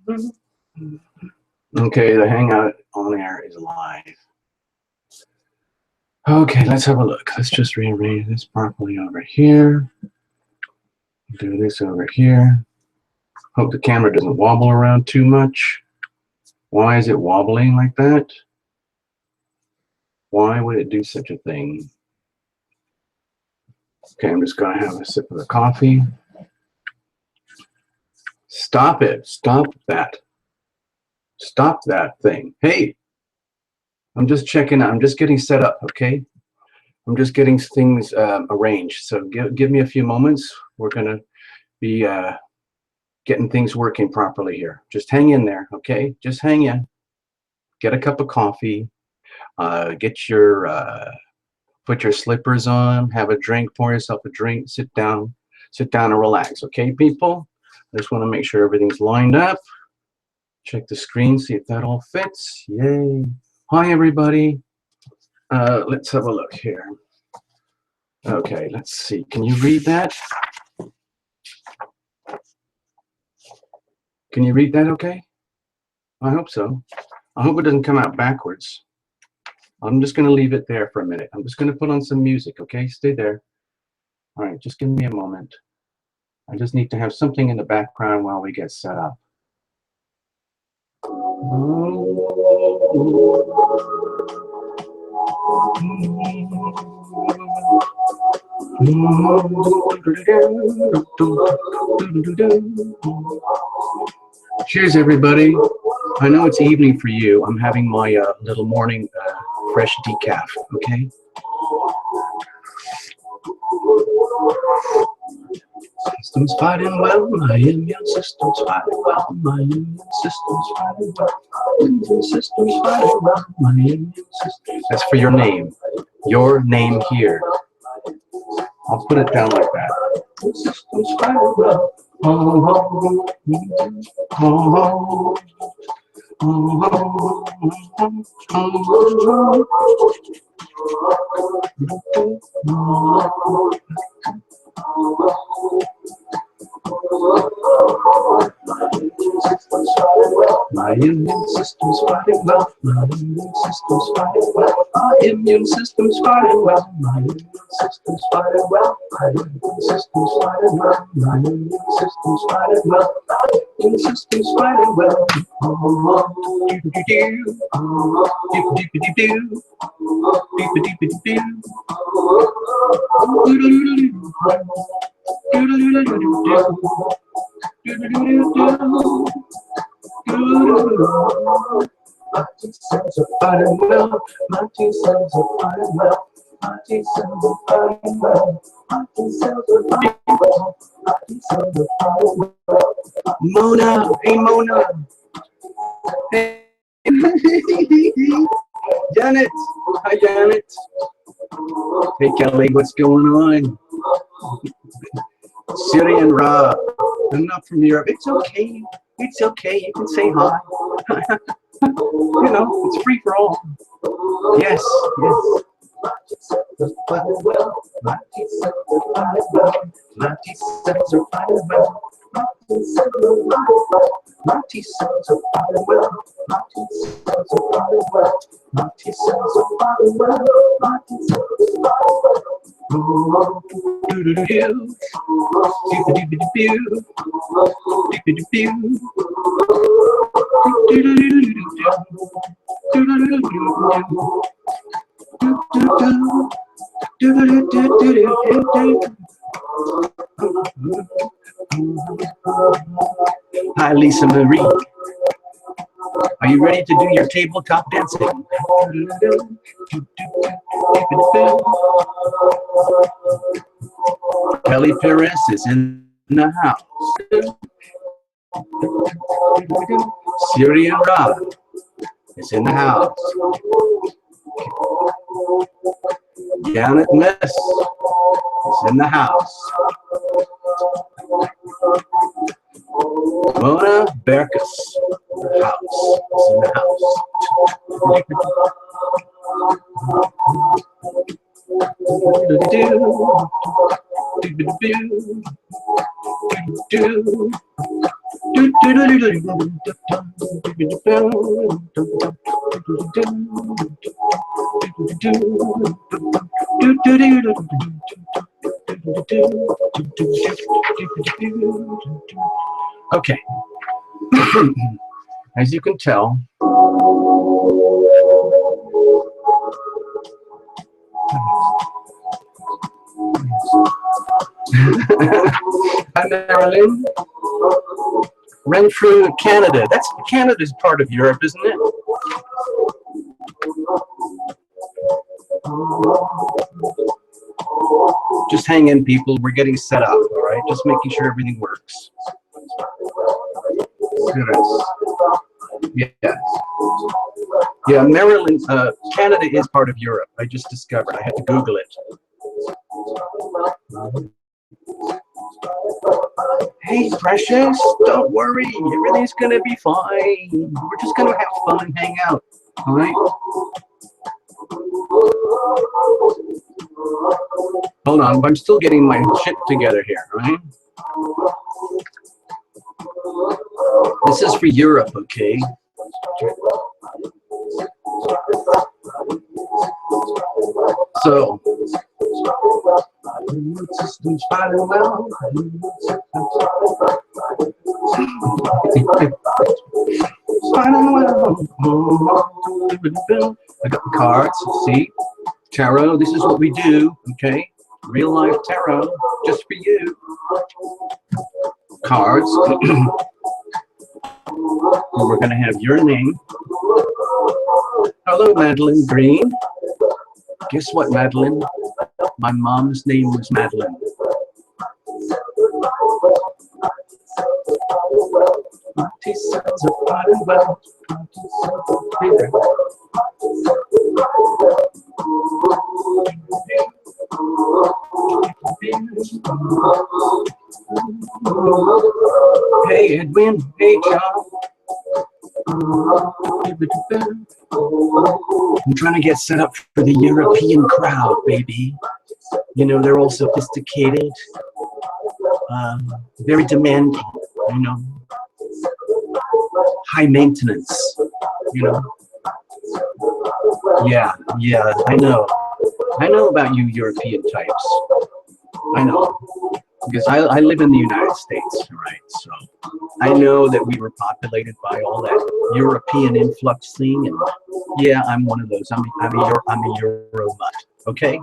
Okay, the Hangout on air is live. Okay, let's have a look. Let's just rearrange this properly over here. Do this over here. Hope the camera doesn't wobble around too much. Why is it wobbling like that? Why would it do such a thing? Okay, I'm just going to have a sip of the coffee. Stop it. Stop that. Stop that thing. Hey, I'm just checking out. I'm just getting set up, okay? I'm just getting things arranged. So give me a few moments. We're going to be getting things working properly here. Just hang in there, okay? Just hang in. Get a cup of coffee. Get your put your slippers on. Have a drink. Pour yourself a drink. Sit down and relax, okay, people? I just want to make sure everything's lined up. Check the screen, see if that all fits. Yay. Hi, everybody. Let's have a look here. Okay, let's see. Can you read that? Can you read that okay? I hope so. I hope it doesn't come out backwards. I'm just going to leave it there for a minute. I'm just going to put on some music, okay? Stay there. All right, just give me a moment. I just need to have something in the background while we get set up. Cheers, everybody. I know it's evening for you. I'm having my little morning fresh decaf, okay? System's fighting well, my immune system's fighting well, my immune system's fighting well, immune system's fighting well, my immune system. That's for your name here. I'll put it down like that. System's fighting well. My immune system's fighting well. My immune system's fighting well. My immune system's fighting well. My immune system's fighting well. My immune system's fighting well. My immune system's fighting well. My immune system's fighting well. My T cells are fighting well. My T cells are fighting well. My T cells are fighting well. My T cells are fighting well. My T cells are fighting well. Mona, hey Mona. Hey, Janet. Hi Janet. Hey Kelly, what's going on? Syrian Rob. I'm not from Europe. It's okay. It's okay. You can say hi. You know, it's free for all. Yes, yes. My T cells are fighting well. My T cells are fighting well. My T cells are fighting well. My T cells are fighting well. My T cells are fighting well. My T cells are fighting well. My T cells are fighting well. My T cells are fighting well. Do do do do do do do do Hi, Lisa Marie. Are you ready to do your tabletop dancing? Kelly Perez is in the house. Syrian Rob is in the house. Janet Miss is in the house. Mona Berkus house is in the house. Okay. As you can tell, hi Marilyn. Renfrew, Canada. Canada's part of Europe, isn't it? Just hang in, people. We're getting set up, all right? Just making sure everything works. Yes. Yeah, Maryland, Canada is part of Europe. I just discovered. I had to Google it. Hey, precious, don't worry. Everything's going to be fine. We're just going to have fun and hang out, all right? Hold on, I'm still getting my shit together here, right? This is for Europe, okay? So, I got the cards, see? Tarot, this is what we do, okay? Real life tarot, just for you. Cards. We're going to have your name. Hello, Madeline Green. Guess what, Madeline? My mom's name was Madeline. Hey, Edwin. Hey, John. I'm trying to get set up for the European crowd, baby. You know, they're all sophisticated, very demanding, you know, high maintenance, you know. Yeah, I know. I know about you European types. I know. Because I live in the United States, right? So I know that we were populated by all that European influx thing, and yeah, I'm one of those. I'm a Euro mutt. Okay,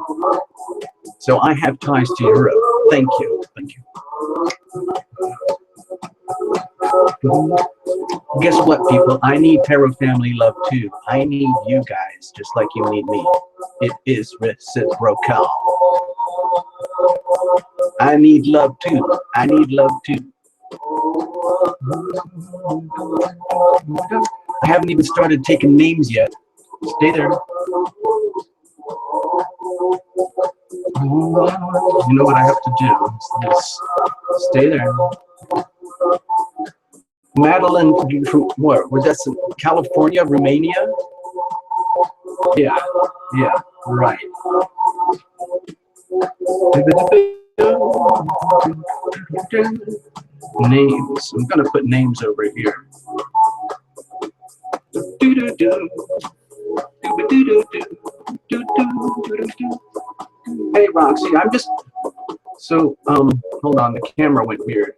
so I have ties to Europe. Thank you. Guess what, people? I need Tarot family love too. I need you guys just like you need me. It is reciprocal. I need love too. I need love too. I haven't even started taking names yet. Stay there. You know what I have to do? This. Stay there. Madeline, from what? Was that some California, Romania? Yeah, right. Names. I'm gonna put names over here. Hey Roxy, I'm just so hold on, the camera went weird.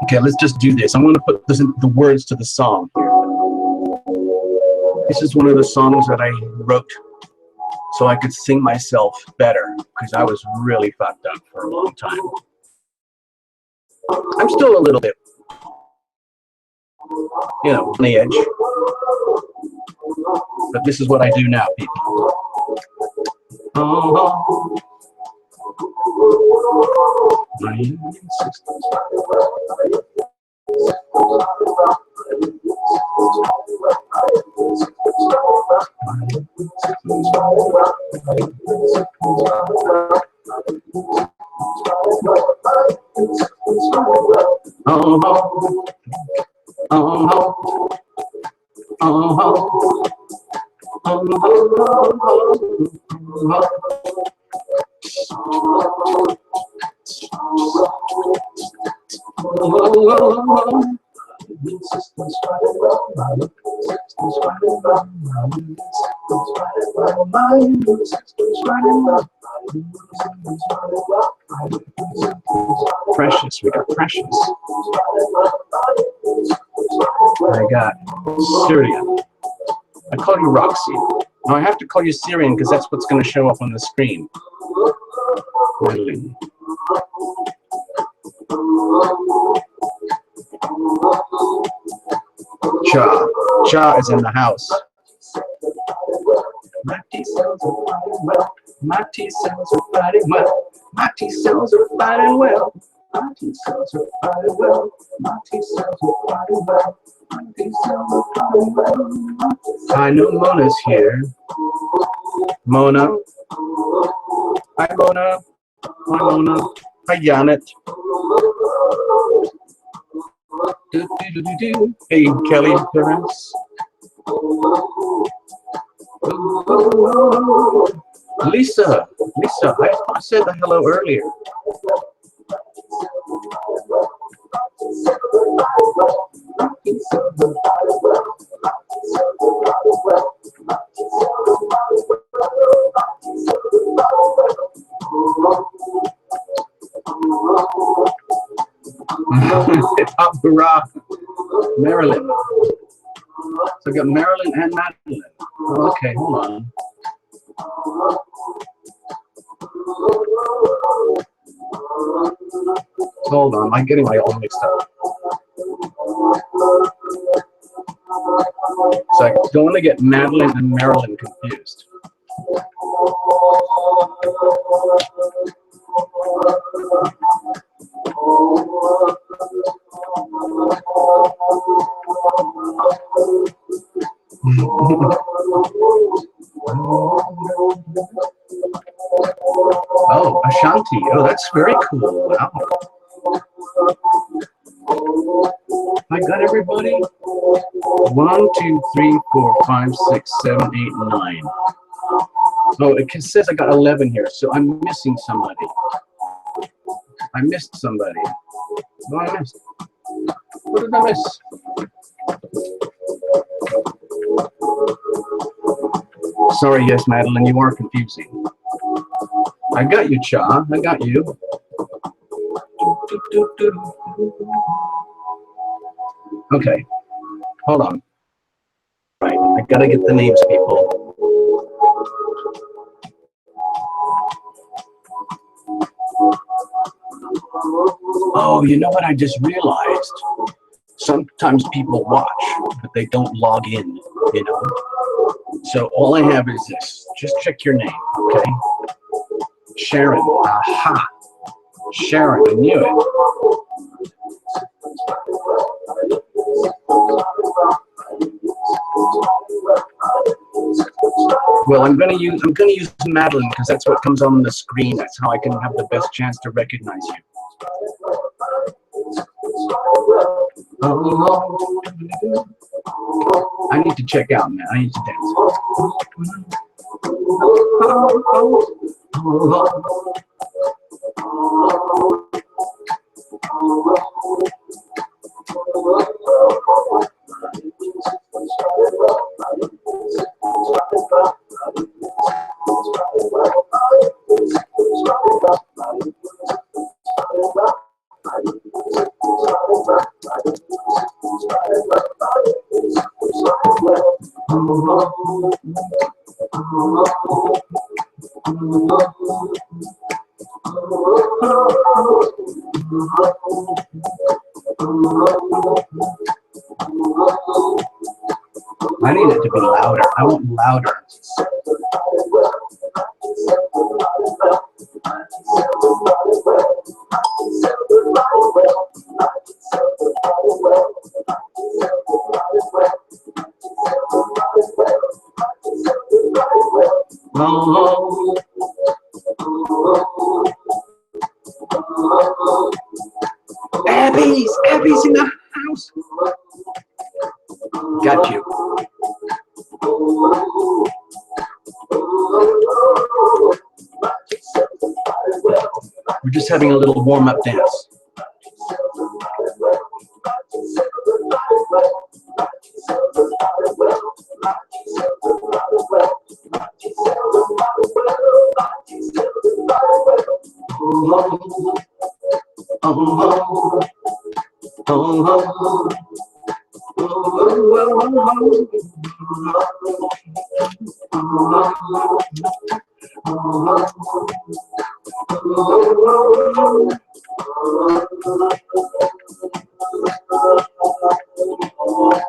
Okay, let's just do this. I'm going to put the words to the song here. This is one of the songs that I wrote so I could sing myself better, because I was really fucked up for a long time. I'm still a little bit, you know, on the edge. But this is what I do now, people. Oh, 1960s. Precious, we got Precious. I got Syrian. I call you Roxy. No, I have to call you Syrian because that's what's going to show up on the screen. Madeline. Cha. Cha is in the house. My T cells are fighting well. My T cells are fighting well. My T cells are fighting well. My T cells are fighting well. My T cells are fighting well. My T cells are fighting well. I know Mona's here. Mona. Hi Mona. Hi Mona. Hi Janet. Hey Kelly Perez. Lisa. Lisa, I said hello earlier. Hip-hop hurrah. Marilyn. So I got Marilyn and Madeline. Oh, okay, hold on. Hold on, I'm getting my all mixed up. So I don't want to get Madeline and Marilyn confused. Oh, Ashanti. Oh, that's very cool. Wow. I got everybody. 1, 2, 3, 4, 5, 6, 7, 8, 9. Oh, it says I got 11 here, so I'm missing somebody. I missed somebody. What did I miss? What did I miss? Sorry, yes, Madeline, you are confusing. I got you, Cha. I got you. Okay, hold on. Right, I gotta get the names, people. Oh, you know what I just realized? Sometimes people watch, but they don't log in, you know? So all I have is this. Just check your name, okay? Sharon, aha. Sharon, I knew it. Well, I'm gonna use Madeline because that's what comes on the screen. That's how I can have the best chance to recognize you. I need to check out, man. I need to dance. I need it to be louder. I want louder. Abby's in the house. Got you. We just having a little warm-up dance.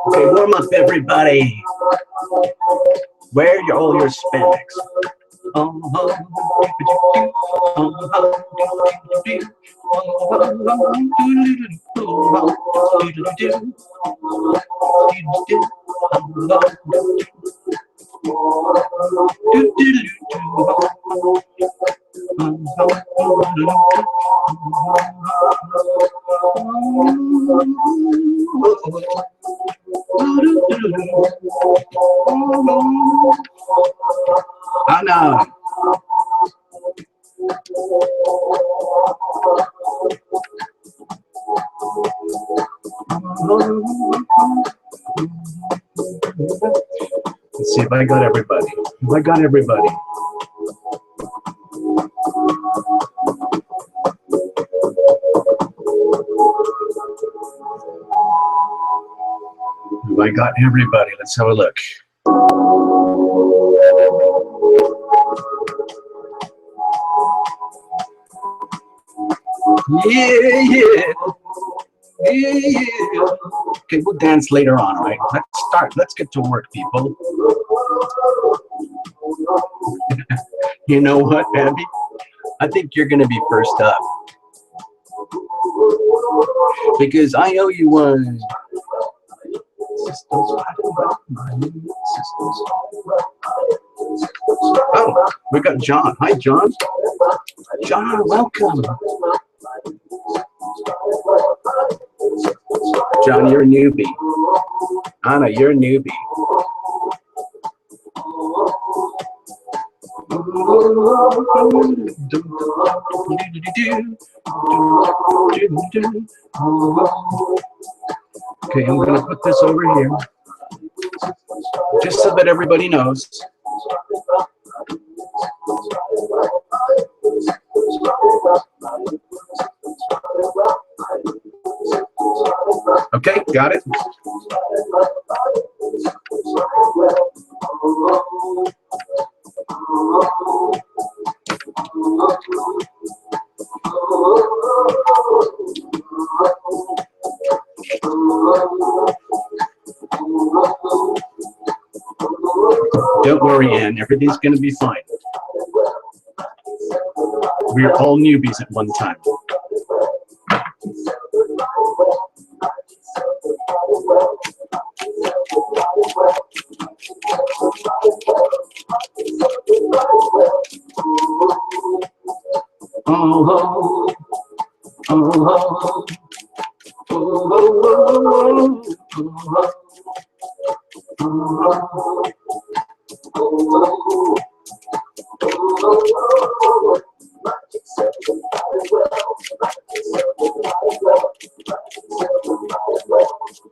Okay, warm up, everybody. Wear all your spandex. Anna. Let's see if I got everybody. Have I got everybody? Have I got everybody? Let's have a look. Yeah. Okay, we'll dance later on, all right? Let's start. Let's get to work, people. You know what, Abby? I think you're going to be first up. Because I owe you one. Oh, we got John. Hi, John. John, welcome. John, you're a newbie. Anna, you're a newbie. Okay, I'm going to put this over here, just so that everybody knows. Okay, got it? Don't worry, Ann. Everything's going to be fine. We're all newbies at one time.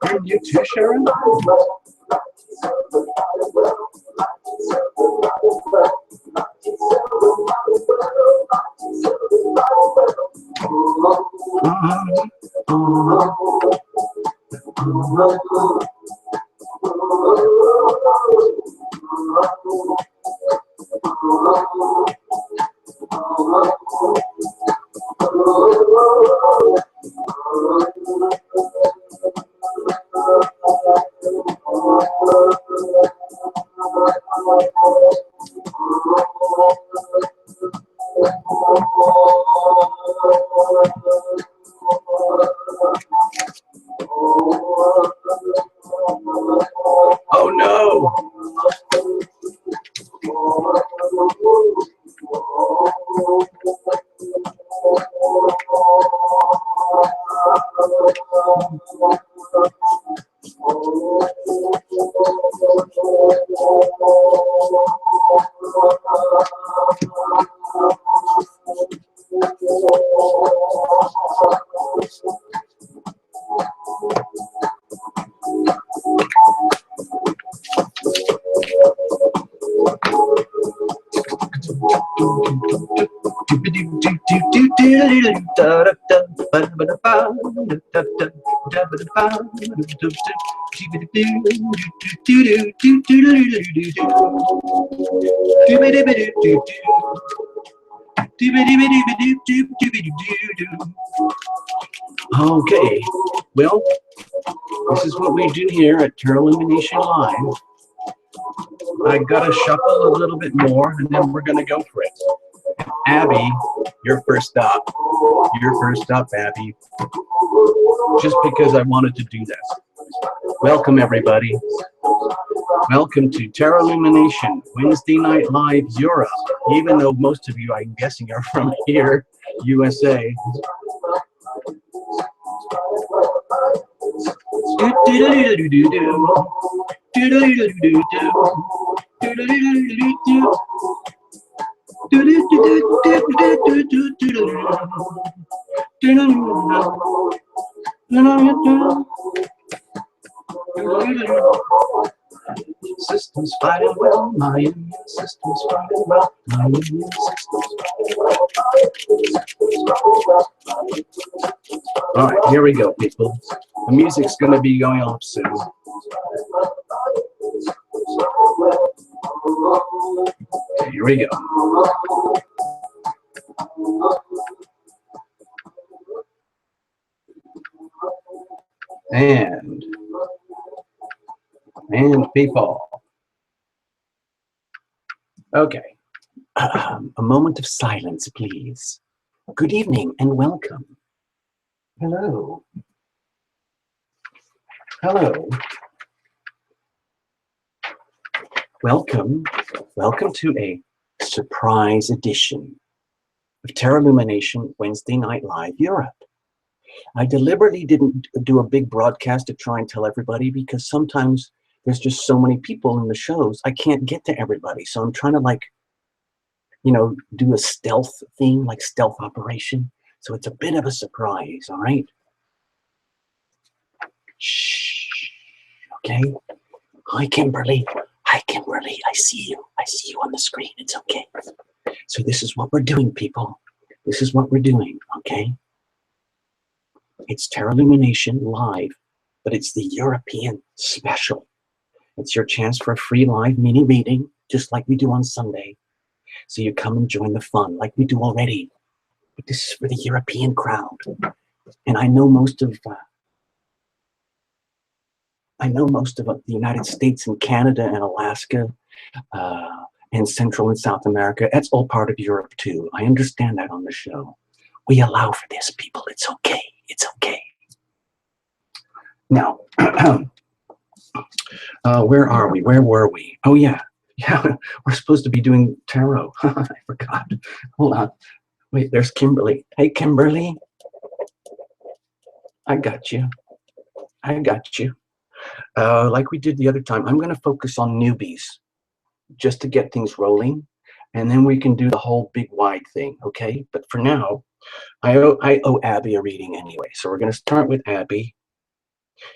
And you too, Sharon? Oh no! Okay, well, this is what we do here at Lumination Live. I gotta shuffle a little bit more, and then we're gonna go for it. Abby, your first stop. Your first stop, Abby. Just because I wanted to do this. Welcome, everybody. Welcome to Illumination Wednesday Night Live Europe. Even though most of you, I'm guessing, are from here, USA. System's fighting well, my immune system's fighting well, my immune system's fighting well. All right, here we go, people. The music's going to be going off soon. Okay, here we go. And people. Okay. A moment of silence, please. Good evening and welcome. Hello. Hello. Welcome to a surprise edition of Illumination Wednesday Night Live Europe. I deliberately didn't do a big broadcast to try and tell everybody because sometimes there's just so many people in the shows, I can't get to everybody. So I'm trying to do a stealth thing, like stealth operation. So it's a bit of a surprise, all right? Shh, okay? Hi, Kimberly. Hi, Kimberly. I see you. I see you on the screen. It's okay. So this is what we're doing, people. This is what we're doing, okay? It's Illumination Live, but it's the European special. It's your chance for a free live mini reading, just like we do on Sunday. So you come and join the fun, like we do already. But this is for the European crowd. And I know most of the United States and Canada and Alaska and Central and South America. That's all part of Europe too. I understand that on the show. We allow for this, people. It's okay. It's okay. Now, where are we? Where were we? Oh, yeah. Yeah, we're supposed to be doing tarot. I forgot. Hold on. Wait, there's Kimberly. Hey, Kimberly. I got you. I got you. Like we did the other time, I'm going to focus on newbies just to get things rolling. And then we can do the whole big wide thing, okay? But for now, I owe Abby a reading anyway. So we're going to start with Abby.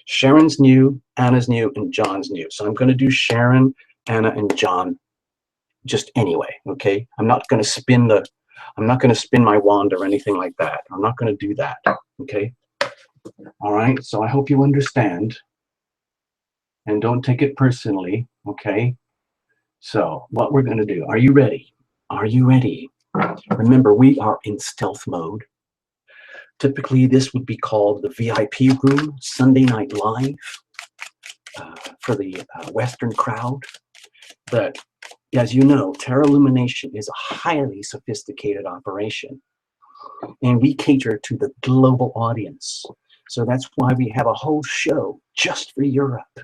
Sharon's new, Anna's new, and John's new. So I'm going to do Sharon, Anna, and John just anyway, okay? I'm not going to spin my wand or anything like that. I'm not going to do that, okay? All right, so I hope you understand. And don't take it personally, okay? So what we're going to do, are you ready? Are you ready? Remember, we are in stealth mode. Typically, this would be called the VIP room, Sunday Night Live, for the Western crowd. But as you know, Illumination is a highly sophisticated operation, and we cater to the global audience. So that's why we have a whole show just for Europe.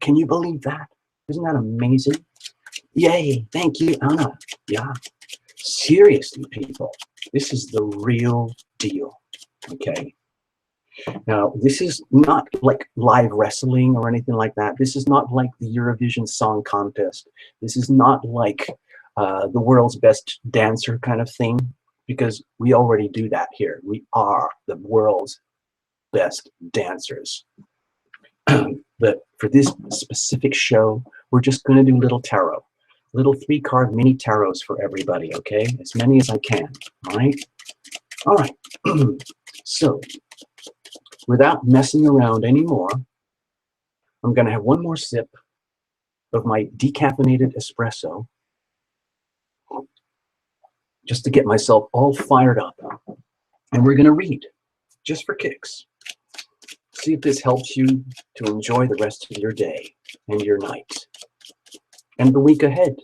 Can you believe that? Isn't that amazing? Yay, thank you, Anna. Yeah, seriously, people, this is the real deal, okay? Now, this is not like live wrestling or anything like that. This is not like the Eurovision Song Contest. This is not like the world's best dancer kind of thing, because we already do that here. We are the world's best dancers. But for this specific show, we're just going to do little tarot. little 3-card mini tarots for everybody, okay? As many as I can, all right? All right, so without messing around anymore, I'm gonna have one more sip of my decaffeinated espresso just to get myself all fired up. And we're gonna read, just for kicks. See if this helps you to enjoy the rest of your day and your night and the week ahead.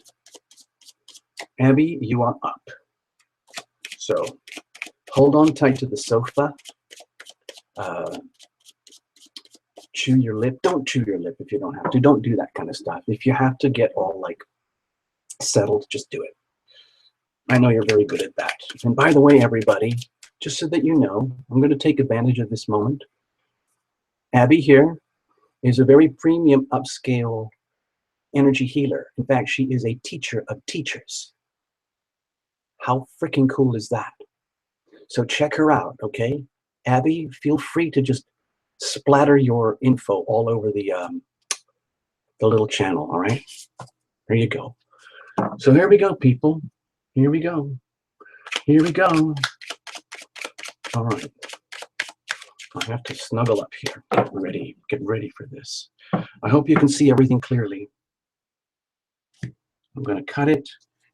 Abby, you are up. So hold on tight to the sofa. Chew your lip. Don't chew your lip if you don't have to. Don't do that kind of stuff. If you have to get all like settled, just do it. I know you're very good at that. And by the way, everybody, just so that you know, I'm going to take advantage of this moment. Abby here is a very premium upscale energy healer. In fact, she is a teacher of teachers. How freaking cool is that? So check her out, okay? Abby, feel free to just splatter your info all over the little channel, all right? There you go. So here we go, people. Here we go. Here we go. All right. I have to snuggle up here. Get ready for this. I hope you can see everything clearly. I'm going to cut it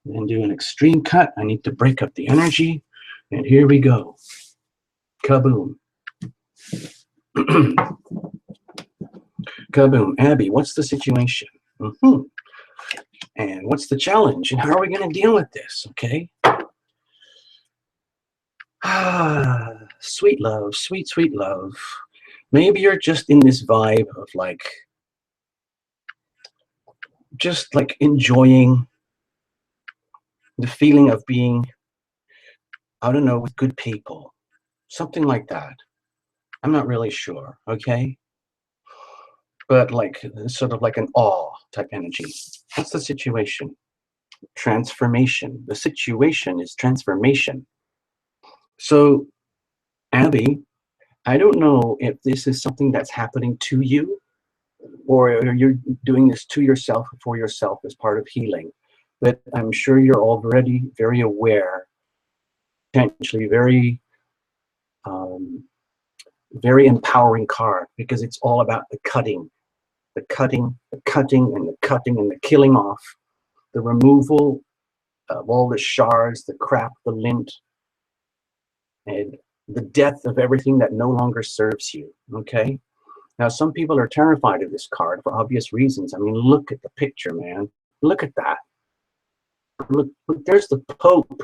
and then do an extreme cut. I need to break up the energy. And here we go. Kaboom. Kaboom. Abby, what's the situation? And what's the challenge? And how are we going to deal with this? Okay. Sweet love, sweet, sweet love. Maybe you're just in this vibe of like, just like enjoying the feeling of being, I don't know, with good people. Something like that. I'm not really sure, okay? But like, sort of like an awe type energy. What's the situation? Transformation. The situation is transformation. So, Abby, I don't know if this is something that's happening to you or you're doing this to yourself or for yourself as part of healing. But I'm sure you're already very aware, potentially very, very empowering card because it's all about the cutting, the cutting, the cutting, and the cutting and the killing off, the removal of all the shards, the crap, the lint, and the death of everything that no longer serves you, okay? Now, some people are terrified of this card for obvious reasons. I mean, look at the picture, man. Look at that. Look, there's the Pope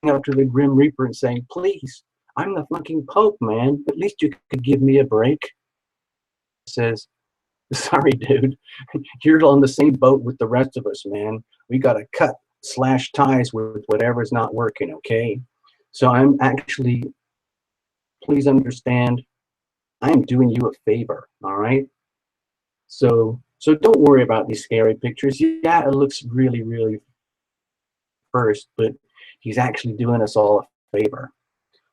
up to the Grim Reaper and saying, please, I'm the fucking Pope, man. At least you could give me a break. He says, sorry, dude. You're on the same boat with the rest of us, man. We got to cut, slash ties with whatever's not working, okay? So I'm actually, please understand, I'm doing you a favor, all right? So don't worry about these scary pictures. Yeah, it looks really, really first, but he's actually doing us all a favor.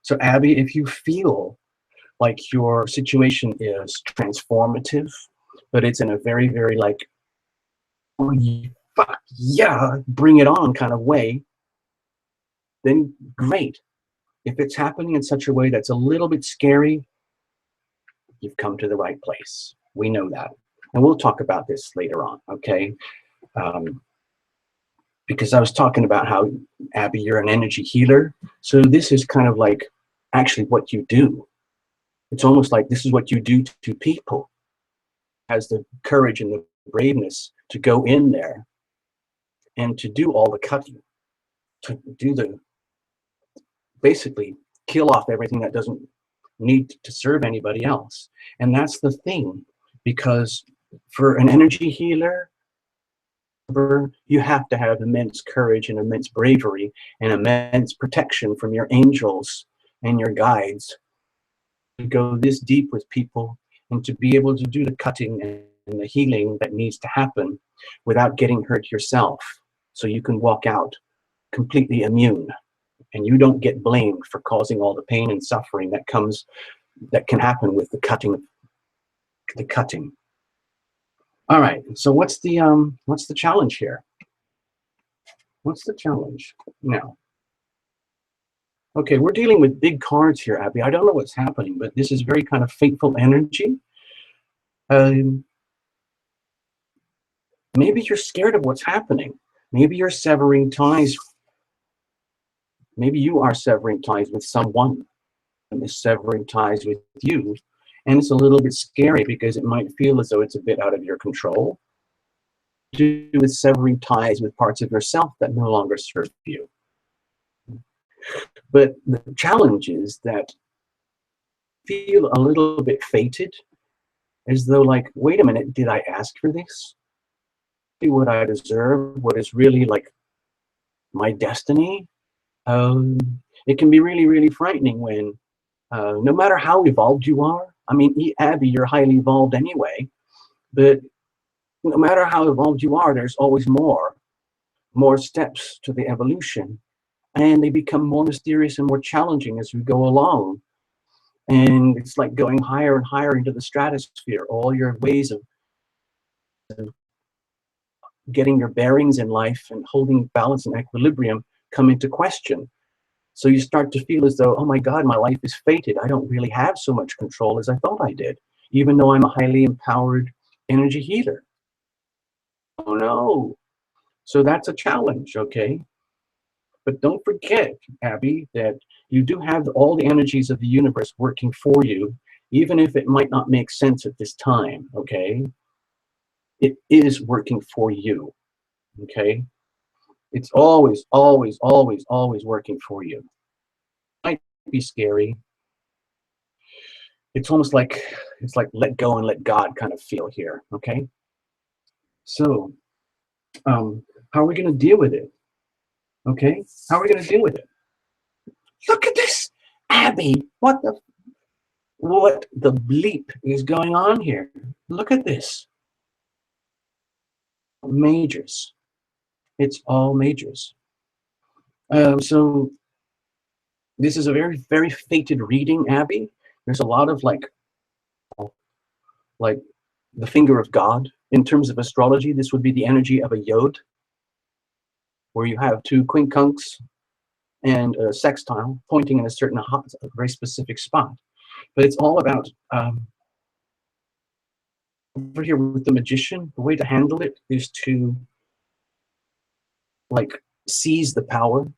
So Abby, if you feel like your situation is transformative, but it's in a very, very like, oh, fuck yeah, bring it on kind of way, then great. If it's happening in such a way that's a little bit scary, you've come to the right place. We know that. And we'll talk about this later on, okay? Because I was talking about how, Abby, you're an energy healer. So this is kind of like actually what you do. It's almost like this is what you do to people. Has the courage and the braveness to go in there and to do all the cutting, to do the, basically kill off everything that doesn't need to serve anybody else. And that's the thing, because for an energy healer, you have to have immense courage and immense bravery and immense protection from your angels and your guides to go this deep with people and to be able to do the cutting and the healing that needs to happen without getting hurt yourself, so you can walk out completely immune and you don't get blamed for causing all the pain and suffering that can happen with the cutting. All right, so what's the challenge here? What's the challenge now? Okay, we're dealing with big cards here, Abby. I don't know what's happening, but this is very kind of fateful energy. Um, maybe you're scared of what's happening. Maybe you're severing ties. Maybe you are severing ties with someone and is severing ties with you. And it's a little bit scary because it might feel as though it's a bit out of your control. To do with severing ties with parts of yourself that no longer serve you. But the challenge is that you feel a little bit fated, as though like, wait a minute, did I ask for this? What I deserve, what is really like my destiny? It can be really, really frightening when, no matter how evolved you are, I mean, Abby, you're highly evolved anyway, but no matter how evolved you are, there's always more steps to the evolution. And they become more mysterious and more challenging as we go along. And it's like going higher and higher into the stratosphere. All your ways of getting your bearings in life and holding balance and equilibrium come into question. So you start to feel as though, oh my God, my life is fated. I don't really have so much control as I thought I did, even though I'm a highly empowered energy healer. Oh no. So that's a challenge, okay? But don't forget, Abby, that you do have all the energies of the universe working for you, even if it might not make sense at this time, okay? It is working for you, okay? It's always, always, always, always working for you. It might be scary. It's almost like, it's like let go and let God kind of feel here, okay? So, how are we going to deal with it? Okay? How are we going to deal with it? Look at this, Abby. What the bleep is going on here? Look at this. Majors. It's all majors. So this is a very, very fated reading, Abby. There's a lot of like the finger of God. In terms of astrology, this would be the energy of a yod, where you have two quincunx and a sextile pointing in a certain a very specific spot. But it's all about over here with the magician. The way to handle it is to like seize the power,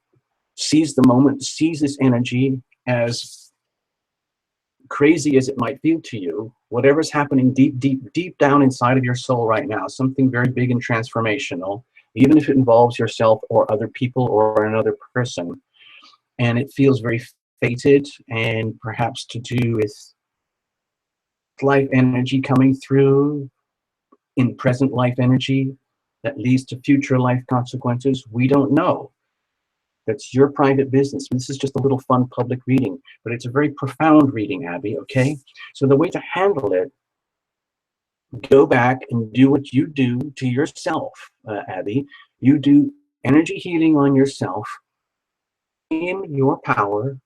seize the moment, seize this energy. As crazy as it might feel to you, whatever's happening deep, deep, deep down inside of your soul right now, something very big and transformational, even if it involves yourself or other people or another person, and it feels very fated and perhaps to do with life energy coming through in present life energy that leads to future life consequences. We don't know. That's your private business. This is just a little fun public reading, but it's a very profound reading, Abby, okay? So the way to handle it, go back and do what you do to yourself, Abby. You do energy healing on yourself in your power,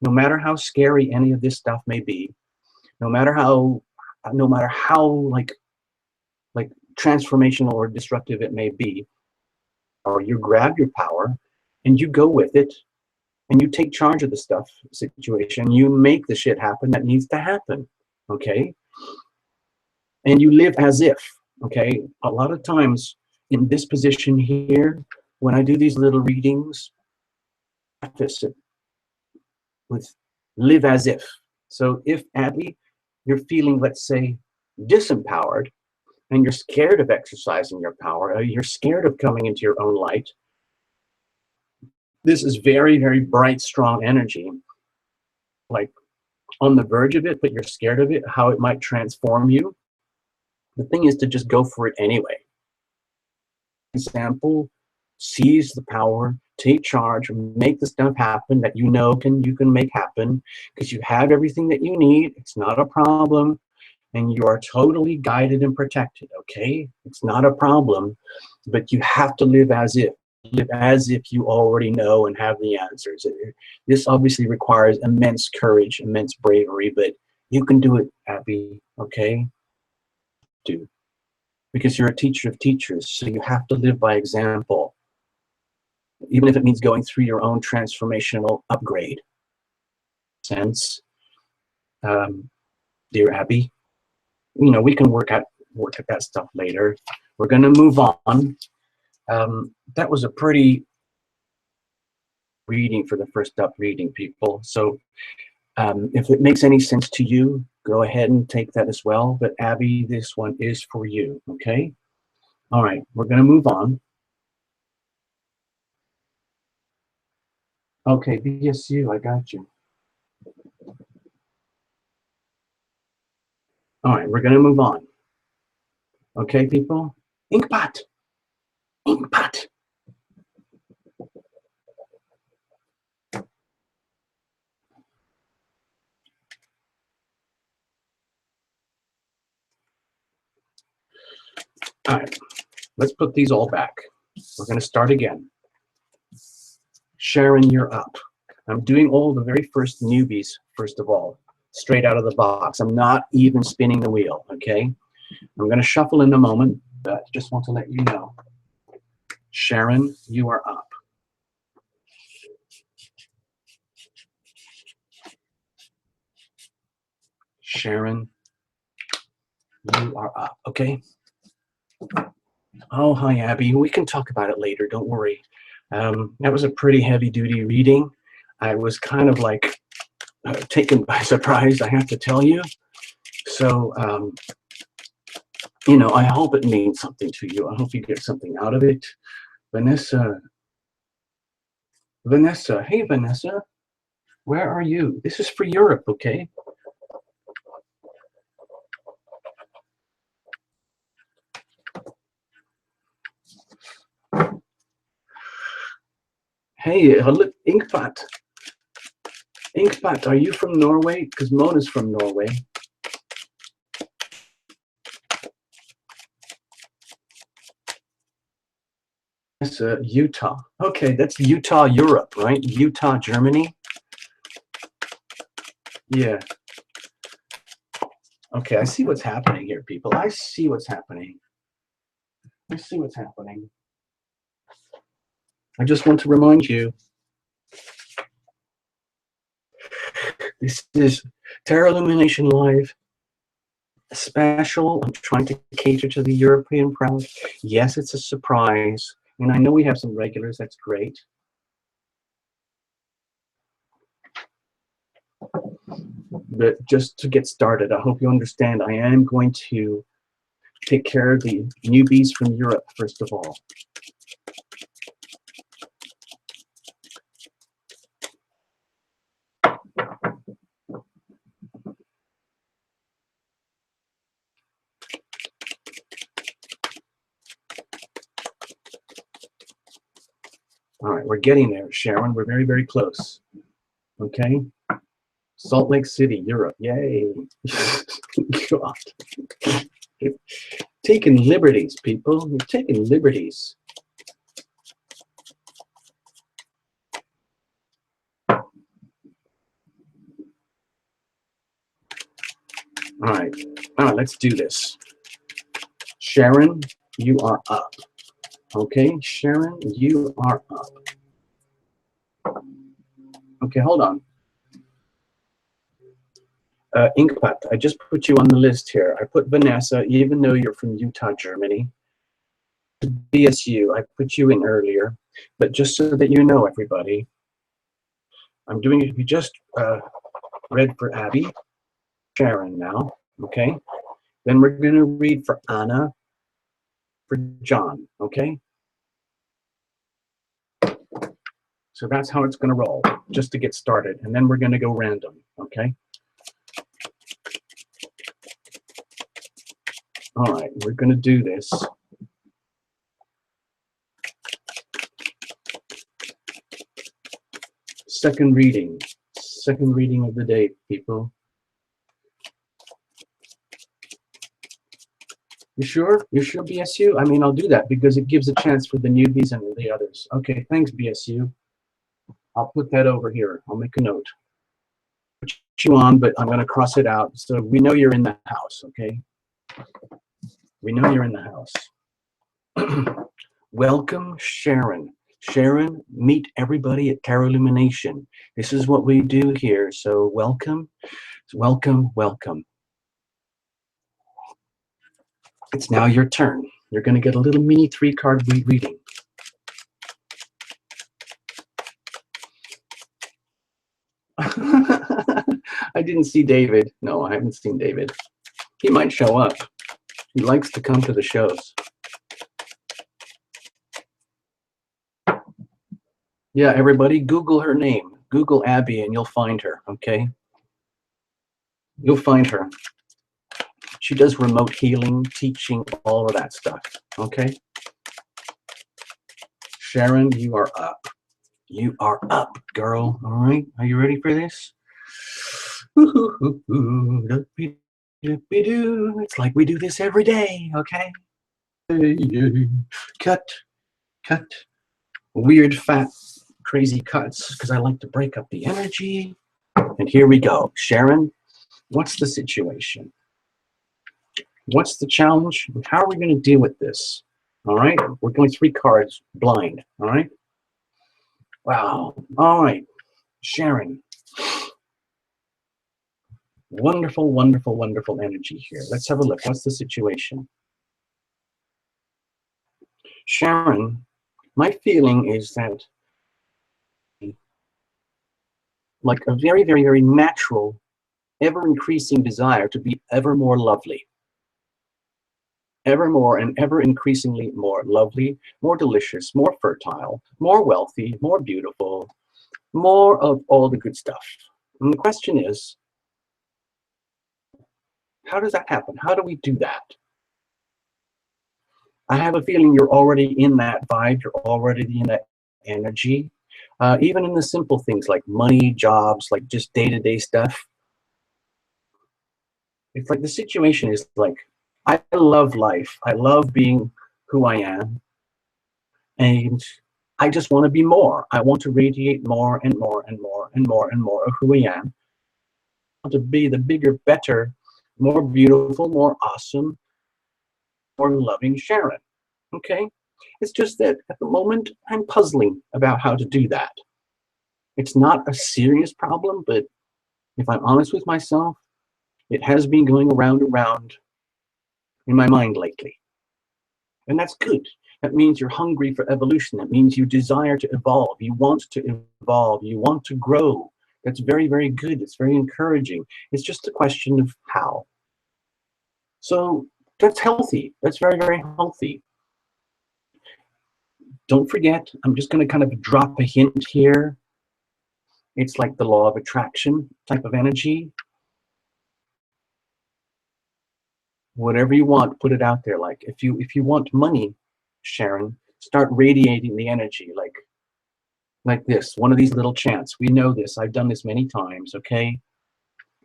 no matter how scary any of this stuff may be, no matter how like transformational or disruptive it may be, or you grab your power and you go with it and you take charge of the stuff situation. You make the shit happen that needs to happen, okay? And you live as if, okay? A lot of times in this position here, when I do these little readings, I preface it with live as if. So if, Abby, you're feeling, let's say, disempowered, and you're scared of exercising your power, or you're scared of coming into your own light, this is very, very bright, strong energy, like on the verge of it, but you're scared of it, how it might transform you. The thing is to just go for it anyway. Example, seize the power, take charge, make the stuff happen that you know you can make happen, because you have everything that you need. It's not a problem. And you are totally guided and protected, okay? It's not a problem, but you have to live as if. Live as if you already know and have the answers. This obviously requires immense courage, immense bravery, but you can do it, Abby, okay? Do. Because you're a teacher of teachers, so you have to live by example. even if it means going through your own transformational upgrade. Sense, dear Abby, you know, we can work at that stuff later. We're going to move on. That was a pretty reading for the first up reading, people. So if it makes any sense to you, go ahead and take that as well. But Abby, this one is for you, okay? All right, we're going to move on. Okay, BSU, I got you. All right, we're going to move on. Okay, people? Inkpot. Inkpot. All right, let's put these all back. We're going to start again. Sharon, you're up. I'm doing all the very first newbies, first of all, straight out of the box. I'm not even spinning the wheel, okay? I'm going to shuffle in a moment, but just want to let you know. Sharon, you are up. Sharon, you are up, okay? Oh, hi, Abby. We can talk about it later, don't worry. That was a pretty heavy-duty reading. I was kind of like taken by surprise, I have to tell you. So, you know, I hope it means something to you. I hope you get something out of it. Vanessa, hey, Vanessa, where are you? This is for Europe, okay? Hey, look, Inkpot. Inkpot, are you from Norway? Because Mona's from Norway. It's Utah. Okay, that's Utah, Europe, right? Utah, Germany. Yeah. Okay, I see what's happening here, people. I see what's happening. I see what's happening. I just want to remind you, this is Tarot Illumination Live special. I'm trying to cater to the European crowd. Yes, it's a surprise. And I know we have some regulars. That's great. But just to get started, I hope you understand, I am going to take care of the newbies from Europe, first of all. All right, we're getting there, Sharon. We're very, very close. Okay. Salt Lake City, Europe. Yay. God. You're taking liberties, people. You're taking liberties. All right. All right, let's do this. Sharon, you are up. Okay, Sharon, you are up. Okay, hold on. Inkpot, I just put you on the list here. I put Vanessa, even though you're from Utah, Germany. BSU, I put you in earlier. But just so that you know, everybody, I'm doing it. We just read for Abby, Sharon now, okay? Then we're going to read for Anna, for John, okay? So that's how it's going to roll, just to get started. And then we're going to go random, okay? All right, we're going to do this. Second reading of the day, people. You sure? You sure, BSU? I mean, I'll do that because it gives a chance for the newbies and the others. Okay, thanks, BSU. I'll put that over here. I'll make a note. Put you on, but I'm going to cross it out so we know you're in the house, okay? We know you're in the house. Welcome, Sharon. Sharon, meet everybody at Tarot Lumination. This is what we do here. So welcome, welcome, welcome. It's now your turn. You're going to get a little mini 3-card reading. I didn't see David. No, I haven't seen David. He might show up. He likes to come to the shows. Yeah, everybody, Google her name. Google Abby and you'll find her, okay? You'll find her. She does remote healing, teaching, all of that stuff, okay? Sharon, you are up. You are up, girl. All right, are you ready for this? It's like we do this every day, okay? Cut, cut. Weird, fat, crazy cuts, because I like to break up the energy. And here we go. Sharon, what's the situation? What's the challenge? How are we going to deal with this? All right, we're going 3 cards blind. All right. Wow. All right, Sharon. Wonderful, wonderful, wonderful energy here. Let's have a look. What's the situation? Sharon, my feeling is that like a very, very, very natural, ever-increasing desire to be ever more lovely. Ever more and ever increasingly more lovely, more delicious, more fertile, more wealthy, more beautiful, more of all the good stuff. And the question is, how does that happen? How do we do that? I have a feeling you're already in that vibe. You're already in that energy. Even in the simple things like money, jobs, like just day-to-day stuff. It's like the situation is like, I love life. I love being who I am. And I just want to be more. I want to radiate more and more and more and more and more of who I am. I want to be the bigger, better, more beautiful, more awesome, more loving Sharon. Okay? It's just that at the moment, I'm puzzling about how to do that. It's not a serious problem, but if I'm honest with myself, it has been going around and around in my mind lately. And that's good. That means you're hungry for evolution. That means you desire to evolve. You want to evolve. You want to grow. That's very, very good. It's very encouraging. It's just a question of how. So that's healthy. That's very, very healthy. Don't forget, I'm just going to kind of drop a hint here. It's like the law of attraction type of energy. Whatever you want, put it out there. Like if you want money, Sharon, start radiating the energy like this. One of these little chants. We know this. I've done this many times, okay?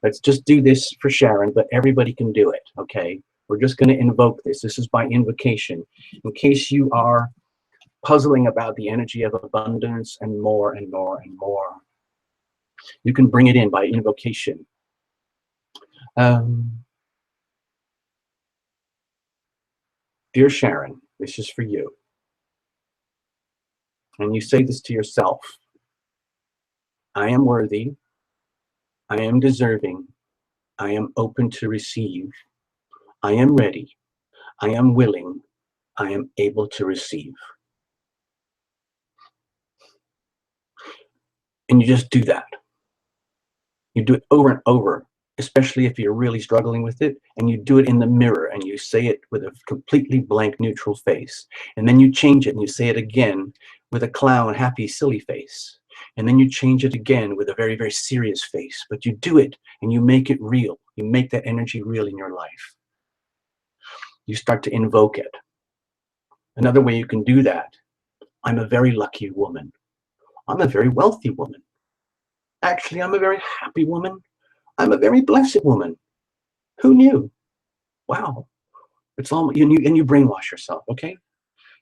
Let's just do this for Sharon, but everybody can do it, okay? We're just going to invoke this. This is by invocation. In case you are puzzling about the energy of abundance and more and more and more, you can bring it in by invocation. Dear Sharon, this is for you. And you say this to yourself. I am worthy. I am deserving. I am open to receive. I am ready. I am willing. I am able to receive. And you just do that. You do it over and over, especially if you're really struggling with it, and you do it in the mirror and you say it with a completely blank, neutral face. And then you change it and you say it again with a clown, happy, silly face. And then you change it again with a very, very serious face. But you do it and you make it real. You make that energy real in your life. You start to invoke it. Another way you can do that, I'm a very lucky woman. I'm a very wealthy woman. Actually, I'm a very happy woman. I'm a very blessed woman. Who knew? Wow. It's all, and you brainwash yourself, okay?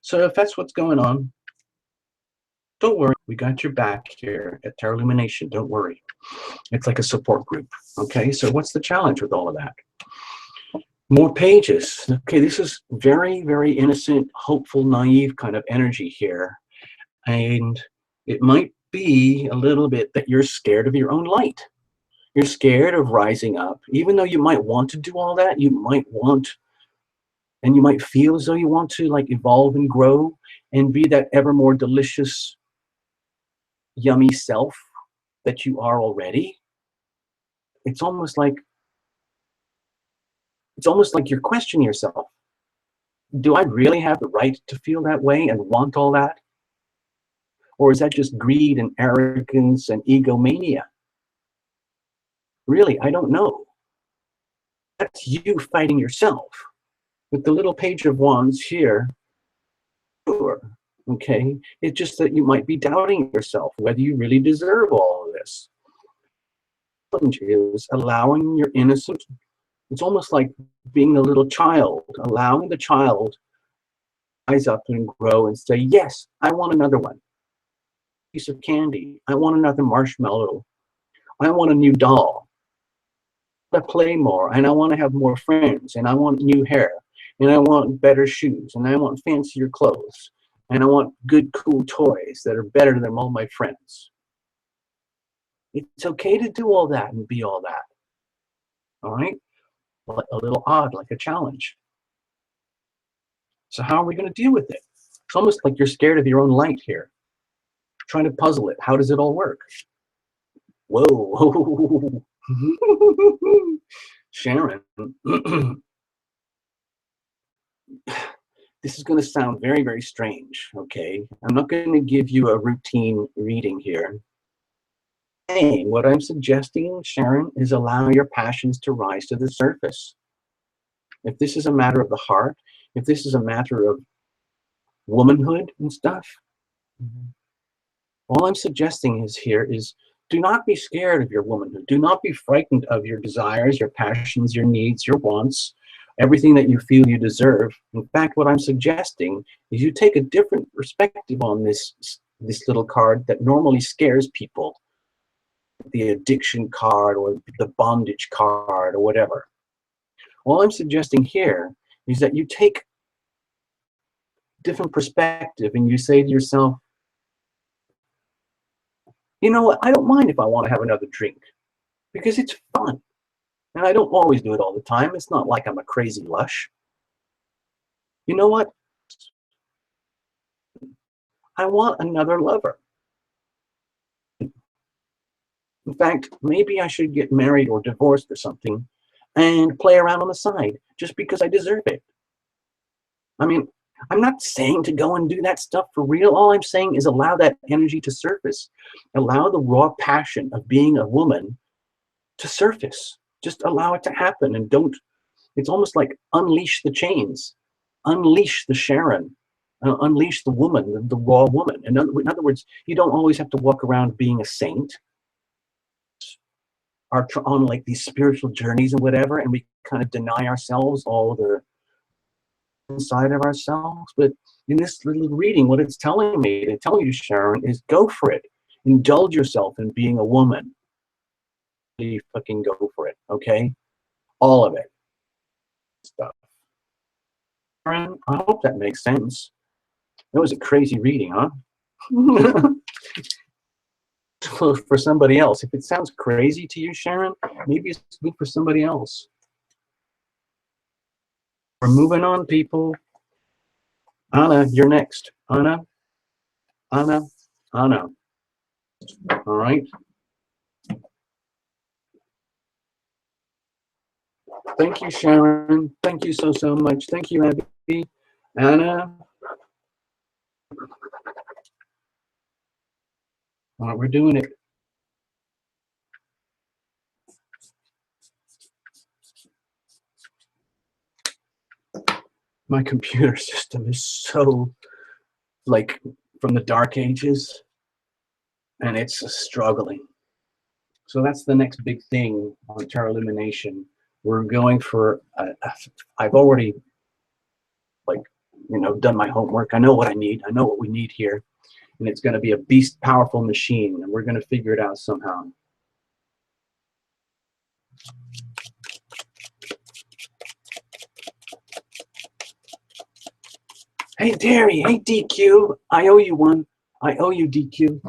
So if that's what's going on, don't worry. We got your back here at Tarot Lumination. Don't worry. It's like a support group, okay? So what's the challenge with all of that? More pages. Okay, this is very, very innocent, hopeful, naive kind of energy here. And it might be a little bit that you're scared of your own light. You're scared of rising up. Even though you might want to do all that, you might want, and you might feel as though you want to like evolve and grow and be that ever more delicious, yummy self that you are already. It's almost like you're questioning yourself. Do I really have the right to feel that way and want all that? Or is that just greed and arrogance and egomania? Really, I don't know. That's you fighting yourself. With the little page of wands here, sure, okay? It's just that you might be doubting yourself, whether you really deserve all of this. The challenge is allowing your innocent, it's almost like being a little child, allowing the child to rise up and grow and say, yes, I want another one. Piece of candy. I want another marshmallow. I want a new doll. I want to play more, and I want to have more friends, and I want new hair, and I want better shoes, and I want fancier clothes, and I want good, cool toys that are better than all my friends. It's okay to do all that and be all that. All right? But a little odd, like a challenge. So how are we going to deal with it? It's almost like you're scared of your own light here. Trying to puzzle it. How does it all work? Whoa. Sharon. This is going to sound very, very strange, okay? I'm not going to give you a routine reading here. Hey, what I'm suggesting, Sharon, is allow your passions to rise to the surface. If this is a matter of the heart, if this is a matter of womanhood and stuff, all I'm suggesting is do not be scared of your womanhood. Do not be frightened of your desires, your passions, your needs, your wants, everything that you feel you deserve. In fact, what I'm suggesting is you take a different perspective on this little card that normally scares people, the addiction card or the bondage card or whatever. All I'm suggesting here is that you take different perspective and you say to yourself, you know what, I don't mind if I want to have another drink because it's fun. And I don't always do it all the time. It's not like I'm a crazy lush. You know what? I want another lover. In fact, maybe I should get married or divorced or something and play around on the side just because I deserve it. I mean, I'm not saying to go and do that stuff for real. All I'm saying is allow that energy to surface. Allow the raw passion of being a woman to surface. Just allow it to happen and don't, it's almost like unleash the chains, unleash the Sharon, unleash the woman, the raw woman. In other words, you don't always have to walk around being a saint or on like these spiritual journeys and whatever, and we kind of deny ourselves all the inside of ourselves. But in this little reading, what it's telling me, to tell you, Sharon, is go for it. Indulge yourself in being a woman. You fucking go for it, okay? All of it. Stuff. Sharon, I hope that makes sense. That was a crazy reading, huh? For somebody else. If it sounds crazy to you, Sharon, maybe it's good for somebody else. We're moving on, people. Anna, you're next. Anna. All right. Thank you, Sharon. Thank you so much. Thank you, Abby. Anna. All right, we're doing it. My computer system is so like from the dark ages, and it's struggling. So that's the next big thing on Tarot Illumination. We're going for, I've already done my homework. I know what I need. I know what we need here. And it's going to be a beast powerful machine, and we're going to figure it out somehow. Hey, Terry. Hey, DQ. I owe you one. I owe you, DQ.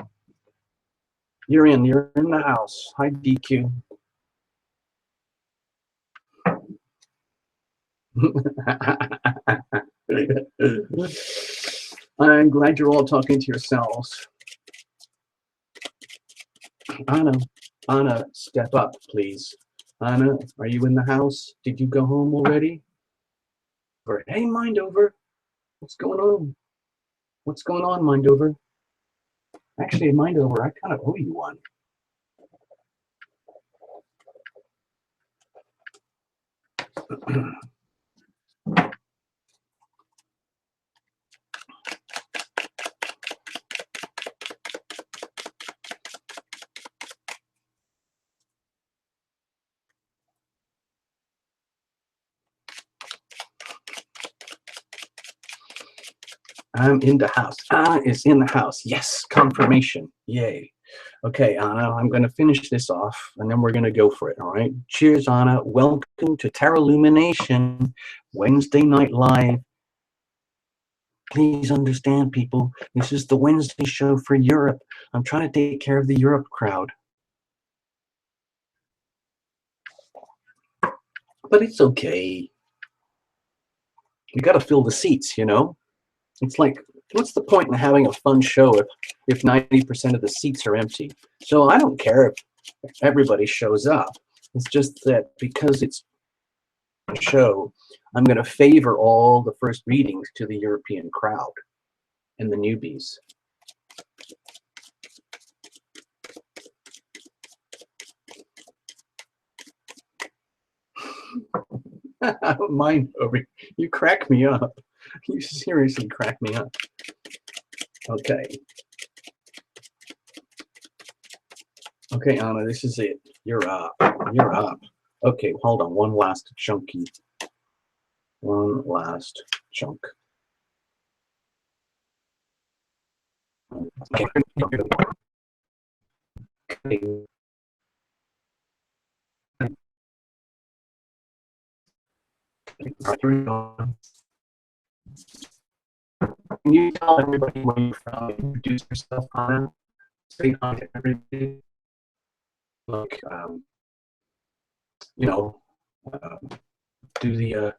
You're in the house. Hi, DQ. I'm glad you're all talking to yourselves. Anna, step up, please. Anna, are you in the house? Did you go home already? Hey, Mindover, what's going on? What's going on, Mindover? Actually, Mindover, I kind of owe you one. I'm in the house. Anna is in the house. Yes, confirmation. Yay. Okay, Anna, I'm going to finish this off, and then we're going to go for it, all right? Cheers, Anna. Welcome to Tarot Lumination, Wednesday Night Live. Please understand, people, this is the Wednesday show for Europe. I'm trying to take care of the Europe crowd. But it's okay. We got to fill the seats, you know? It's like, what's the point in having a fun show if 90% of the seats are empty? So I don't care if everybody shows up. It's just that because it's a show, I'm going to favor all the first readings to the European crowd and the newbies. Mind over. You crack me up. You seriously crack me up. Okay. Okay, Anna, this is it. You're up. You're up. Okay, hold on. One last chunk. Okay. Can you tell everybody where you're from? Introduce yourself, Anna. Say hi to everybody. Like, you know, do the.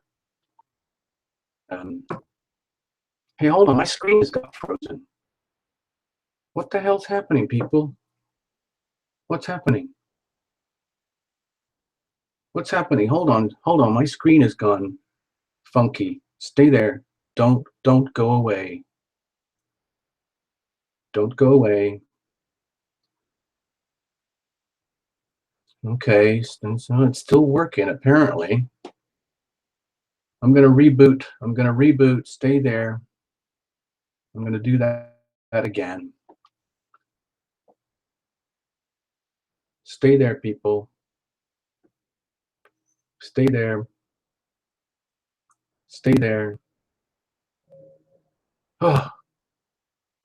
Hey, hold on. My screen has got frozen. What the hell's happening, people? What's happening? What's happening? Hold on. My screen has gone funky. Stay there. Don't go away. Don't go away. Okay, so it's still working apparently. I'm gonna reboot. Stay there. I'm gonna do that again. Stay there, people. Stay there. Stay there. Oh,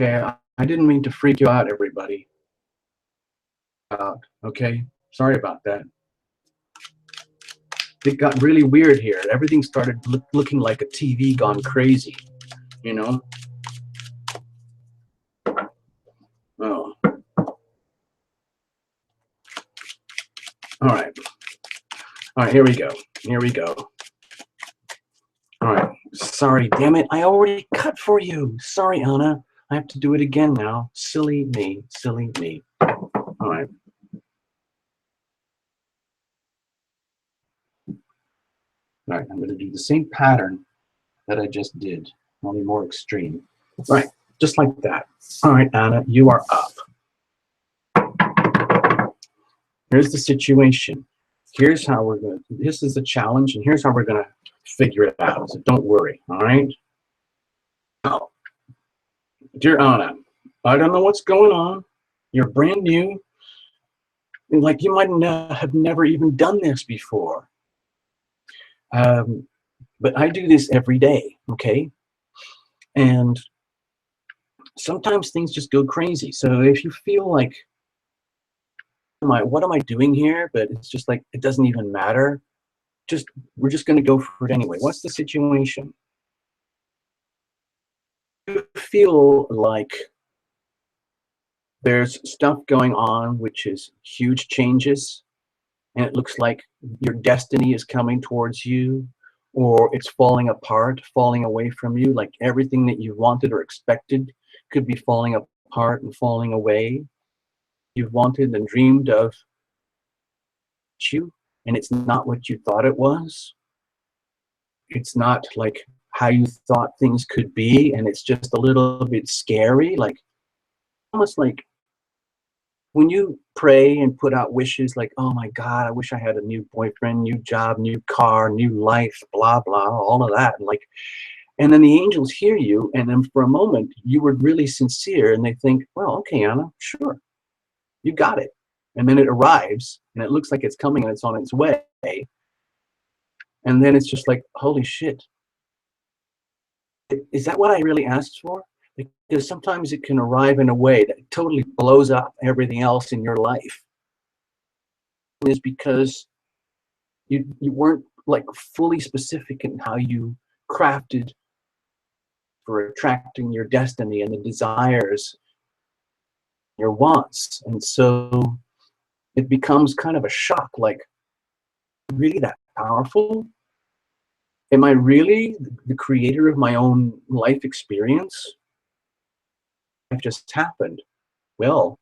okay. I didn't mean to freak you out, everybody. Okay, sorry about that. It got really weird here. Everything started looking like a TV gone crazy, you know? Oh. All right, here we go. All right, sorry, damn it. I already cut for you. Sorry, Anna. I have to do it again now. Silly me. All right. All right, I'm going to do the same pattern that I just did, only more extreme. All right, just like that. All right, Anna, you are up. Here's the situation. Here's how we're going to, this is the challenge, and here's how we're going to figure it out. So don't worry, all right? Now, dear Anna, I don't know what's going on. You're brand new. Like you might have never even done this before. But I do this every day, okay? And sometimes things just go crazy. So if you feel like, what am I doing here? But it's just like, it doesn't even matter. We're just going to go for it anyway. What's the situation? You feel like There's stuff going on which is huge changes, and it looks like your destiny is coming towards you, or it's falling apart, falling away from you, like everything that you wanted or expected could be falling apart and falling away. You've wanted and dreamed of you, and it's not what you thought it was. It's not like how you thought things could be, and it's just a little bit scary, like almost like when you pray and put out wishes like, oh my God, I wish I had a new boyfriend, new job, new car, new life, blah, blah, all of that. And then the angels hear you, and then for a moment, you were really sincere, and they think, well, okay, Anna, sure, you got it. And then it arrives, and it looks like it's coming and it's on its way. And then it's just like, holy shit. Is that what I really asked for? Because sometimes it can arrive in a way that totally blows up everything else in your life. Is because you weren't like fully specific in how you crafted for attracting your destiny and the desires, your wants. And so it becomes kind of a shock, like, really that powerful? Am I really the creator of my own life experience? It just happened. Well,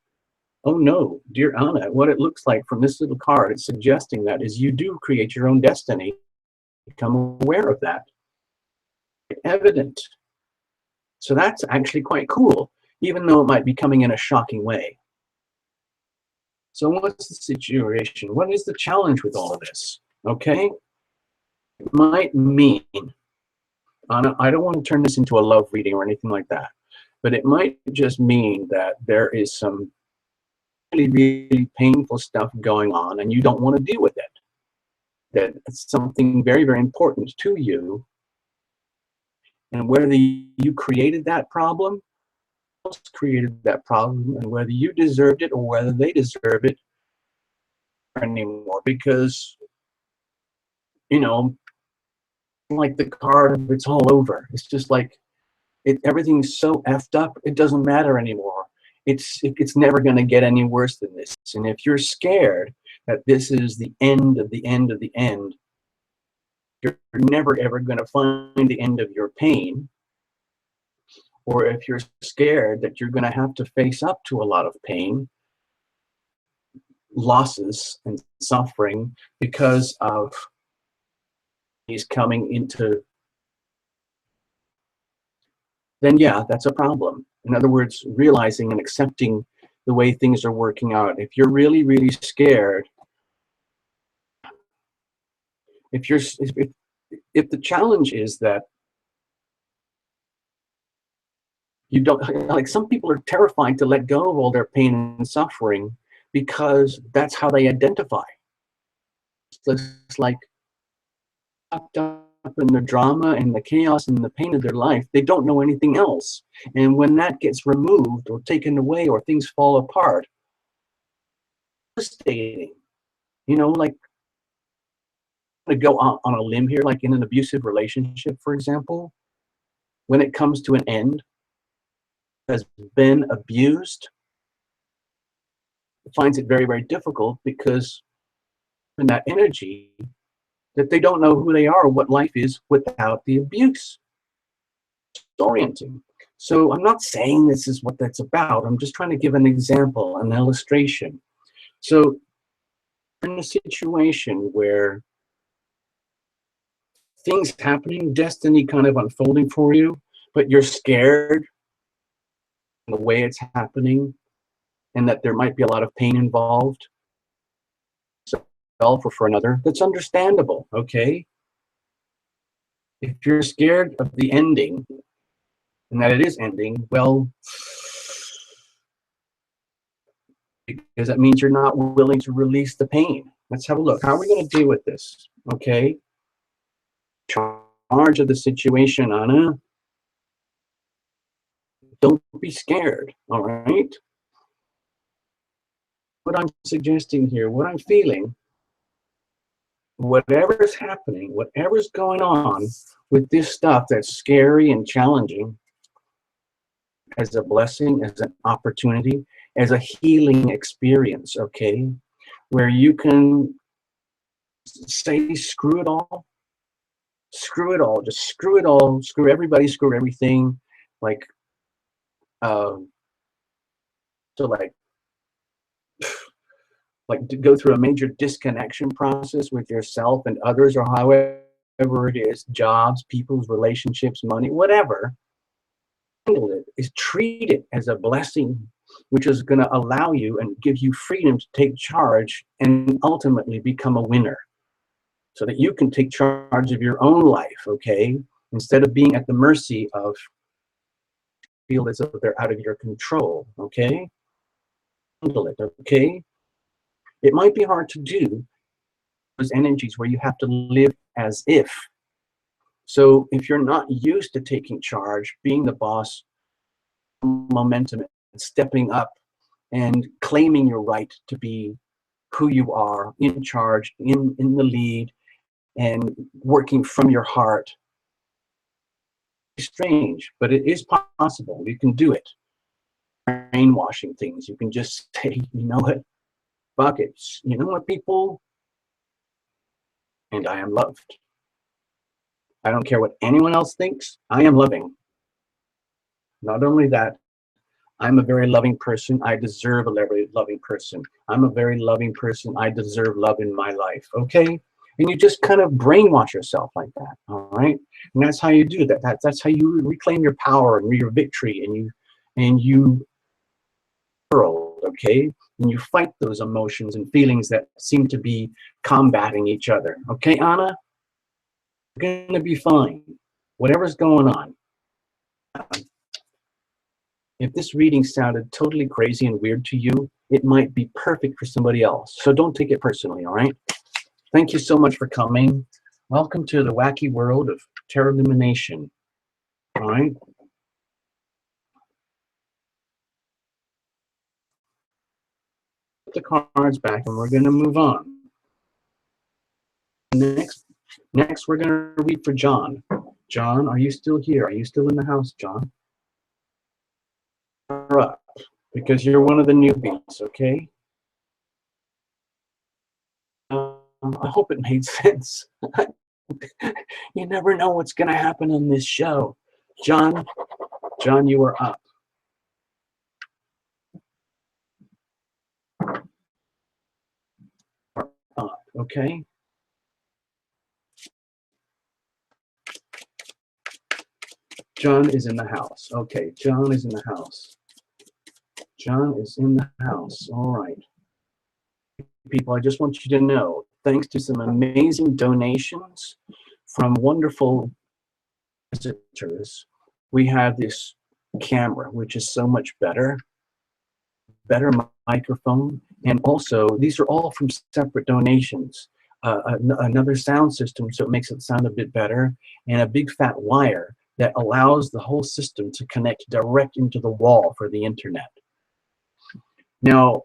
oh no, dear Anna, what it looks like from this little card, it's suggesting that is you do create your own destiny. Become aware of that. Evident. So that's actually quite cool, even though it might be coming in a shocking way. So what's the situation? What is the challenge with all of this? Okay? It might mean, Anna, I don't want to turn this into a love reading or anything like that, but it might just mean that there is some really, really painful stuff going on and you don't want to deal with it. That it's something very, very important to you. And whether you created that problem, else created that problem, and whether you deserved it or whether they deserve it anymore, because, you know, like the card, it's all over. It's just like, everything's so effed up, it doesn't matter anymore. It's never going to get any worse than this. And if you're scared that this is the end of the end of the end, you're never ever going to find the end of your pain. Or if you're scared that you're going to have to face up to a lot of pain, losses, and suffering because of these coming into, then yeah, that's a problem. In other words, realizing and accepting the way things are working out. If you're really, really scared, if the challenge is that you don't, like, some people are terrified to let go of all their pain and suffering because that's how they identify. It's like wrapped up in the drama and the chaos and the pain of their life. They don't know anything else. And when that gets removed or taken away or things fall apart, devastating. You know, like, to go on a limb here, like in an abusive relationship, for example, when it comes to an end, has been abused, finds it very, very difficult because in that energy that they don't know who they are or what life is without the abuse. It's orienting. So I'm not saying this is what that's about. I'm just trying to give an example, an illustration. So in a situation where things happening, destiny kind of unfolding for you, but you're scared the way it's happening and that there might be a lot of pain involved, or for another, that's understandable, okay? If you're scared of the ending and that it is ending, well, because that means you're not willing to release the pain. Let's have a look. How are we going to deal with this? Okay. Charge of the situation, Anna. Don't be scared, all right? What I'm suggesting here, what I'm feeling, whatever's happening, whatever's going on with this stuff that's scary and challenging, as a blessing, as an opportunity, as a healing experience, okay? Where you can say, screw it all, just screw it all, screw everybody, screw everything. Like, so like to go through a major disconnection process with yourself and others, or however it is, jobs, people's relationships, money, whatever. Handle it, is treat it as a blessing, which is going to allow you and give you freedom to take charge and ultimately become a winner, so that you can take charge of your own life, okay? Instead of being at the mercy of, feel as if they're out of your control, okay? Handle it, okay? It might be hard to do those energies where you have to live as if. So if you're not used to taking charge, being the boss, momentum, stepping up and claiming your right to be who you are, in charge, in the lead, and working from your heart. It's strange, but it is possible. You can do it. Brainwashing things. You can just say, you know what, fuck it. You know what, people? And I am loved. I don't care what anyone else thinks. I am loving. Not only that, I'm a very loving person. I deserve a very loving person. I'm a very loving person. I deserve love in my life. Okay? And you just kind of brainwash yourself like that. All right? And that's how you do that. That's how you reclaim your power and your victory, and you world, okay? And you fight those emotions and feelings that seem to be combating each other. Okay, Anna? You're gonna be fine. Whatever's going on. If this reading sounded totally crazy and weird to you, it might be perfect for somebody else. So don't take it personally, all right? Thank you so much for coming. Welcome to the wacky world of tarot illumination, all right? Put the cards back and we're gonna move on. Next we're gonna read for John. John, are you still here? Are you still in the house, John? You're up, because you're one of the newbies, okay? I hope it made sense. You never know what's going to happen on this show. John, you are up. Okay? John is in the house. Okay, John is in the house. John is in the house. All right. People, I just want you to know, thanks to some amazing donations from wonderful visitors, we have this camera, which is so much better microphone, and also these are all from separate donations. Another sound system, so it makes it sound a bit better, and a big fat wire that allows the whole system to connect direct into the wall for the internet. Now,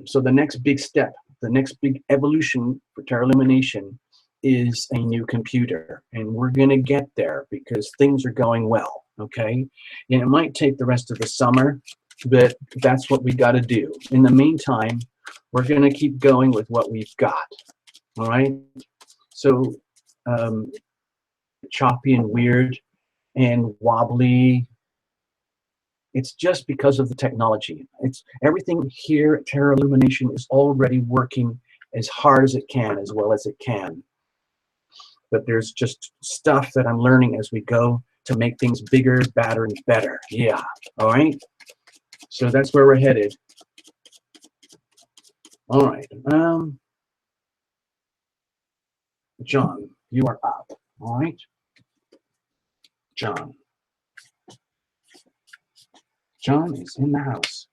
so the next big step, the next big evolution for tarot illumination is a new computer, and we're going to get there because things are going well, okay? And it might take the rest of the summer, but that's what we got to do. In the meantime, we're going to keep going with what we've got, all right? So choppy and weird and wobbly, it's just because of the technology. It's everything here at Tarot Illumination is already working as hard as it can, as well as it can. But there's just stuff that I'm learning as we go to make things bigger, badder, and better. Yeah, all right? So that's where we're headed. All right. John, you are up. All right? John. John is in the house.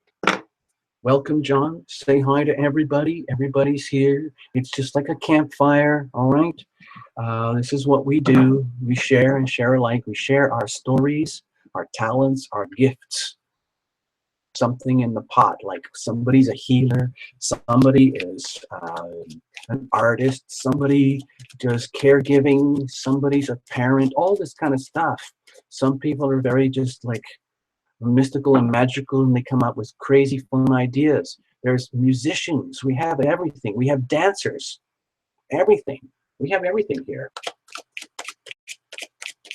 Welcome, John. Say hi to everybody. Everybody's here. It's just like a campfire, all right? This is what we do. We share and share alike. We share our stories, our talents, our gifts. Something in the pot, like somebody's a healer, somebody is an artist, somebody does caregiving, somebody's a parent, all this kind of stuff. Some people are very just like mystical and magical, and they come up with crazy fun ideas. There's musicians. We have everything. We have dancers. Everything. We have everything here.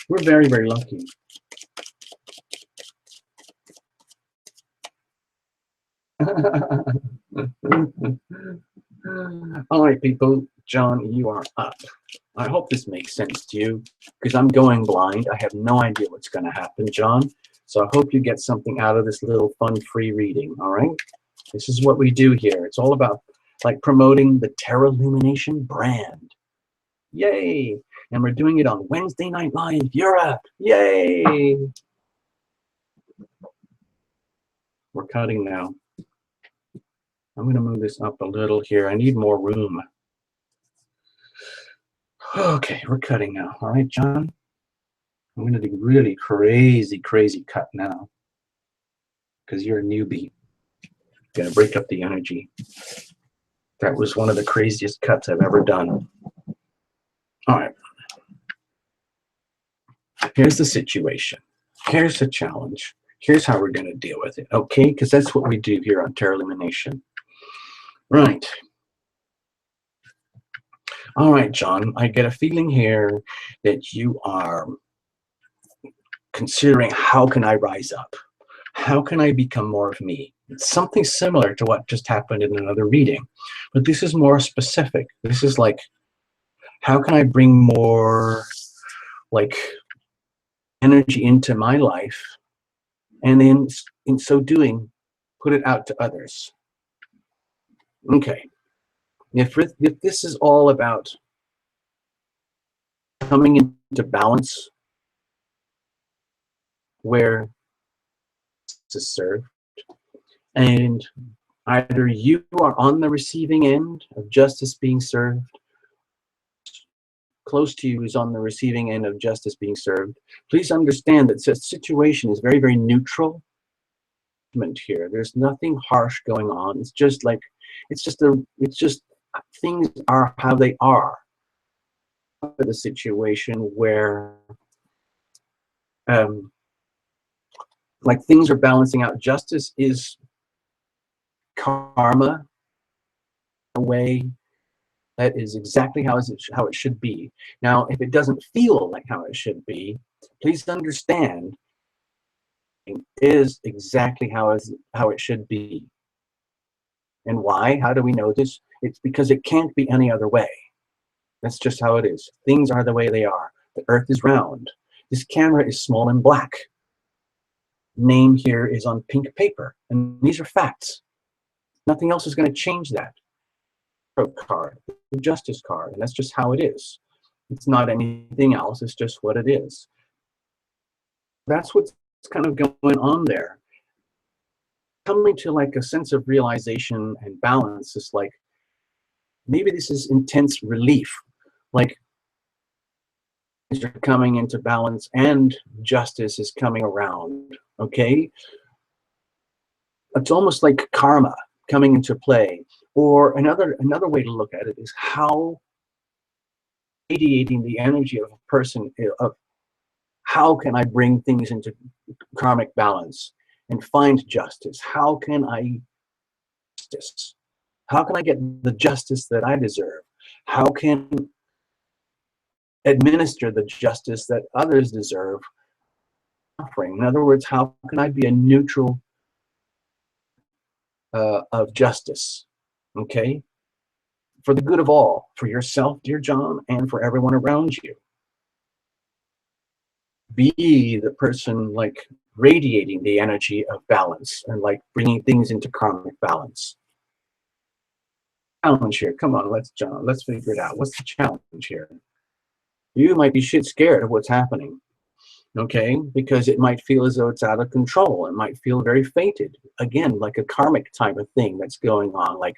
We're very, very lucky. All right, people. John, you are up. I hope this makes sense to you, because I'm going blind. I have no idea what's going to happen, John. So I hope you get something out of this little fun free reading, all right? This is what we do here. It's all about like promoting the Terra Lumination brand. Yay! And we're doing it on Wednesday Night Live Europe. Yay! We're cutting now. I'm going to move this up a little here. I need more room. Okay, we're cutting now. All right, John. I'm going to do really crazy, crazy cut now, because you're a newbie. Going to break up the energy. That was one of the craziest cuts I've ever done. All right. Here's the situation. Here's the challenge. Here's how we're going to deal with it, okay? Because that's what we do here on Terra Lumination. Right. All right, John, I get a feeling here that you are considering, how can I rise up? How can I become more of me? It's something similar to what just happened in another reading, but this is more specific. This is like, how can I bring more like energy into my life, and then in so doing, put it out to others? Okay. If this is all about coming into balance where is served, and either you are on the receiving end of justice being served, close to you is on the receiving end of justice being served, please understand that the situation is very, very neutral here. There's nothing harsh going on. It's just like, it's just things are how they are. The situation where like things are balancing out. Justice is karma, a way that is exactly how it should be. Now, if it doesn't feel like how it should be, please understand it is exactly how it should be. And why? How do we know this? It's because it can't be any other way. That's just how it is. Things are the way they are. The earth is round. This camera is small and black. Name here is on pink paper. And these are facts. Nothing else is going to change that. Card, the justice card, and that's just how it is. It's not anything else. It's just what it is. That's what's kind of going on there. Coming to like a sense of realization and balance is like, maybe this is intense relief. Like you're coming into balance and justice is coming around, okay? It's almost like karma coming into play. Or another way to look at it is how radiating the energy of a person, of how can I bring things into karmic balance and find justice? How can I justice? How can I get the justice that I deserve? How can administer the justice that others deserve? Offering. In other words, how can I be a neutral of justice? Okay, for the good of all, for yourself, dear John, and for everyone around you. Be the person like radiating the energy of balance and like bringing things into karmic balance. Challenge here. Come on, let's figure it out. What's the challenge here? You might be shit scared of what's happening. Okay, because it might feel as though it's out of control. It might feel very fated. Again, like a karmic type of thing that's going on. Like,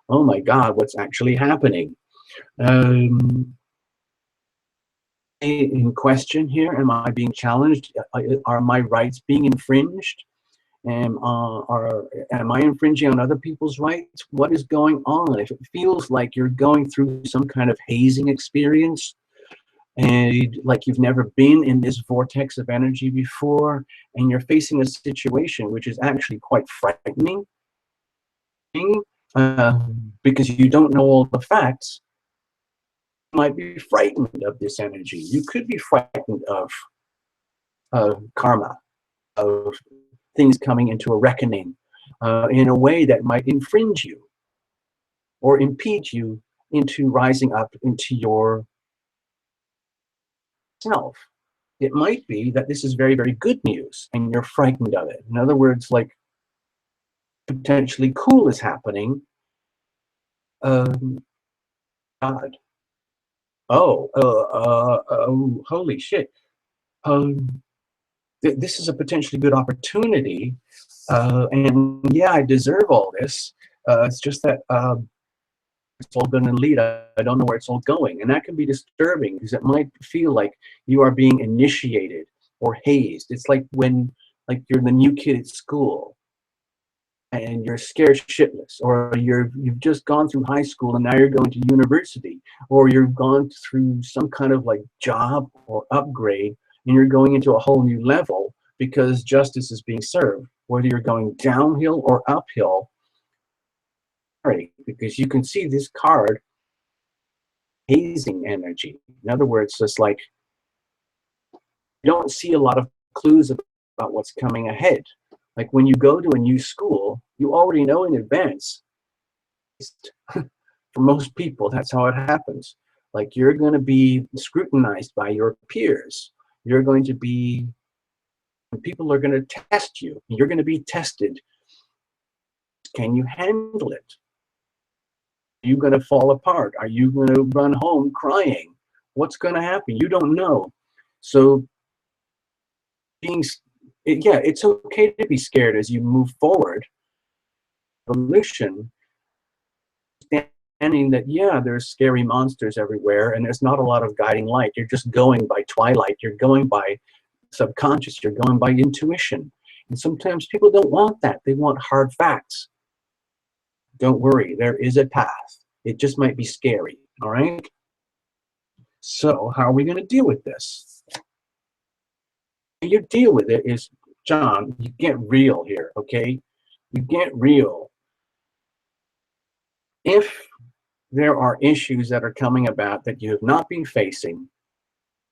oh my God, what's actually happening? In question here, am I being challenged? Are my rights being infringed? Am I infringing on other people's rights? What is going on? If it feels like you're going through some kind of hazing experience, and like you've never been in this vortex of energy before, and you're facing a situation which is actually quite frightening, uh, because you don't know all the facts. You might be frightened of this energy. You could be frightened of karma, of things coming into a reckoning in a way that might infringe you or impede you into rising up into your self. It might be that this is very, very good news and you're frightened of it. In other words, like potentially cool is happening. God. Oh, holy shit. This is a potentially good opportunity. And yeah, I deserve all this. It's just that it's all going to lead. I don't know where it's all going. And that can be disturbing because it might feel like you are being initiated or hazed. It's like when like you're the new kid at school and you're scared shitless, or you've just gone through high school and now you're going to university, or you've gone through some kind of like job or upgrade and you're going into a whole new level because justice is being served, whether you're going downhill or uphill. Because you can see this card hazing energy. In other words, it's like you don't see a lot of clues about what's coming ahead. Like when you go to a new school, you already know in advance. For most people, that's how it happens. Like you're going to be scrutinized by your peers. You're going to be, people are going to test you. You're going to be tested. Can you handle it? Are you going to fall apart? Are you going to run home crying? What's going to happen? You don't know. So it's okay to be scared as you move forward. Evolution, understanding that, yeah, there's scary monsters everywhere and there's not a lot of guiding light. You're just going by twilight. You're going by subconscious. You're going by intuition. And sometimes people don't want that. They want hard facts. Don't worry, there is a path. It just might be scary, all right? So how are we going to deal with this? You deal with it is, John, you get real here, okay? You get real. If there are issues that are coming about that you have not been facing,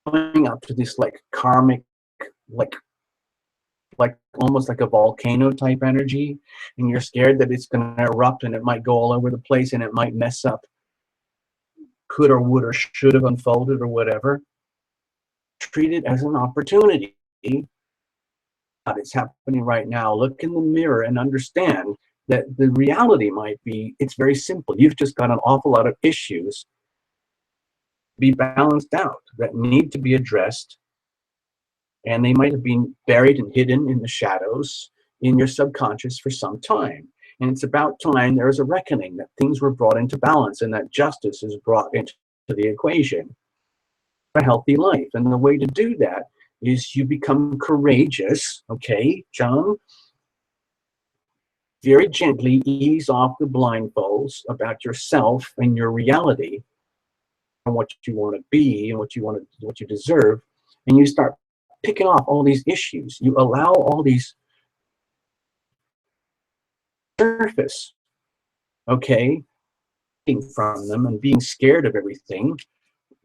coming up to this like karmic, like almost like a volcano type energy, and you're scared that it's going to erupt and it might go all over the place and it might mess up, could or would or should have unfolded or whatever, treat it as an opportunity. It's happening right now. Look in the mirror and understand that the reality might be, it's very simple. You've just got an awful lot of issues be balanced out that need to be addressed, and they might have been buried and hidden in the shadows in your subconscious for some time. And it's about time there is a reckoning that things were brought into balance and that justice is brought into the equation for a healthy life. And the way to do that is you become courageous, okay, John? Very gently ease off the blindfolds about yourself and your reality and what you want to be and what you deserve, and you start picking off all these issues. You allow all these surface, okay, from them and being scared of everything.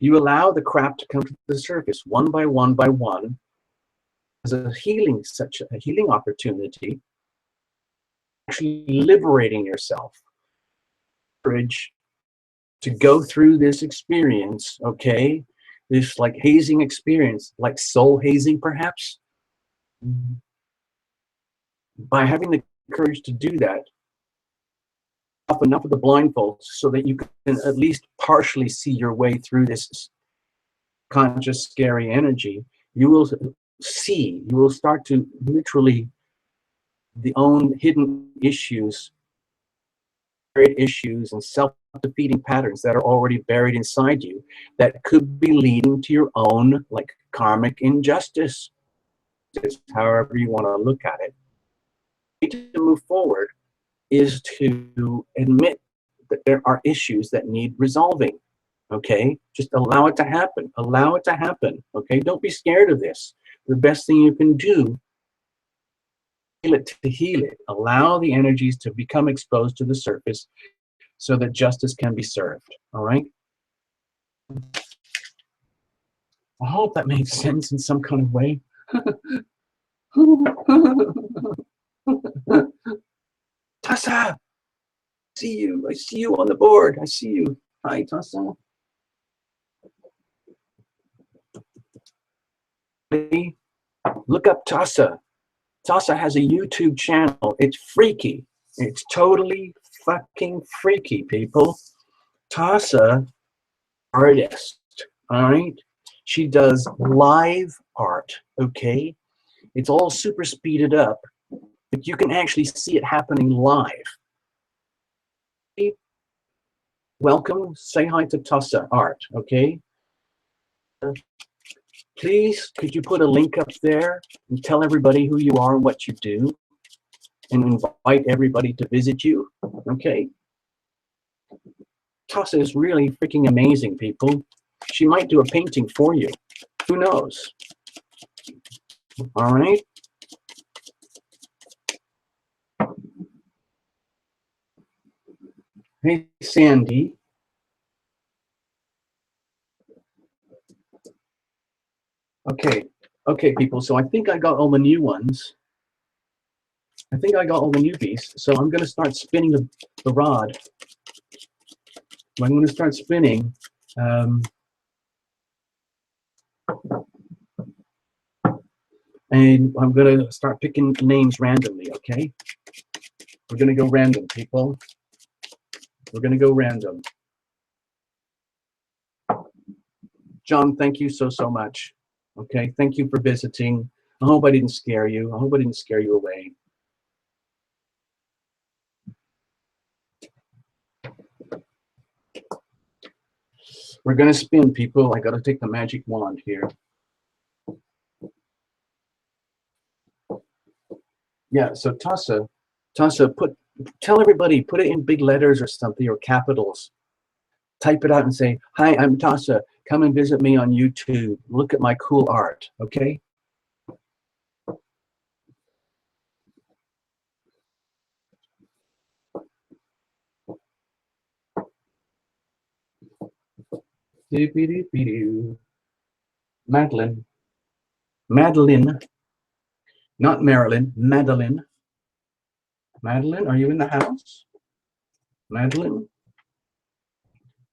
You allow the crap to come to the surface one by one by one as a healing, such a healing opportunity, actually liberating yourself. Courage to go through this experience, okay? This like hazing experience, like soul hazing perhaps. By having the courage to do that, off enough of the blindfolds so that you can at least partially see your way through this conscious, scary energy, you will start to literally the own hidden issues, buried issues and self-defeating patterns that are already buried inside you that could be leading to your own like karmic injustice. It's however you want to look at it. To move forward is to admit that there are issues that need resolving. Okay, just allow it to happen. Allow it to happen. Okay, don't be scared of this. The best thing you can do, heal it to heal it. Allow the energies to become exposed to the surface so that justice can be served. All right. I hope that makes sense in some kind of way. Tassa, see you. I see you on the board. I see you. Hi, Tassa. Look up Tassa. Tassa has a YouTube channel. It's freaky. It's totally fucking freaky, people. Tassa, artist, all right? She does live art, okay? It's all super speeded up, but you can actually see it happening live. Welcome, say hi to Tassa Art, okay? Please, could you put a link up there and tell everybody who you are and what you do and invite everybody to visit you, okay? Tassa is really freaking amazing, people. She might do a painting for you. Who knows? All right. Hey, Sandy. Okay. Okay, people. So I think I got all the new ones. I think I got all the newbies. So I'm going to start spinning the rod. I'm going to start spinning. And I'm going to start picking names randomly, okay? We're going to go random, people. We're going to go random. John, thank you so much. Okay, thank you for visiting. I hope I didn't scare you. I hope I didn't scare you away. We're going to spin, people. I got to take the magic wand here. Yeah, so Tassa, tell everybody, put it in big letters or something, or capitals. Type it out and say, hi, I'm Tassa. Come and visit me on YouTube. Look at my cool art, okay? Madeline. Madeline. Not Marilyn. Madeline. Madeline, are you in the house? Madeline.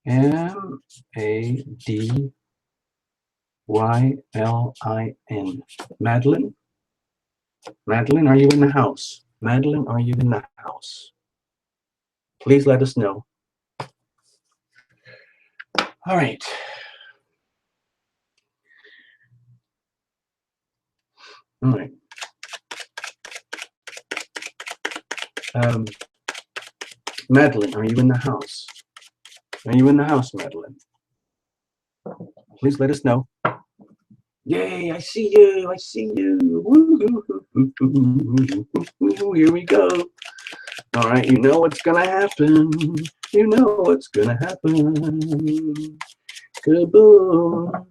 M-A-D-Y-L-I-N. Madeline. Madeline, are you in the house? Madeline, are you in the house? Please let us know. All right. All right. Madeline, are you in the house? Are you in the house, Madeline? Please let us know. Yay, I see you. I see you. Woo-hoo. Here we go. All right, you know what's going to happen. You know what's going to happen. Kaboom.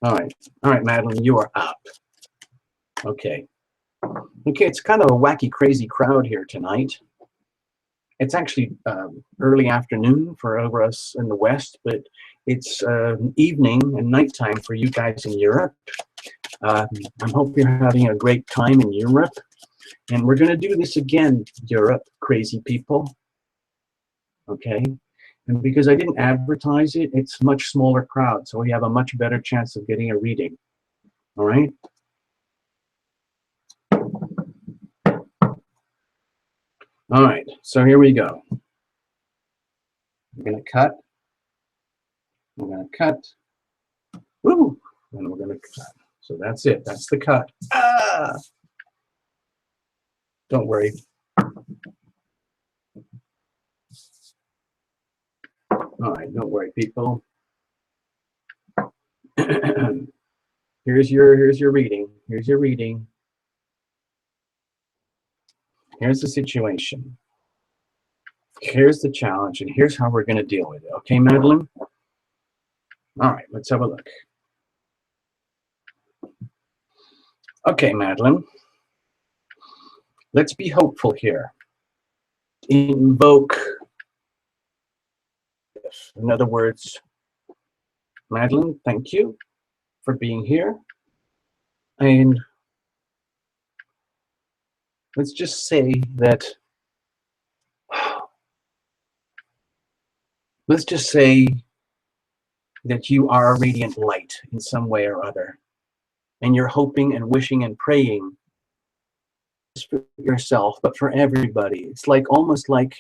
All right, Madeline, you are up. Okay. Okay, it's kind of a wacky, crazy crowd here tonight. It's actually early afternoon for over us in the West, but it's evening and nighttime for you guys in Europe. I hope you're having a great time in Europe. And we're going to do this again, Europe, crazy people. Okay. And because I didn't advertise it, it's a much smaller crowd, so we have a much better chance of getting a reading. All right. All right, so here we go. We're going to cut. We're going to cut. Woo! And we're going to cut. So that's it. That's the cut. Ah! Don't worry. All right, don't worry, people. Here's your reading. Here's your reading. Here's the situation. Here's the challenge, and here's how we're going to deal with it. Okay, Madeline? All right, let's have a look. Okay, Madeline. Let's be hopeful here. Invoke. In other words, Madeline, thank you for being here. And let's just say that, let's just say that you are a radiant light in some way or other. And you're hoping and wishing and praying just for yourself, but for everybody. It's like almost like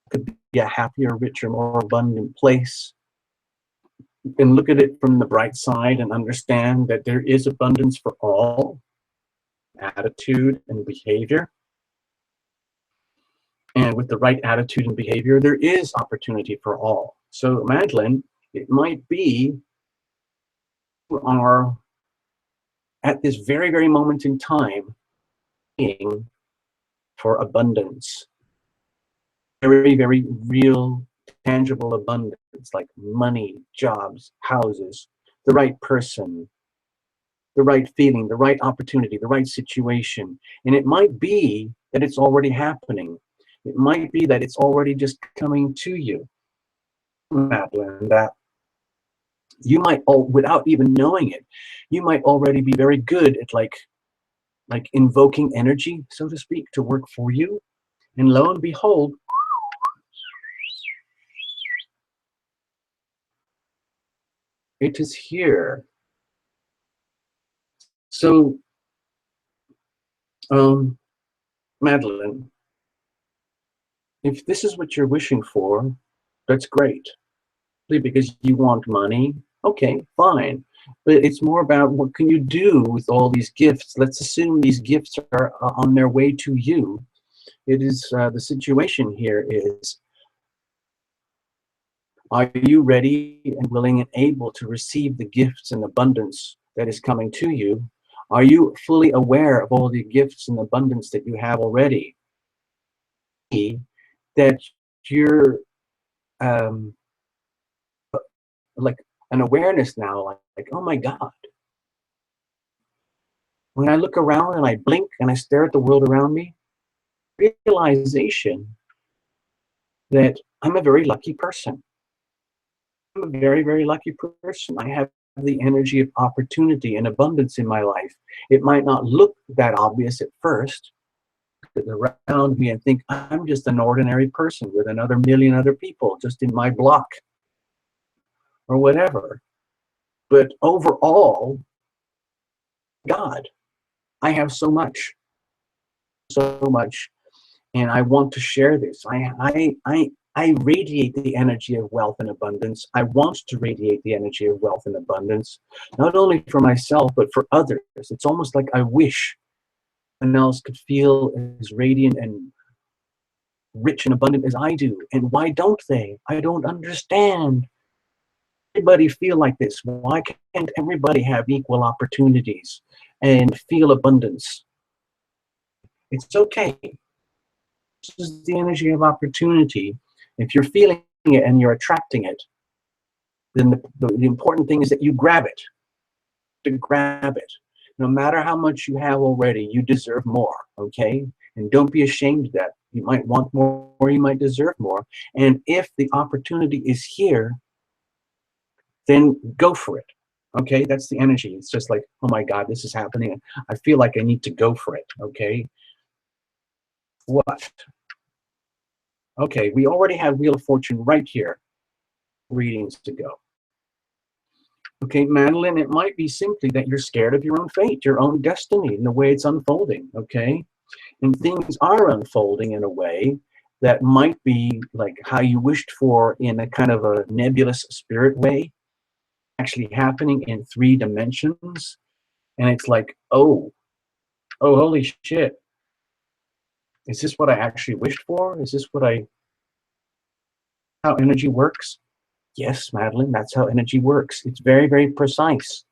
it could be a happier, richer, more abundant place. You can look at it from the bright side and understand that there is abundance for all, attitude and behavior. And with the right attitude and behavior, there is opportunity for all. So, Madeline, it might be you are at this very, very moment in time praying for abundance. Very, very real, tangible abundance, like money, jobs, houses, the right person, the right feeling, the right opportunity, the right situation. And it might be that it's already happening. It might be that it's already just coming to you, Madeline, that you might, without even knowing it, you might already be very good at like invoking energy, so to speak, to work for you. And lo and behold, it is here. So, Madeline, if this is what you're wishing for, that's great. Because you want money, okay, fine. But it's more about what can you do with all these gifts. Let's assume these gifts are on their way to you. It is the situation here is, are you ready and willing and able to receive the gifts and abundance that is coming to you? Are you fully aware of all the gifts and abundance that you have already? That you're like an awareness now, like, oh my God. When I look around and I blink and I stare at the world around me, realization that I'm a very lucky person. I'm a very, very lucky person. I have the energy of opportunity and abundance in my life. It might not look that obvious at first, around me and think I'm just an ordinary person with another million other people just in my block or whatever. But overall, God, I have so much, and I want to share this. I radiate the energy of wealth and abundance. I want to radiate the energy of wealth and abundance, not only for myself, but for others. It's almost like I wish someone else could feel as radiant and rich and abundant as I do. And why don't they? I don't understand. Everybody feel like this. Why can't everybody have equal opportunities and feel abundance? It's okay. This is the energy of opportunity. If you're feeling it and you're attracting it, then the important thing is that you grab it. To grab it. No matter how much you have already, you deserve more, okay? And don't be ashamed of that. You might want more, or you might deserve more. And if the opportunity is here, then go for it, okay? That's the energy. It's just like, oh my God, this is happening. I feel like I need to go for it, okay? What? Okay, we already have Wheel of Fortune right here. Readings to go. Okay, Madeline, it might be simply that you're scared of your own fate, your own destiny, and the way it's unfolding, okay? And things are unfolding in a way that might be like how you wished for in a kind of a nebulous spirit way, actually happening in 3 dimensions. And it's like, oh, holy shit. Is this what I actually wished for? Is this how energy works? Yes, Madeline, that's how energy works. It's very, very precise.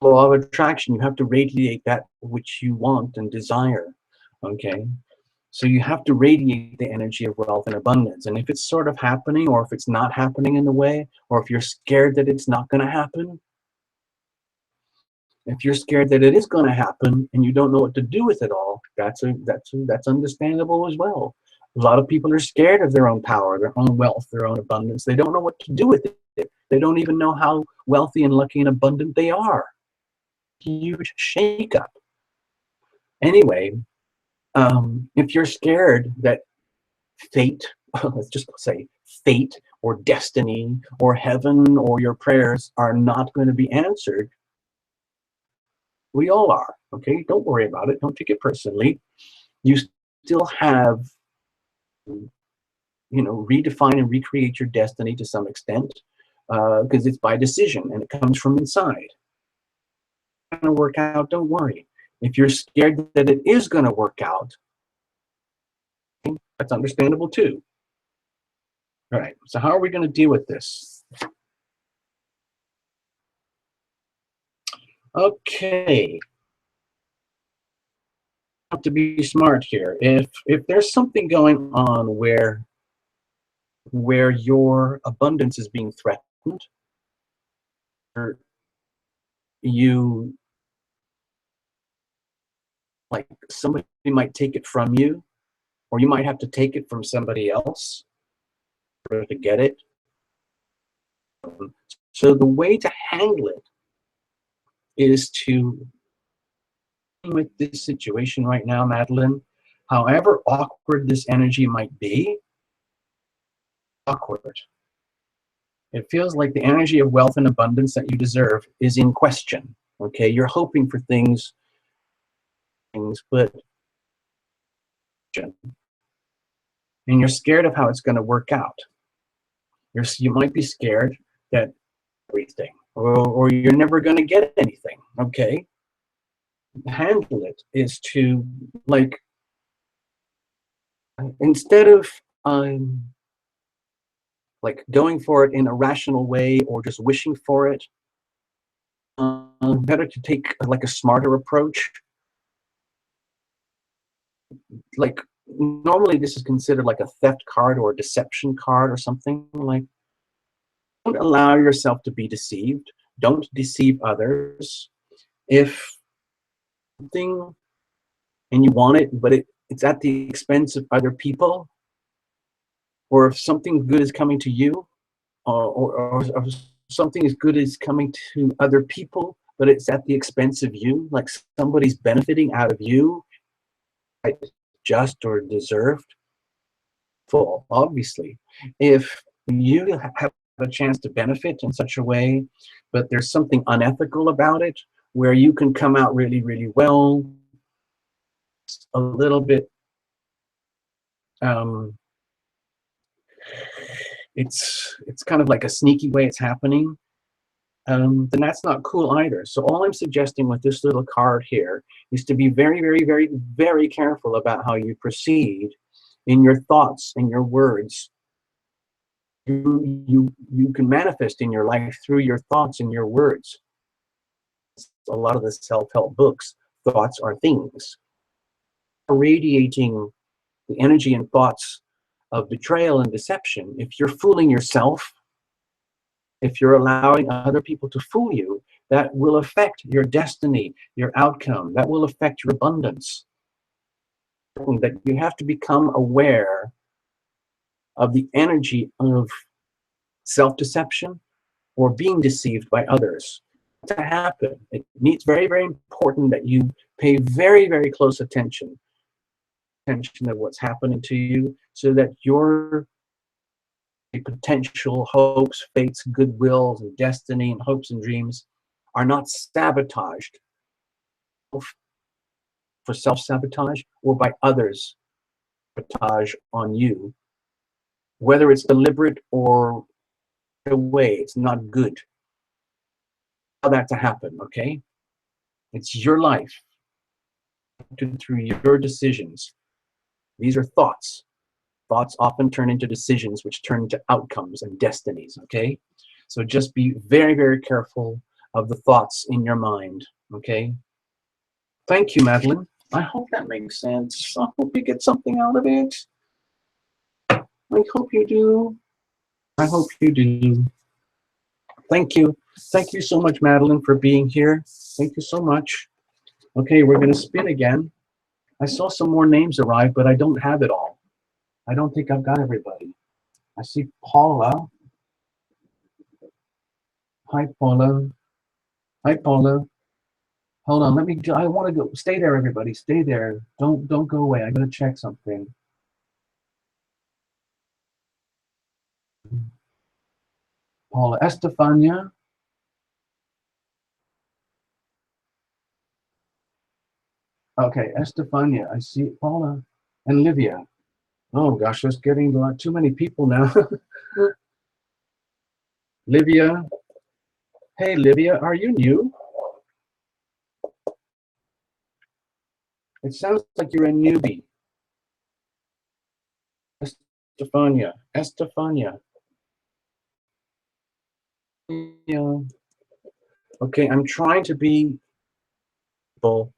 Law of attraction, you have to radiate that which you want and desire. Okay? So you have to radiate the energy of wealth and abundance. And if it's sort of happening, or if it's not happening in the way, or if you're scared that it's not going to happen, if you're scared that it is going to happen and you don't know what to do with it all, that's understandable as well. A lot of people are scared of their own power, their own wealth, their own abundance. They don't know what to do with it. They don't even know how wealthy and lucky and abundant they are. Huge shakeup. Anyway, if you're scared that fate, let's just say fate or destiny or heaven or your prayers are not going to be answered, we all are, okay? Don't worry about it. Don't take it personally. You still have, redefine and recreate your destiny to some extent, because it's by decision and it comes from inside. It's going to work out, don't worry. If you're scared that it is going to work out, that's understandable too. All right, so how are we going to deal with this? Okay. Have to be smart here. If there's something going on where your abundance is being threatened, or you, like, somebody might take it from you, or you might have to take it from somebody else to get it. So the way to handle it is to, with this situation right now, Madeline, however awkward this energy might be, awkward. It feels like the energy of wealth and abundance that you deserve is in question. Okay, you're hoping for things, but and you're scared of how it's going to work out. You might be scared that everything, or you're never going to get anything. Okay, handle it is to, like, instead of like going for it in a rational way or just wishing for it, better to take like a smarter approach. Like, normally this is considered like a theft card or a deception card or something. Like, don't allow yourself to be deceived. Don't deceive others. If something and you want it, but it's at the expense of other people, or if something good is coming to you, or something as good is coming to other people, but it's at the expense of you, like somebody's benefiting out of you, just or deserved, full, obviously. If you have a chance to benefit in such a way, but there's something unethical about it, where you can come out really, really well, a little bit, it's kind of like a sneaky way it's happening, then that's not cool either. So all I'm suggesting with this little card here is to be very, very, very, very careful about how you proceed in your thoughts and your words. You can manifest in your life through your thoughts and your words. A lot of the self-help books, thoughts are things. Radiating the energy and thoughts of betrayal and deception, if you're fooling yourself, if you're allowing other people to fool you, that will affect your destiny, your outcome. That will affect your abundance. That you have to become aware of the energy of self-deception or being deceived by others. To happen, it's very, very important that you pay very, very close attention to what's happening to you, so that your potential hopes, fates, goodwills, and destiny, and hopes and dreams are not sabotaged for self-sabotage or by others sabotage on you, whether it's deliberate or the way, it's not good. Allow that to happen, okay? It's your life through your decisions. These are thoughts. Thoughts often turn into decisions, which turn into outcomes and destinies, okay? So just be very, very careful of the thoughts in your mind, okay? Thank you, Madeline. I hope that makes sense. I hope you get something out of it. I hope you do. I hope you do. Thank you. Thank you so much, Madeline, for being here. Thank you so much. Okay, we're going to spin again. I saw some more names arrive, but I don't have it all. I don't think I've got everybody. I see Paula. Hi, Paula. Hi, Paula. Hold on. I want to go. Stay there, everybody. Stay there. Don't go away. I got to check something. Paula. Estefania. Okay, Estefania. I see Paula and Livia. Oh gosh, there's getting too many people now. Livia. Hey, Livia, are you new? It sounds like you're a newbie. Estefania. Estefania. Yeah. Okay, I'm trying to be full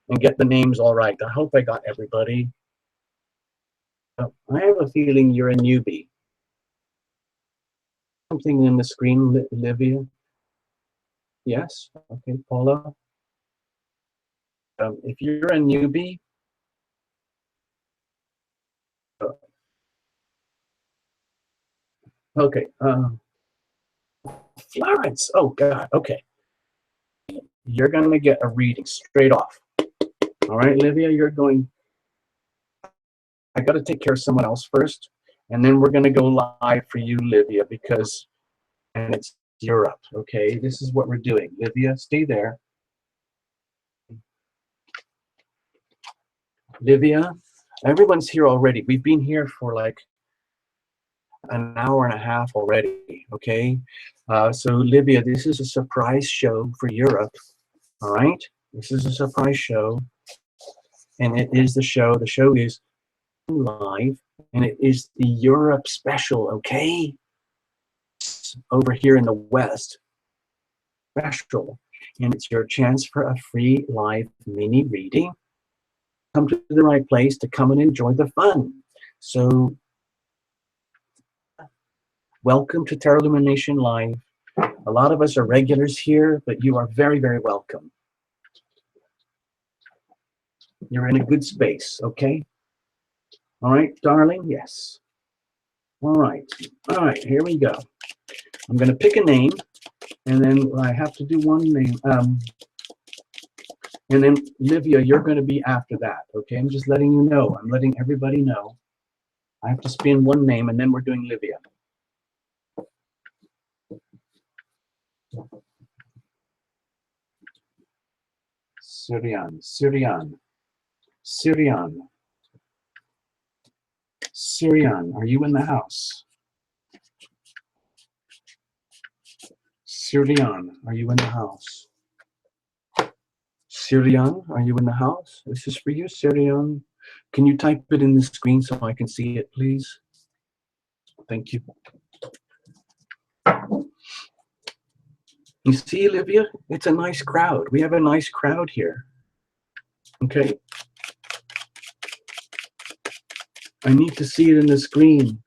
and get the names all right. I hope I got everybody. I have a feeling you're a newbie. Something in the screen, Livia? Yes? Okay, Paula? If you're a newbie, okay. Florence, oh God, okay. You're gonna get a reading straight off. All right, Livia, you're going, I gotta take care of someone else first, and then we're gonna go live for you, Livia, because, and it's Europe, okay? This is what we're doing. Livia, stay there. Livia, everyone's here already. We've been here for like an hour and a half already, okay? So Livia, this is a surprise show for Europe, all right? This is a surprise show, and it is the show is live, and it is the Europe special, okay? Over here in the West, special, and it's your chance for a free live mini reading. Come to the right place to come and enjoy the fun. So welcome to Tarot Lumination Live. A lot of us are regulars here, but you are very, very welcome. You're in a good space, okay? All right, darling? Yes. All right, here we go. I'm going to pick a name, and then I have to do one name. And then, Livia, you're going to be after that, okay? I'm just letting you know. I'm letting everybody know. I have to spin one name, and then we're doing Livia. Syrian, Syrian, Syrian. Syrian, are you in the house? Syrian, are you in the house? Syrian, are you in the house? This is for you, Syrian. Can you type it in the screen so I can see it, please? Thank you. You see, Olivia, it's a nice crowd. We have a nice crowd here. Okay. I need to see it in the screen.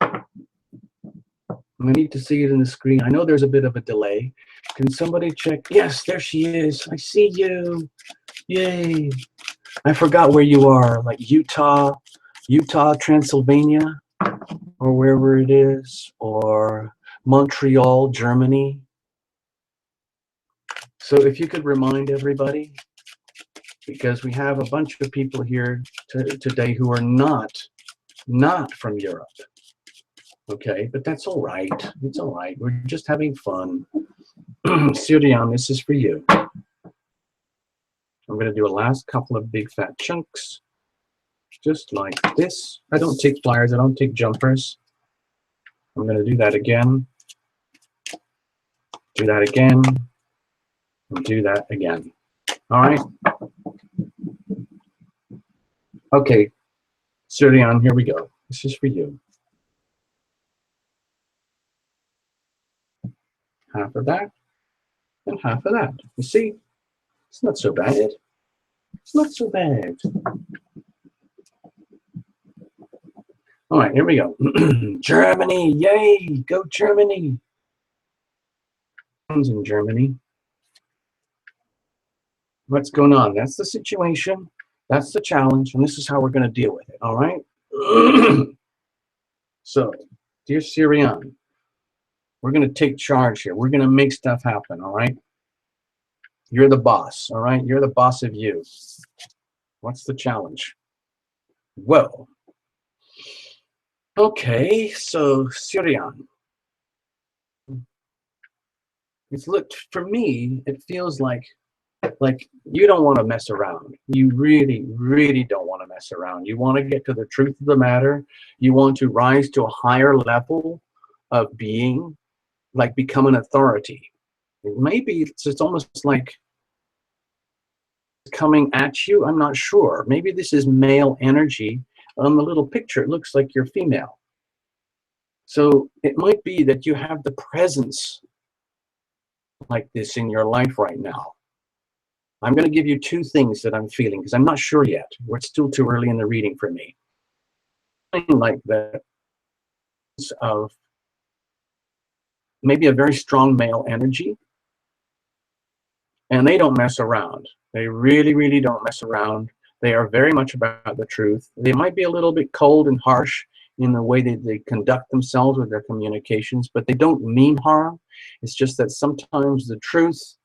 I need to see it in the screen. I know there's a bit of a delay. Can somebody check? Yes, there she is. I see you. Yay. I forgot where you are, like Utah, Transylvania, or wherever it is, or Montreal, Germany. So if you could remind everybody, because we have a bunch of people here today who are not from Europe. Okay, but that's all right. It's all right. We're just having fun. Syrian, this is for you. I'm going to do a last couple of big fat chunks, just like this. I don't take flyers. I don't take jumpers. I'm going to do that again. Do that again. And do that again. All right. Okay, Surian, here we go. This is for you. Half of that and half of that. You see, it's not so bad. It's not so bad. All right, here we go. Germany, yay, go Germany. In Germany. What's going on? That's the situation. That's the challenge, and this is how we're going to deal with it, all right? So, dear Syrian, we're going to take charge here. We're going to make stuff happen, all right? You're the boss, all right? You're the boss of you. What's the challenge? Well, okay, so Syrian. It's looked, for me, it feels like you don't want to mess around. You really, really don't want to mess around. You want to get to the truth of the matter. You want to rise to a higher level of being, like become an authority. Maybe it's almost like coming at you. I'm not sure. Maybe this is male energy. On the little picture, it looks like you're female. So it might be that you have the presence like this in your life right now. I'm going to give you two things that I'm feeling because I'm not sure yet. It's still too early in the reading for me. Like that of maybe a very strong male energy, and they don't mess around. They really, really don't mess around. They are very much about the truth. They might be a little bit cold and harsh in the way that they conduct themselves with their communications, but they don't mean harm. It's just that sometimes the truth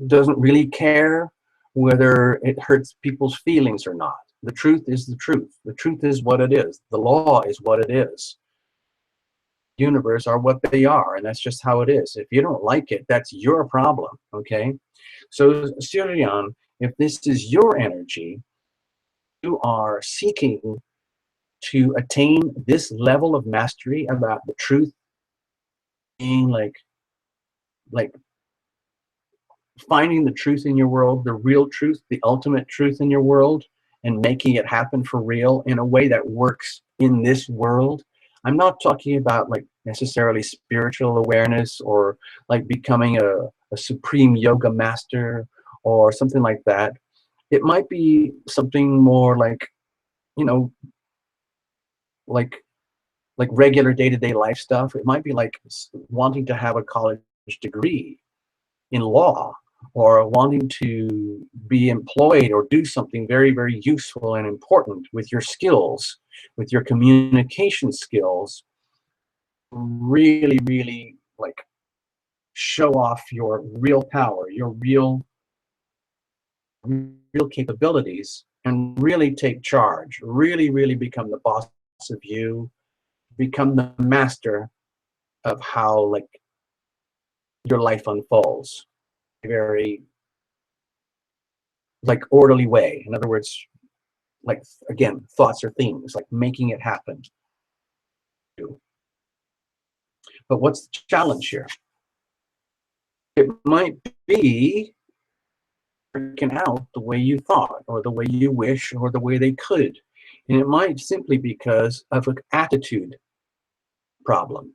doesn't really care whether it hurts people's feelings or not. The truth is the truth. The truth is what it is. The law is what it is. Universe are what they are, and that's just how it is. If you don't like it, that's your problem, okay? So, Syrian, if this is your energy, you are seeking to attain this level of mastery about the truth, being like finding the truth in your world, the real truth, the ultimate truth in your world, and making it happen for real in a way that works in this world. I'm not talking about like necessarily spiritual awareness or like becoming a supreme yoga master or something like that. It might be something more like, you know, like regular day-to-day life stuff. It might be like wanting to have a college degree in law, or wanting to be employed or do something very, very useful and important with your skills, with your communication skills, really, really like show off your real power, your real capabilities, and really take charge, really, really become the boss of you, become the master of how like your life unfolds. Very like orderly way. In other words, like again, thoughts are things, like making it happen. But what's the challenge here? It might be working out the way you thought, or the way you wish, or the way they could. And it might simply because of an attitude problem.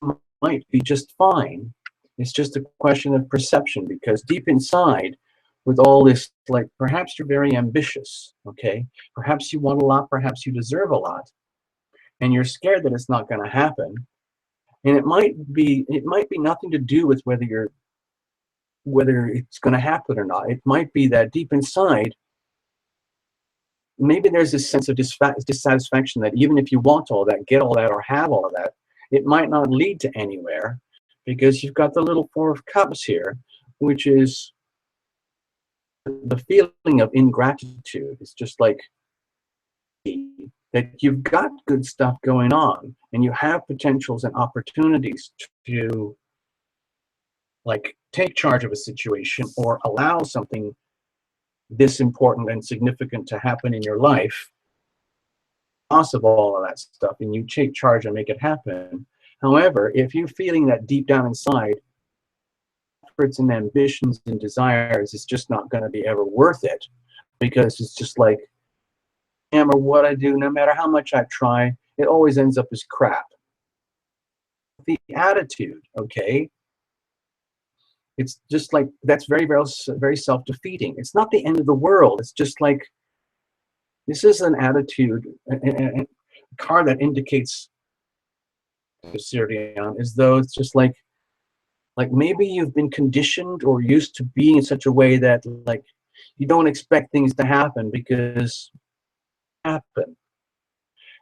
It might be just fine. It's just a question of perception, because deep inside, with all this, like perhaps you're very ambitious, okay? Perhaps you want a lot, perhaps you deserve a lot, and you're scared that it's not going to happen. And it might be nothing to do with whether it's going to happen or not. It might be that deep inside, maybe there's this sense of dissatisfaction that even if you want all that, get all that, or have all of that, it might not lead to anywhere, because you've got the little Four of Cups here, which is the feeling of ingratitude. It's just like that you've got good stuff going on, and you have potentials and opportunities to like take charge of a situation or allow something this important and significant to happen in your life, loss of all of that stuff, and you take charge and make it happen. However, if you're feeling that deep down inside, efforts and ambitions and desires is just not going to be ever worth it, because it's just like am or what I do, no matter how much I try, it always ends up as crap. The attitude, okay? It's just like, that's very self-defeating. It's not the end of the world. It's just like, this is an attitude, a card that indicates Sirion, as though it's just like maybe you've been conditioned or used to being in such a way that like you don't expect things to happen because happen.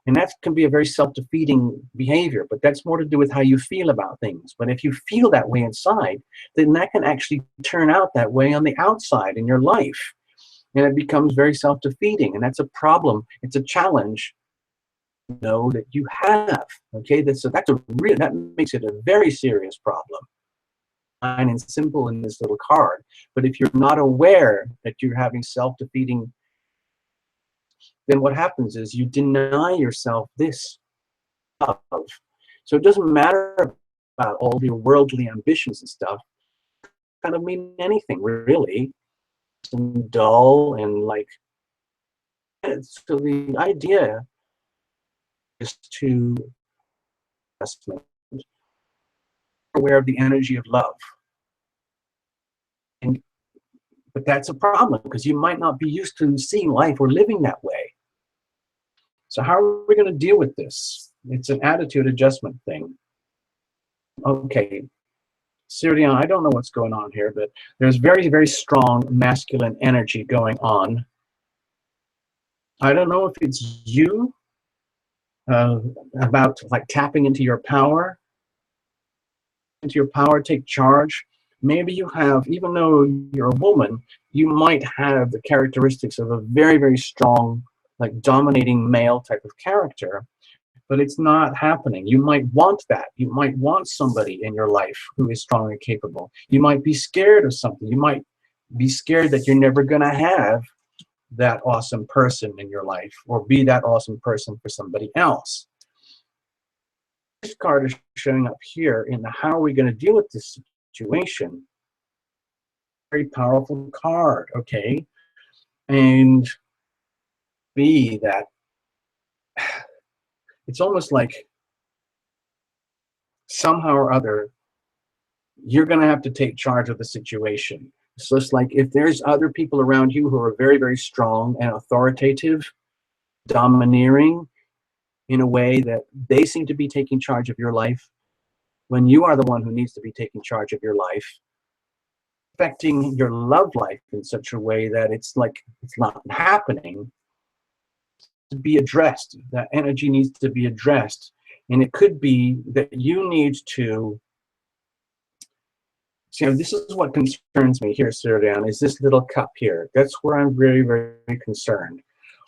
And that can be a very self-defeating behavior, but that's more to do with how you feel about things. But if you feel that way inside, then that can actually turn out that way on the outside in your life. And it becomes very self-defeating, and that's a problem. It's a challenge, you know, that you have. Okay, that makes it a very serious problem. Fine and simple in this little card, but if you're not aware that you're having self-defeating, then what happens is you deny yourself this love. So it doesn't matter about all your worldly ambitions and stuff. It kind of mean anything really. And dull and like, so the idea is to be aware of the energy of love. But that's a problem because you might not be used to seeing life or living that way. So how are we going to deal with this? It's an attitude adjustment thing. Okay, Sirion, I don't know what's going on here, but there's very, very strong masculine energy going on. I don't know if it's you about like tapping into your power, take charge. Maybe you have, even though you're a woman, you might have the characteristics of a very, very strong, like dominating male type of character, but it's not happening. You might want that. You might want somebody in your life who is strong and capable. You might be scared of something. You might be scared that you're never going to have that awesome person in your life or be that awesome person for somebody else. This card is showing up here in the how are we going to deal with this situation. Very powerful card, okay? And be that it's almost like somehow or other you're going to have to take charge of the situation. So it's like if there's other people around you who are very, very strong and authoritative, domineering in a way that they seem to be taking charge of your life, when you are the one who needs to be taking charge of your life, affecting your love life in such a way that it's like it's not happening, to be addressed. That energy needs to be addressed. And it could be that you need to, so this is what concerns me here, Sirion, is this little cup here. That's where I'm very, very concerned.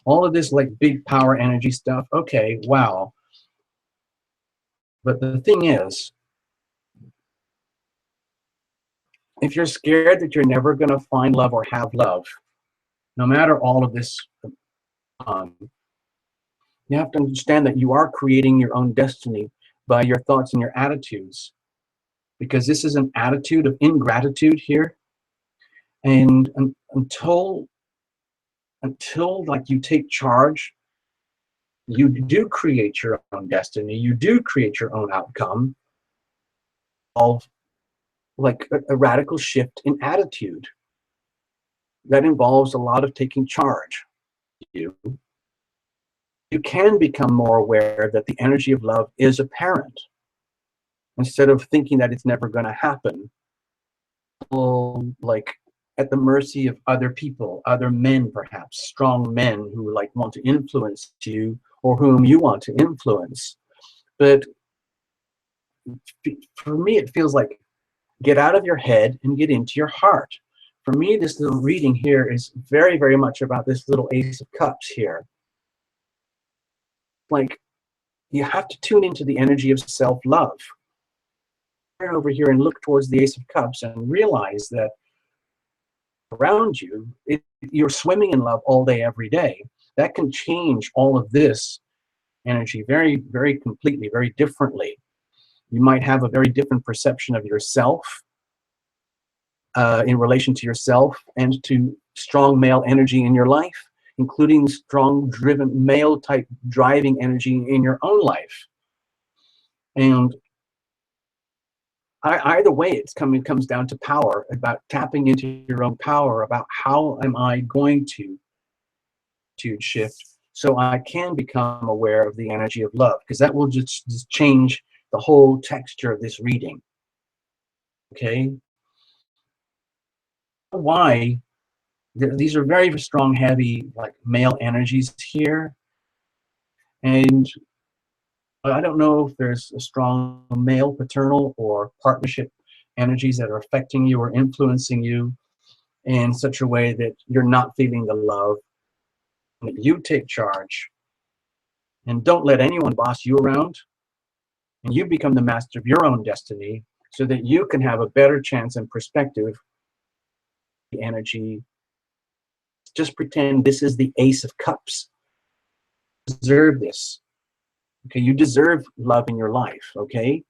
All of this like big power energy stuff, okay, wow. But the thing is, if you're scared that you're never going to find love or have love, no matter all of this, you have to understand that you are creating your own destiny by your thoughts and your attitudes, because this is an attitude of ingratitude here. And until like you take charge, you do create your own destiny. You do create your own outcome of like a radical shift in attitude that involves a lot of taking charge. You can become more aware that the energy of love is apparent instead of thinking that it's never going to happen. Like at the mercy of other people, other men, perhaps strong men who like want to influence you or whom you want to influence. But for me, it feels like get out of your head and get into your heart. For me, this little reading here is very, very much about this little Ace of Cups here. Like, you have to tune into the energy of self-love. Turn over here and look towards the Ace of Cups and realize that around you, you're swimming in love all day, every day. That can change all of this energy very, very completely, very differently. You might have a very different perception of yourself in relation to yourself and to strong male energy in your life, including strong, driven, male-type driving energy in your own life. And either way, it comes down to power, about tapping into your own power, about how am I going to shift so I can become aware of the energy of love, because that will just change the whole texture of this reading. Okay? Why? These are very strong, heavy, like male energies here. And I don't know if there's a strong male, paternal, or partnership energies that are affecting you or influencing you in such a way that you're not feeling the love. You take charge and don't let anyone boss you around, and you become the master of your own destiny so that you can have a better chance and perspective. The energy, just pretend this is the Ace of Cups. You deserve this. Okay, you deserve love in your life. Okay,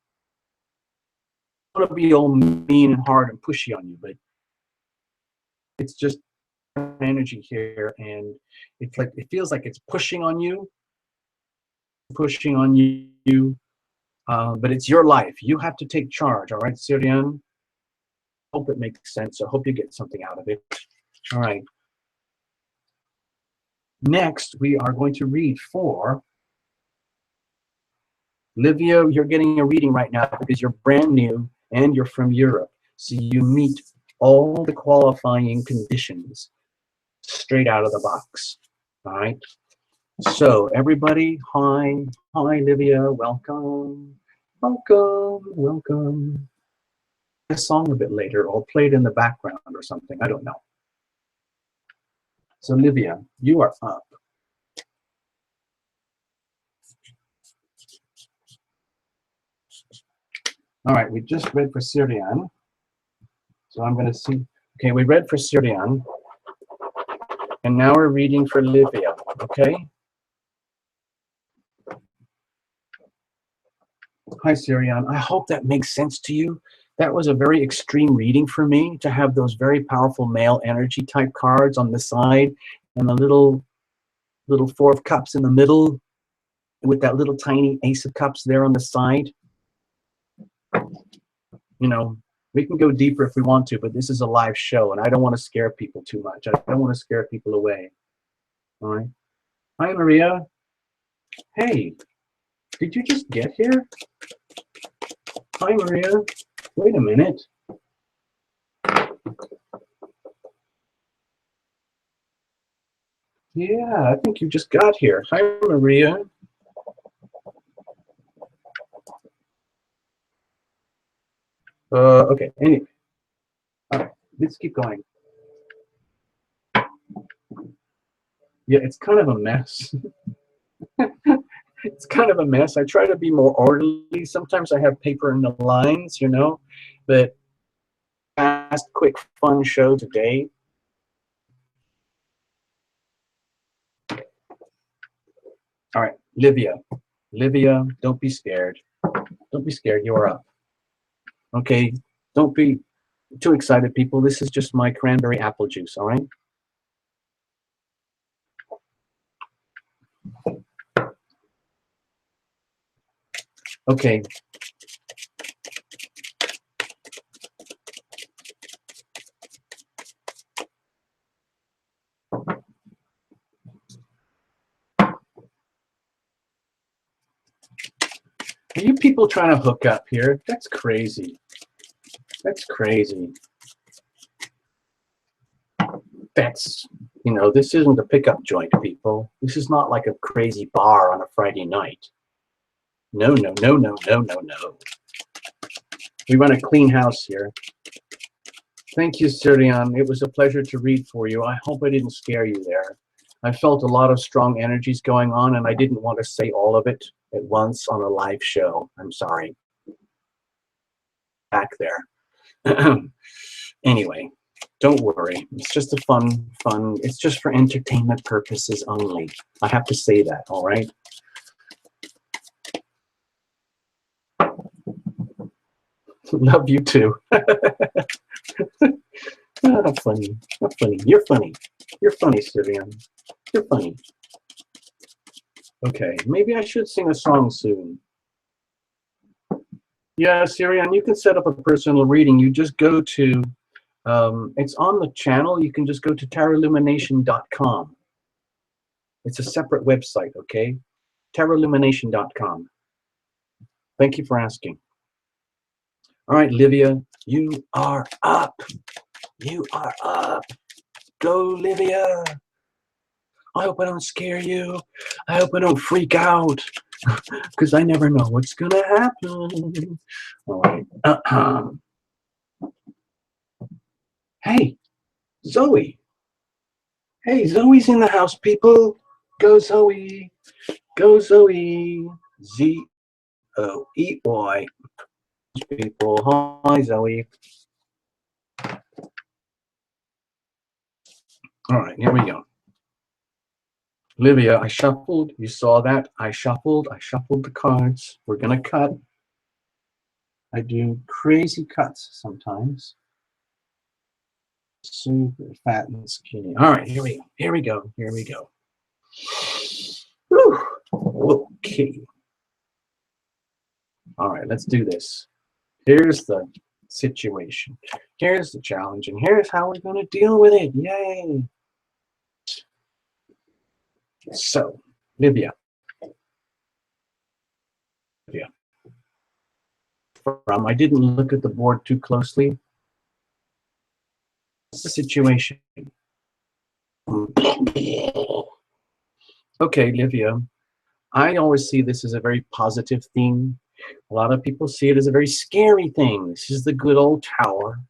I don't want to be all mean and hard and pushy on you, but it's just energy here, and it's like it feels like it's pushing on you, but it's your life. You have to take charge. All right, Syrian. Hope it makes sense. I hope you get something out of it. All right. Next, we are going to read for Livia. You're getting a reading right now because you're brand new and you're from Europe, so you meet all the qualifying conditions straight out of the box. All right. So everybody, hi, Livia, welcome. A song a bit later, or play it in the background or something. I don't know. So Livia, you are up. All right, we just read for Syrian. So I'm going to see. Okay, we read for Syrian. And now we're reading for Livia, okay? Hi, Syrian. I hope that makes sense to you. That was a very extreme reading for me, to have those very powerful male energy type cards on the side and the little Four of Cups in the middle with that little tiny Ace of Cups there on the side. You know, we can go deeper if we want to, but this is a live show, and I don't want to scare people too much. I don't want to scare people away. All right. Hi, Maria. Hey, did you just get here? Hi, Maria. Wait a minute. Yeah, I think you just got here. Hi, Maria. Okay, anyway. All right, let's keep going. Yeah, it's kind of a mess. It's kind of a mess. I try to be more orderly. Sometimes I have paper in the lines, you know, but fast, quick, fun show today. All right, Livia. Livia, don't be scared. Don't be scared. You're up. Okay, don't be too excited, people. This is just my cranberry apple juice, all right? Okay. Are you people trying to hook up here? That's crazy. That's crazy. That's, you know, this isn't a pickup joint, people. This is not like a crazy bar on a Friday night. No, no, no, no, no, no, no. We run a clean house here. Thank you, Syrian. It was a pleasure to read for you. I hope I didn't scare you there. I felt a lot of strong energies going on, and I didn't want to say all of it at once on a live show. I'm sorry. Back there. Anyway, don't worry. It's just a fun. It's just for entertainment purposes only. I have to say that, all right? Love you too. Oh, funny. Not funny. You're funny. You're funny, Syrian. You're funny. Okay, maybe I should sing a song soon. Yeah, Sirian, you can set up a personal reading. You just go to, it's on the channel. You can just go to tarotlumination.com. It's a separate website, okay? tarotlumination.com. Thank you for asking. All right, Livia, you are up. You are up. Go, Livia. I hope I don't scare you. I hope I don't freak out because I never know what's going to happen. All right. Hey, Zoe. Hey, Zoe's in the house, people. Go, Zoe. Go, Zoe. Z-O-E-Y. People. Hi, Zoe. All right, here we go. Livia, I shuffled. You saw that? I shuffled the cards. We're going to cut. I do crazy cuts sometimes. Super fat and skinny. All right, here we go. Here we go. Here we go. Whew. Okay. All right, let's do this. Here's the situation. Here's the challenge, and here's how we're going to deal with it. Yay. So, Livia. I didn't look at the board too closely. What's the situation? Okay, Livia. I always see this as a very positive thing. A lot of people see it as a very scary thing. This is the good old tower.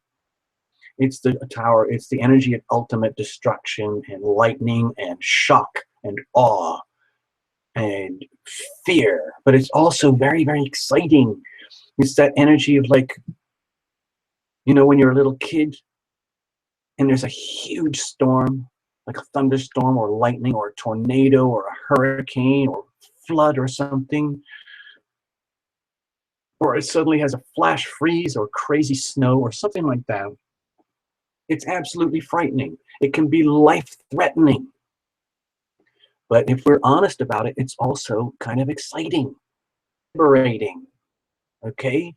It's the tower. It's the energy of ultimate destruction and lightning and shock and awe and fear. But it's also very, very exciting. It's that energy of, like, you know, when you're a little kid and there's a huge storm, like a thunderstorm or lightning or a tornado or a hurricane or flood or something, or it suddenly has a flash freeze or crazy snow or something like that. It's absolutely frightening. It can be life-threatening. But if we're honest about it, it's also kind of exciting, liberating. Okay?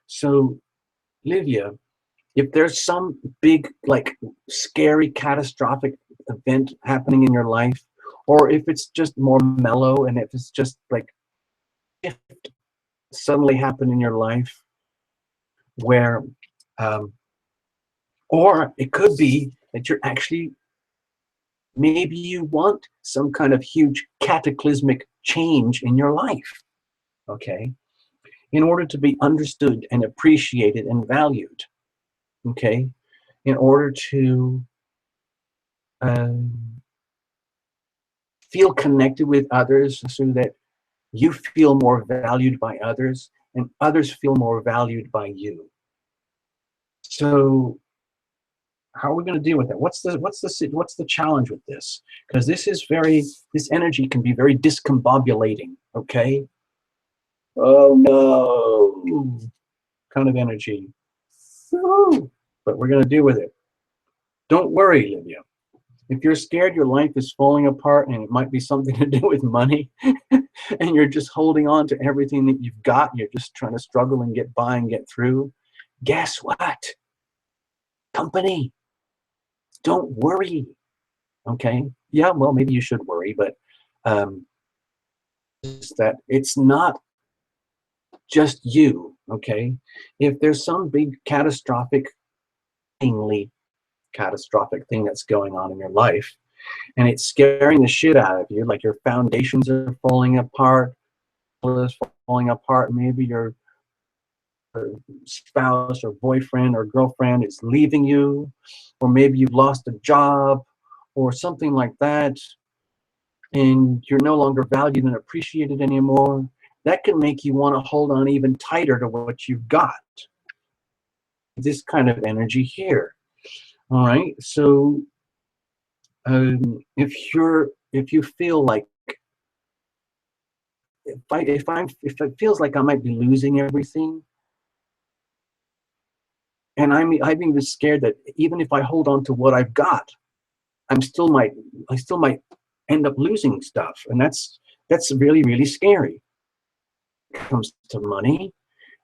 So, Livia, if there's some big, like, scary, catastrophic event happening in your life, or if it's just more mellow, and if it's just like shift suddenly happen in your life where, or it could be that you're actually, maybe you want some kind of huge cataclysmic change in your life, okay, in order to be understood and appreciated and valued, okay, in order to feel connected with others so that you feel more valued by others and others feel more valued by you. So how are we going to deal with that? What's the challenge with this? Because this energy can be very discombobulating, okay? Oh no, kind of energy. But we're going to deal with it. Don't worry, Livia. If you're scared your life is falling apart and it might be something to do with money and you're just holding on to everything that you've got, you're just trying to struggle and get by and get through, guess what? Company, don't worry, okay? Yeah, well, maybe you should worry, but that it's not just you, okay? If there's some big catastrophic thing that's going on in your life, and it's scaring the shit out of you, like your foundations are falling apart, maybe your spouse or boyfriend or girlfriend is leaving you, or maybe you've lost a job or something like that, and you're no longer valued and appreciated anymore, that can make you want to hold on even tighter to what you've got. This kind of energy here. All right, so if you feel like, if it feels like I might be losing everything, and I'm even scared that even if I hold on to what I've got, I still might end up losing stuff. And that's really, really scary. When it comes to money,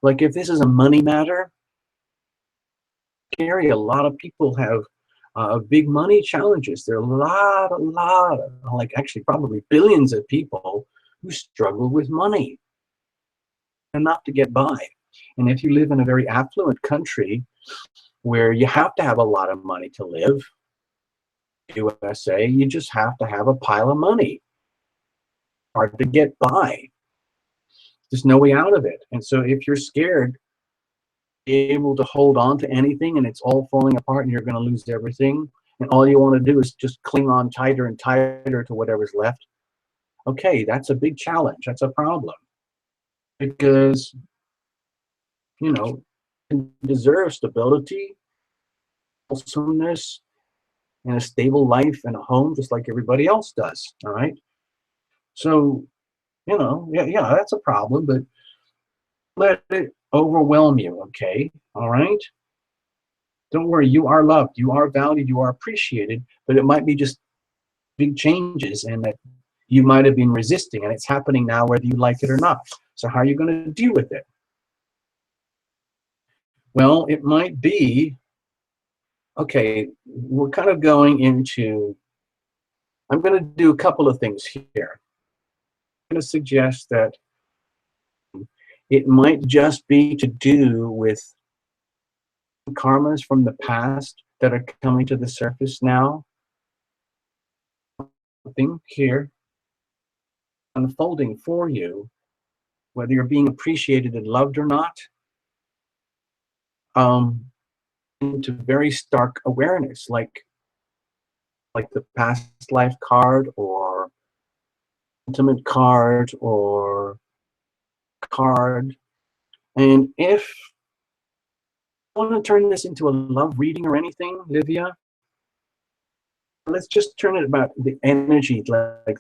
like if this is a money matter, scary. A lot of people have big money challenges. There are a lot of, like actually probably billions of people who struggle with money enough to get by. And if you live in a very affluent country where you have to have a lot of money to live, USA, you just have to have a pile of money. Hard to get by. There's no way out of it. And so if you're scared, able to hold on to anything and it's all falling apart and you're going to lose everything, and all you want to do is just cling on tighter and tighter to whatever's left, okay, that's a big challenge. That's a problem. Because, you know, you deserve stability, wholesomeness, and a stable life and a home just like everybody else does, all right? So, you know, yeah, that's a problem, but let it overwhelm you, okay? All right? Don't worry, you are loved, you are valued, you are appreciated, but it might be just big changes and that you might have been resisting, and it's happening now whether you like it or not. So how are you going to deal with it? Well, it might be, okay, we're kind of going into, I'm going to do a couple of things here. I'm going to suggest that it might just be to do with karmas from the past that are coming to the surface now. Something here unfolding for you, whether you're being appreciated and loved or not, into very stark awareness, like the past life card or intimate card or card. And if you want to turn this into a love reading or anything, Livia, let's just turn it about the energy, like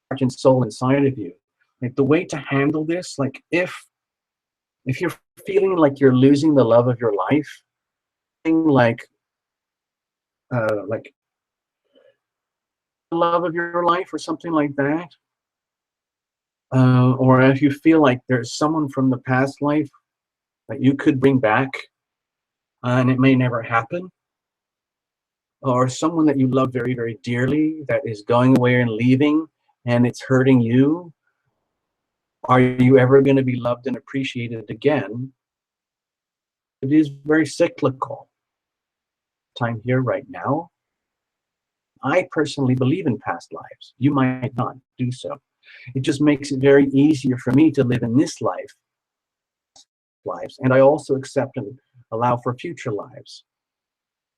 heart and soul inside of you. Like the way to handle this, like if you're feeling like you're losing the love of your life, like the love of your life or something like that, or if you feel like there's someone from the past life that you could bring back, and it may never happen, or someone that you love very, very dearly that is going away and leaving and it's hurting you, are you ever going to be loved and appreciated again? It is very cyclical. Time here right now. I personally believe in past lives. You might not do so. It just makes it very easier for me to live in this lives, and I also accept and allow for future lives.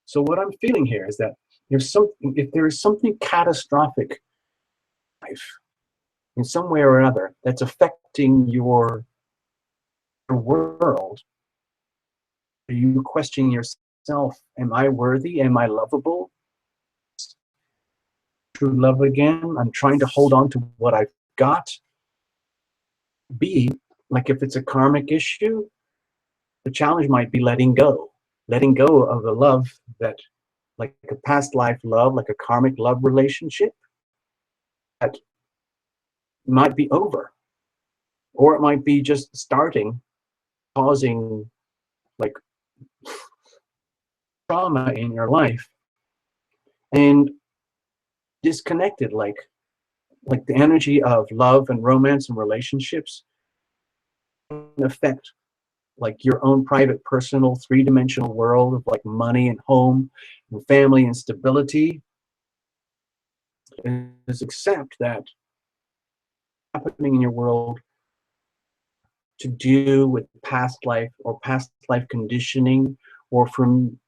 So what I'm feeling here is that if there is something catastrophic in life, in some way or another, that's affecting your world, are you questioning yourself, am I worthy? Am I lovable? True love again? I'm trying to hold on to what I've got. B, like if it's a karmic issue, the challenge might be letting go of the love that, like a past life love, like a karmic love relationship, that might be over, or it might be just starting, causing like trauma in your life, and disconnected, like the energy of love and romance and relationships affect like your own private, personal, three-dimensional world of like money and home and family and stability. Is accept that happening in your world to do with past life or past life conditioning, or from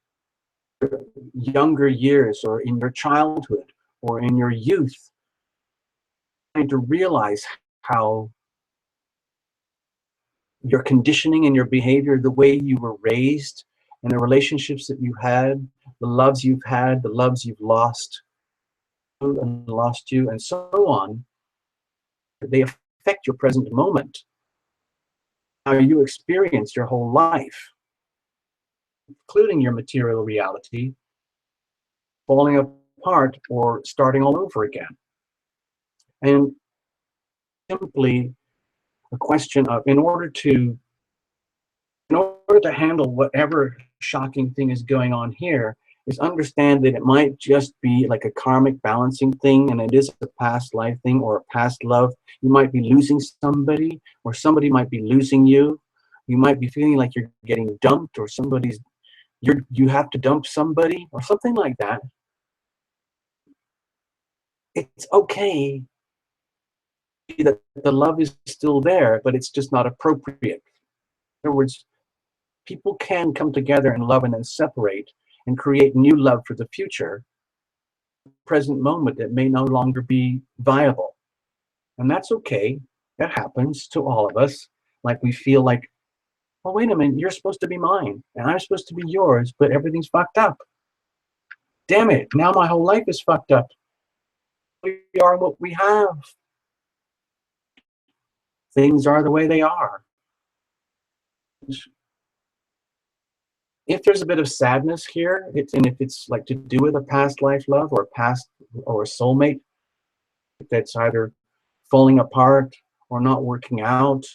younger years or in your childhood or in your youth, trying to realize how your conditioning and your behavior, the way you were raised, and the relationships that you had, the loves you've had, the loves you've lost and lost you, and so on, they affect your present moment, how you experience your whole life, including your material reality, falling apart or starting all over again. And simply a question of, in order to handle whatever shocking thing is going on here, is understand that it might just be like a karmic balancing thing, and it is a past life thing or a past love. You might be losing somebody, or somebody might be losing you. You might be feeling like you're getting dumped, or you have to dump somebody or something like that. It's okay that the love is still there, but it's just not appropriate. In other words, people can come together and love and then separate and create new love for the future. Present moment, it may no longer be viable. And that's okay. That happens to all of us. Like we feel like, well, wait a minute, you're supposed to be mine and I'm supposed to be yours, but everything's fucked up. Damn it, now my whole life is fucked up. We are what we have. Things are the way they are. If there's a bit of sadness here, and if it's like to do with a past life love or a soulmate that's either falling apart or not working out,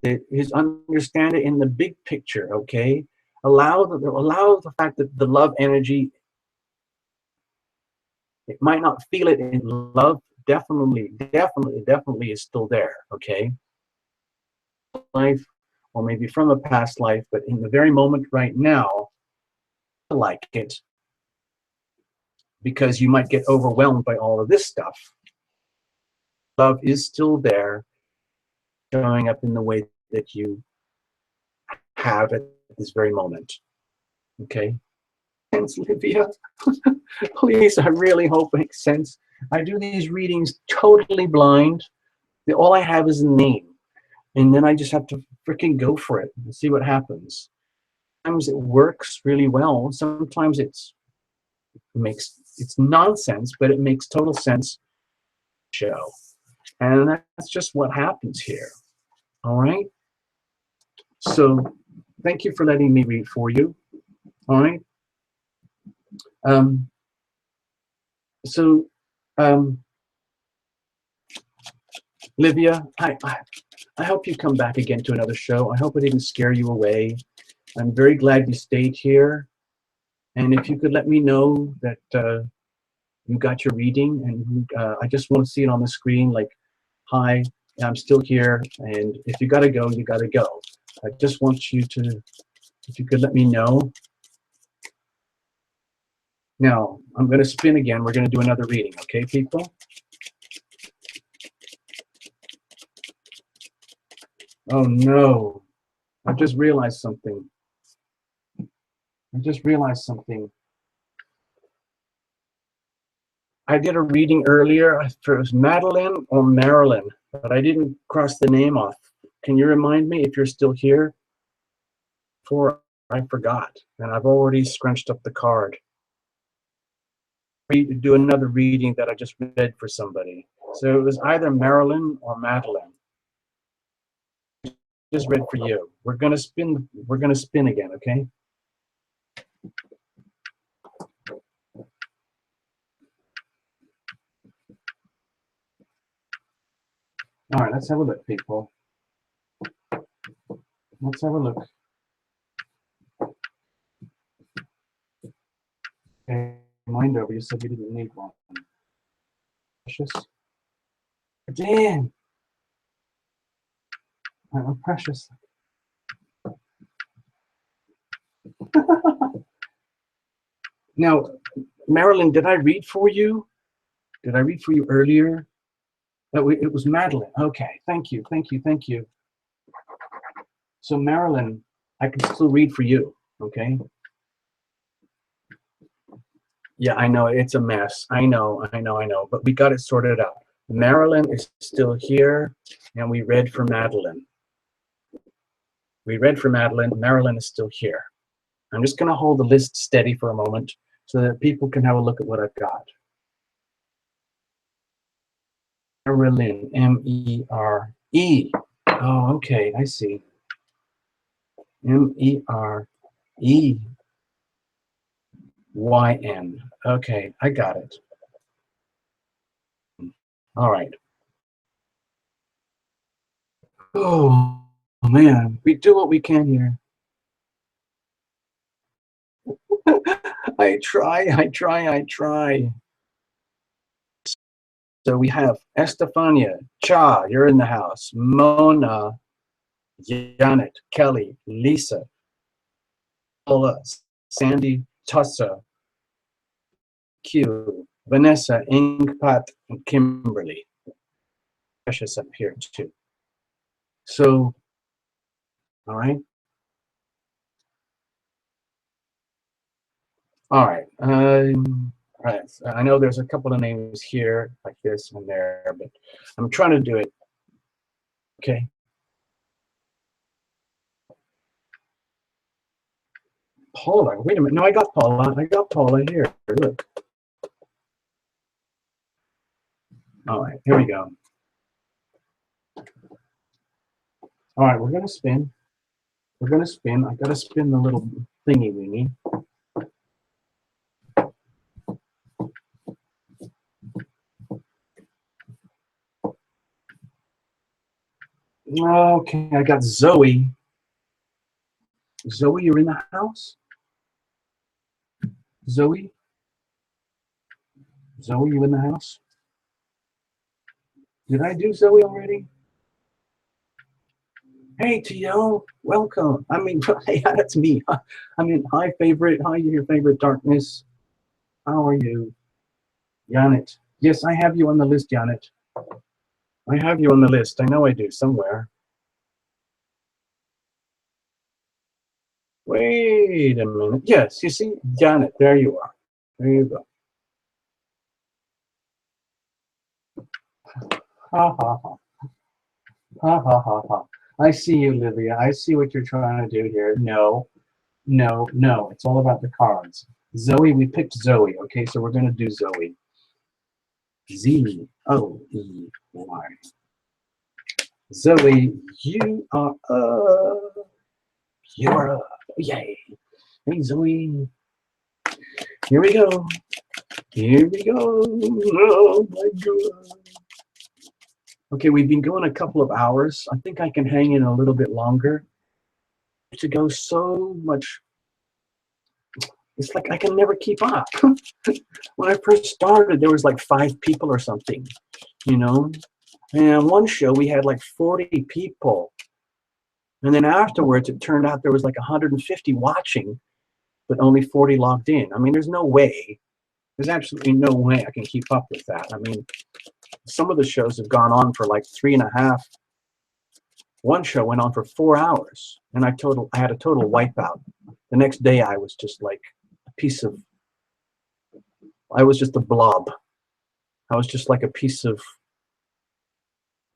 is understand it in the big picture, okay? Allow the fact that the love energy, it might not feel it in love, definitely is still there, okay? Life, or maybe from a past life, but in the very moment right now, I like it, because you might get overwhelmed by all of this stuff. Love is still there, showing up in the way that you have at this very moment. Okay? Thanks, Livia. Please, I really hope it makes sense. I do these readings totally blind. All I have is a name. And then I just have to freaking go for it and see what happens. Sometimes it works really well. Sometimes it's nonsense, but it makes total sense. Show. And that's just what happens here. All right? So thank you for letting me read for you. All right? Livia, I hope you come back again to another show. I hope it didn't scare you away. I'm very glad you stayed here. And if you could let me know that you got your reading, and I just want to see it on the screen, like, hi, I'm still here, and if you gotta go, you gotta go. I just want you to, if you could let me know. Now, I'm gonna spin again. We're gonna do another reading, okay, people? Oh no, I just realized something. I did a reading earlier. If it was Madeline or Marilyn, but I didn't cross the name off. Can you remind me if you're still here? For I forgot, and I've already scrunched up the card. Do another reading that I just read for somebody. So it was either Marilyn or Madeline. Just read for you. We're gonna spin. We're gonna spin again, okay? All right, let's have a look, people. Let's have a look. Okay, mind over. You said you didn't need one. Precious. Dan. Oh, precious. Now, Marilyn, did I read for you? Did I read for you earlier? It was Madeline. Okay, thank you. So Marilyn, I can still read for you, okay? Yeah, I know, it's a mess. I know, but we got it sorted out. Marilyn is still here, and we read for Madeline. Marilyn is still here. I'm just gonna hold the list steady for a moment so that people can have a look at what I've got. Marilyn, M-E-R-E. Oh, okay, I see. M-E-R-E-Y-N. Okay, I got it. All right. Oh, man, we do what we can here. I try. So we have Estefania, Cha, you're in the house. Mona, Janet, Kelly, Lisa, Paula, Sandy, Tussa, Q, Vanessa, Inkpat, and Kimberly. Precious up here too. So, all right. All right. All right. So I know there's a couple of names here like this and there, but I'm trying to do it. Okay. Paula. Wait a minute. No, I got Paula. I got Paula here. Look. All right. Here we go. All right. We're going to spin. We're going to spin. I got to spin the little thingy wingy. Okay. I got Zoe. Zoe, you're in the house? Zoe? Zoe, you in the house? Did I do Zoe already? Hey, T.O., welcome. I mean, yeah, that's me. I mean, hi, favorite. Hi, your favorite darkness. How are you? Janet. Yes, I have you on the list, Janet. I have you on the list. I know I do, somewhere. Wait a minute. Yes, you see, Janet, there you are. There you go. Ha, ha, ha. Ha, ha, ha, ha. I see you, Livia. I see what you're trying to do here. No, no, no. It's all about the cards. Zoe, we picked Zoe. Okay, so we're going to do Zoe. Z-O-E-Y. Zoe, you are up. You are up. Yay. Hey, Zoe. Here we go. Here we go. Oh, my God. Okay, we've been going a couple of hours. I think I can hang in a little bit longer. To go so much. It's like I can never keep up. When I first started, there was like 5 people or something, you know? And one show, we had like 40 people. And then afterwards, it turned out there was like 150 watching, but only 40 logged in. I mean, there's no way. There's absolutely no way I can keep up with that. I mean, some of the shows have gone on for like 3.5. One show went on for 4 hours, and I had a total wipeout. The next day, I was just like a piece of. I was just a blob. I was just like a piece of,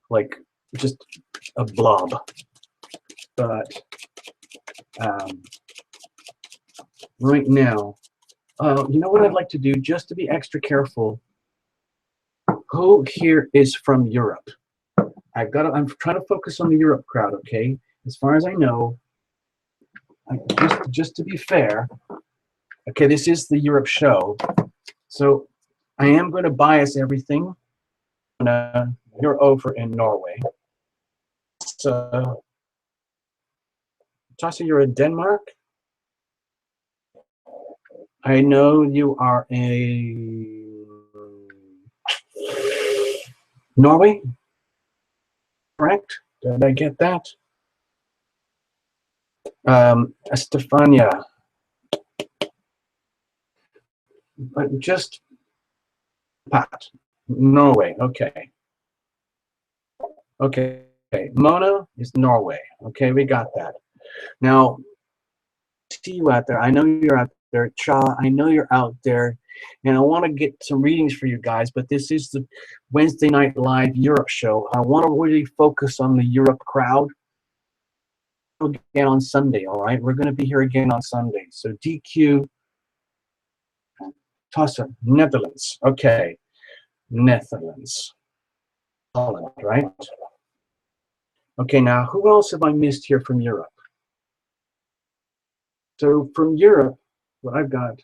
like, just a blob. But right now, you know what I'd like to do, just to be extra careful. Who here is from Europe? I'm trying to focus on the Europe crowd, okay? As far as I know, just to be fair, okay, this is the Europe show, so I am going to bias everything. You're over in Norway. So, Tasha, you're in Denmark. I know you are a Norway, correct? Did I get that? Estefania. But just Pat. Norway. Okay. Okay. Mona is Norway. Okay, we got that. Now, see you out there. I know you're out there. Cha, I know you're out there. And I want to get some readings for you guys, but this is the Wednesday Night Live Europe show. I want to really focus on the Europe crowd. Again on Sunday, all right? We're going to be here again on Sunday. So DQ, Tussa, Netherlands. Okay, Netherlands. Holland, right? Okay, now who else have I missed here from Europe? So from Europe, what I've got,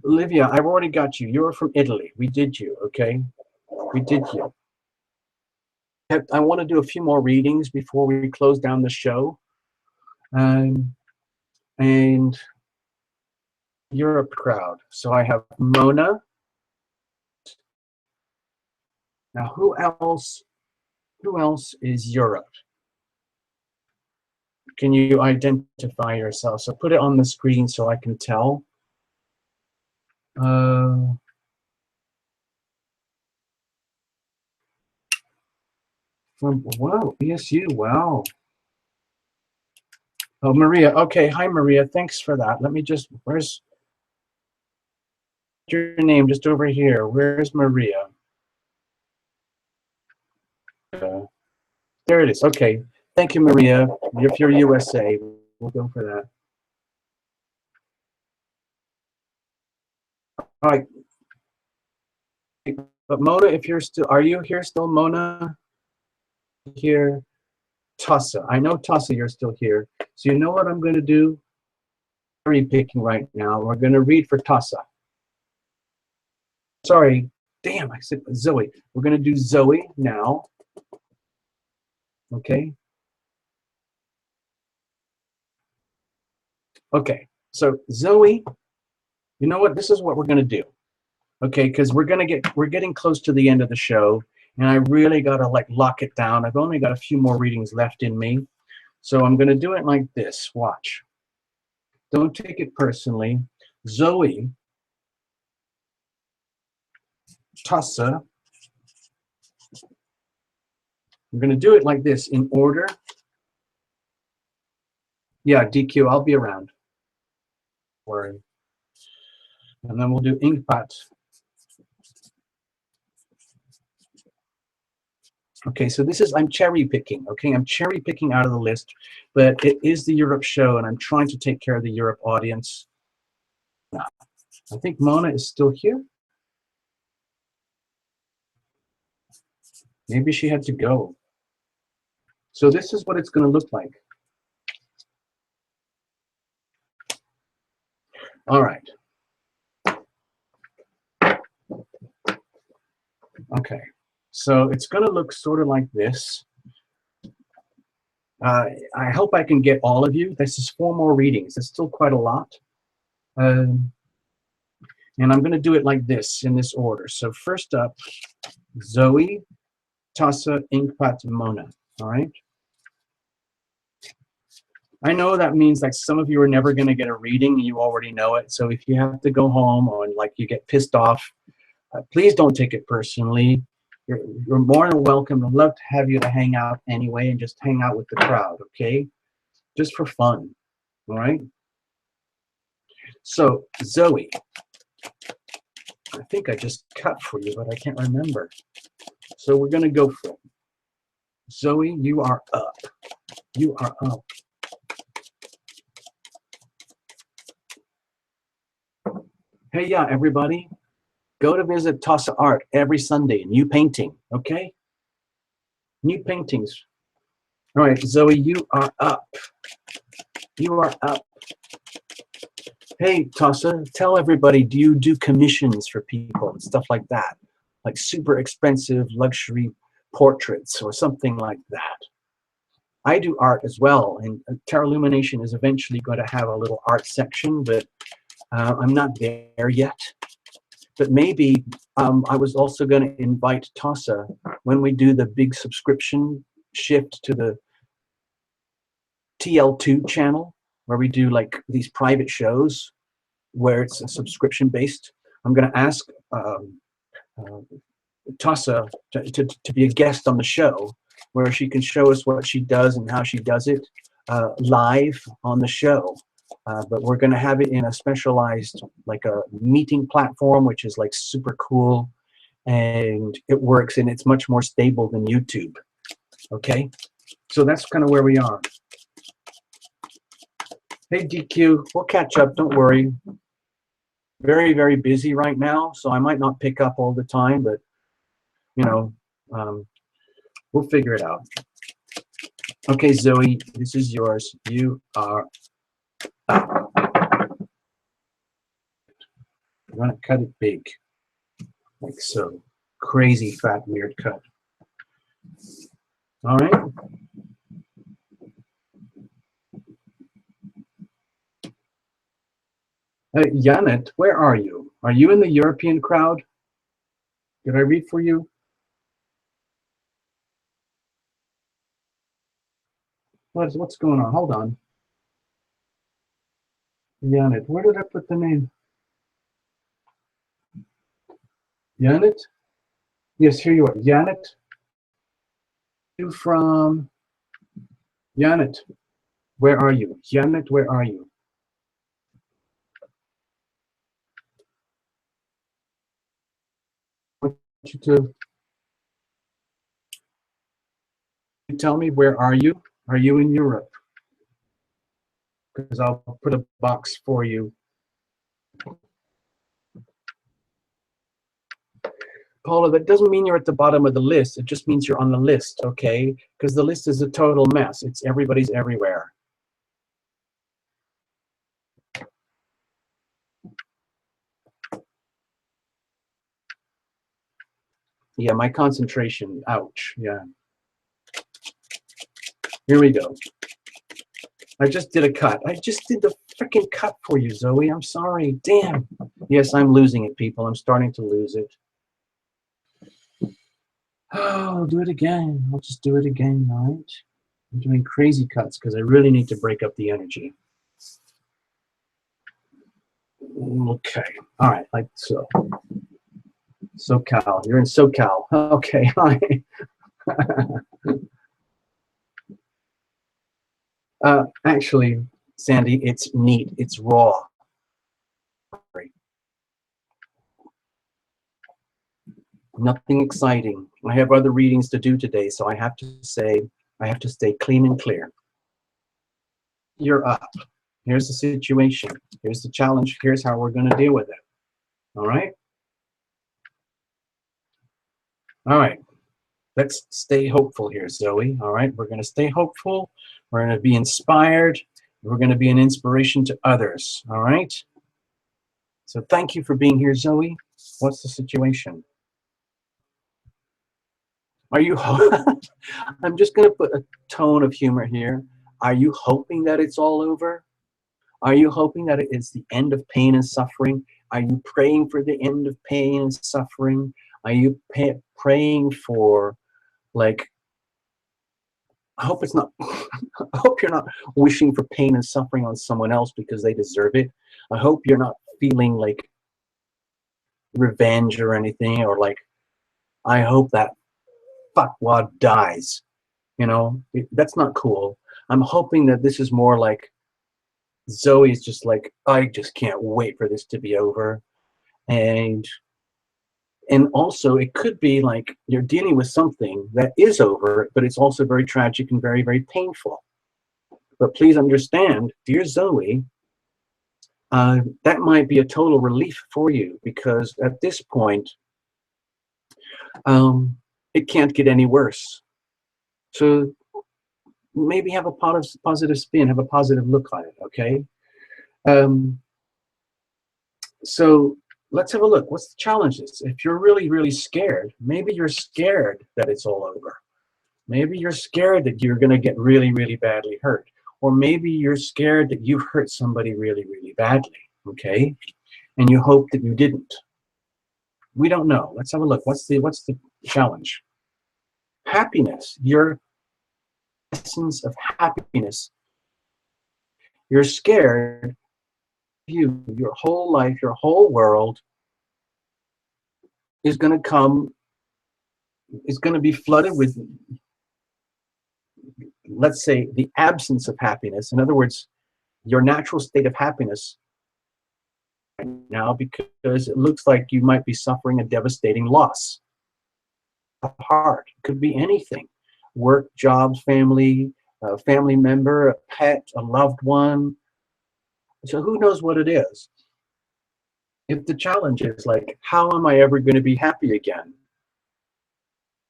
Olivia, I've already got you. You're from Italy. We did you, okay? We did heal. I want to do a few more readings before we close down the show. And Europe crowd. So I have Mona. Now who else is Europe? Can you identify yourself? So put it on the screen so I can tell. Wow, BSU, wow. Oh, Maria. Okay, hi, Maria. Thanks for that. Let me just, where's your name? Just over here. Where's Maria? There it is. Okay. Thank you, Maria. If you're USA, we'll go for that. All right. But Mona, if you're still, are you here still, Mona? Here. Tassa. I know, Tassa, you're still here. So you know what I'm going to do? Cherry picking right now. We're going to read for Tassa. Sorry. Damn, I said Zoe. We're going to do Zoe now. Okay. Okay. So Zoe, you know what? This is what we're going to do. Okay, because we're getting close to the end of the show, and I really got to like lock it down. I've only got a few more readings left in me. So I'm going to do it like this. Watch. Don't take it personally. Zoe, Tassa. I'm going to do it like this in order. Yeah, DQ, I'll be around. Don't worry. And then we'll do Inkpat. Okay, so this is, I'm cherry picking, okay? I'm cherry picking out of the list, but it is the Europe show, and I'm trying to take care of the Europe audience. I think Mona is still here. Maybe she had to go. So this is what it's going to look like. All right. Okay. So it's going to look sort of like this. I hope I can get all of you. This is 4 more readings. It's still quite a lot. And I'm going to do it like this, in this order. So first up, Zoe, Tassa, Inkpat, Mona. All right. I know that means like some of you are never going to get a reading. You already know it. So if you have to go home or like you get pissed off, please don't take it personally. You're more than welcome. I'd love to have you to hang out anyway and just hang out with the crowd, okay? Just for fun, all right? So, Zoe, I think I just cut for you, but I can't remember. So we're going to go for it. Zoe, you are up. You are up. Hey, yeah, everybody. Go to visit Tassa Art every Sunday. New painting, okay? New paintings. All right, Zoe, you are up. You are up. Hey, Tassa, tell everybody, do you do commissions for people and stuff like that? Like super expensive luxury portraits or something like that. I do art as well, and Tarot Lumination is eventually going to have a little art section, but I'm not there yet. But maybe I was also going to invite Tassa when we do the big subscription shift to the TL2 channel, where we do like these private shows where it's a subscription based. I'm going to ask Tassa to be a guest on the show, where she can show us what she does and how she does it live on the show. But we're going to have it in a specialized, like a meeting platform, which is like super cool, and it works, and it's much more stable than YouTube. Okay, so that's kind of where we are. Hey DQ, we'll catch up. Don't worry. Very, very busy right now, so I might not pick up all the time, but you know, we'll figure it out. Okay, Zoe, this is yours. You are up. I'm gonna cut it big, like so. crazy fat weird cut. All right. Janet, where are you? Are you in the European crowd? Did I read for you? What's going on? Hold on. Janet, where did I put the name? Janet? Yes, here you are. Janet? You from Janet? Where are you? Janet, where are you? I want you to tell me, where are you? Are you in Europe? Because I'll put a box for you. Paula, that doesn't mean you're at the bottom of the list. It just means you're on the list, okay? Because the list is a total mess. It's everybody's everywhere. Yeah, my concentration, ouch, yeah. Here we go. I just did a cut. I just did the freaking cut for you, Zoe. I'm sorry. Damn. Yes, I'm losing it, people. I'm starting to lose it. Oh, I'll do it again. I'll just do it again, all right? I'm doing crazy cuts because I really need to break up the energy. Okay. All right, like so. SoCal. You're in SoCal. Okay. Hi. Actually, Sandy, it's neat. It's raw. Nothing exciting. I have other readings to do today, so I have to stay clean and clear. You're up. Here's the situation. Here's the challenge. Here's how we're going to deal with it. All right? All right. Let's stay hopeful here, Zoe. All right? We're going to stay hopeful. We're going to be inspired. We're going to be an inspiration to others. All right? So thank you for being here, Zoe. What's the situation? Are you I'm just going to put a tone of humor here. Are you hoping that it's all over? Are you hoping that it is the end of pain and suffering? Are you praying for the end of pain and suffering? Are you praying for, like, I hope it's not, I hope you're not wishing for pain and suffering on someone else because they deserve it. I hope you're not feeling like revenge or anything, or like, I hope that fuckwad dies. You know, that's not cool. I'm hoping that this is more like Zoe's just like, I just can't wait for this to be over. And also it could be like you're dealing with something that is over, but it's also very tragic and very, very painful. But please understand, dear Zoe, that might be a total relief for you, because at this point, it can't get any worse. So maybe have a positive spin, have a positive look on it, okay? So let's have a look. What's the challenges? If you're really, really scared, maybe you're scared that it's all over. Maybe you're scared that you're going to get really, really badly hurt. Or maybe you're scared that you've hurt somebody really, really badly, okay? And you hope that you didn't. We don't know. Let's have a look. What's the challenge? Happiness. Your essence of happiness. You're scared. Your whole life, your whole world is going to come, is going to be flooded with, let's say, the absence of happiness. In other words, your natural state of happiness right now, because it looks like you might be suffering a devastating loss. A heart, could be anything. Work, job, family, a family member, a pet, a loved one. So who knows what it is? If the challenge is like, how am I ever going to be happy again?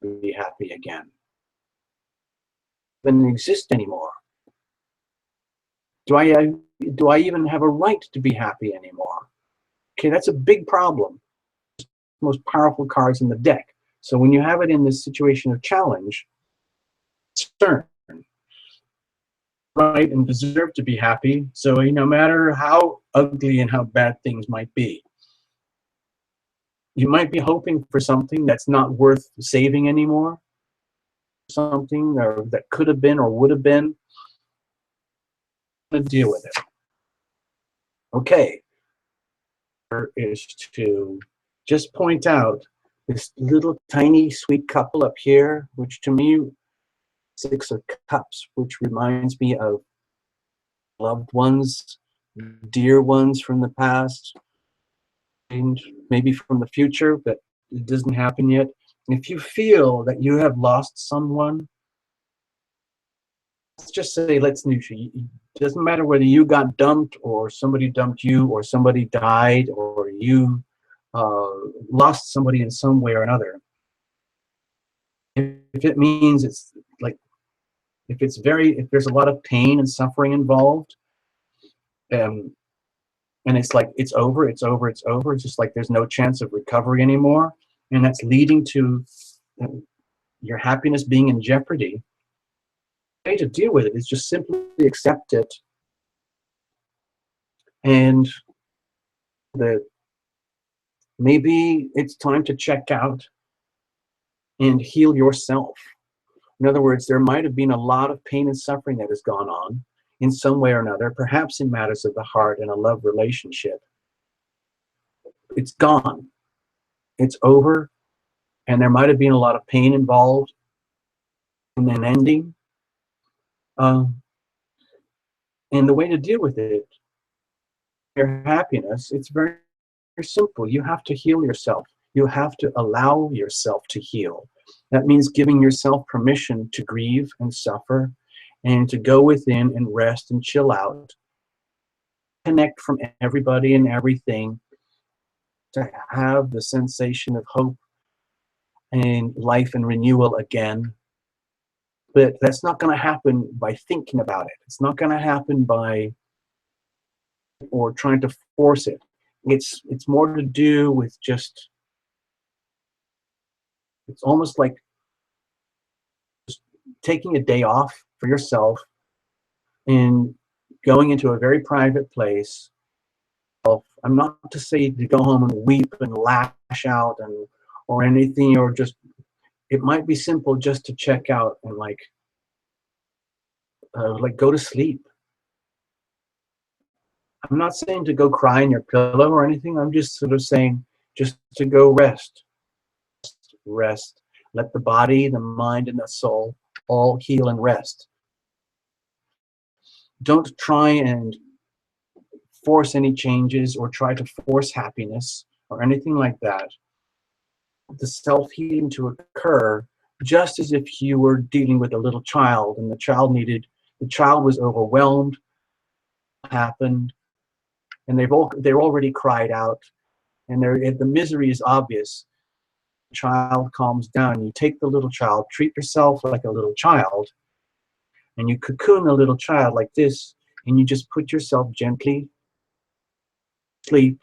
Be happy again. Doesn't exist anymore. Do I even have a right to be happy anymore? Okay, that's a big problem. Most powerful cards in the deck. So when you have it in this situation of challenge, concern, right, and deserve to be happy. So no matter how ugly and how bad things might be, you might be hoping for something that's not worth saving anymore, something or that could have been or would have been. To deal with it. Okay, is to just point out this little tiny sweet couple up here, which to me, Six of Cups, which reminds me of loved ones, dear ones from the past, and maybe from the future, but it doesn't happen yet. If you feel that you have lost someone, let's just say, it doesn't matter whether you got dumped or somebody dumped you or somebody died or you lost somebody in some way or another. If it means it's like, if there's a lot of pain and suffering involved, and it's like, it's over, it's over, it's over. It's just like there's no chance of recovery anymore. And that's leading to your happiness being in jeopardy. The way to deal with it is just simply accept it, and that maybe it's time to check out and heal yourself. In other words, there might have been a lot of pain and suffering that has gone on in some way or another, perhaps in matters of the heart and a love relationship. It's gone. It's over. And there might have been a lot of pain involved in an ending. And the way to deal with it, your happiness, it's very, very simple. You have to heal yourself. You have to allow yourself to heal. That means giving yourself permission to grieve and suffer and to go within and rest and chill out. Connect from everybody and everything, to have the sensation of hope and life and renewal again. But that's not going to happen by thinking about it. It's not going to happen by or trying to force it. It's more to do with just, it's almost like just taking a day off for yourself and going into a very private place. I'm not to say to go home and weep and lash out and or anything, or just, it might be simple just to check out and like go to sleep. I'm not saying to go cry in your pillow or anything. I'm just sort of saying just to go rest. Rest. Let the body, the mind, and the soul all heal and rest. Don't try and force any changes or try to force happiness or anything like that. The self-healing to occur just as if you were dealing with a little child and the child was overwhelmed, happened, and they're already cried out, and the misery is obvious. The child calms down. You take the little child, treat yourself like a little child, and you cocoon the little child like this, and you just put yourself gently sleep,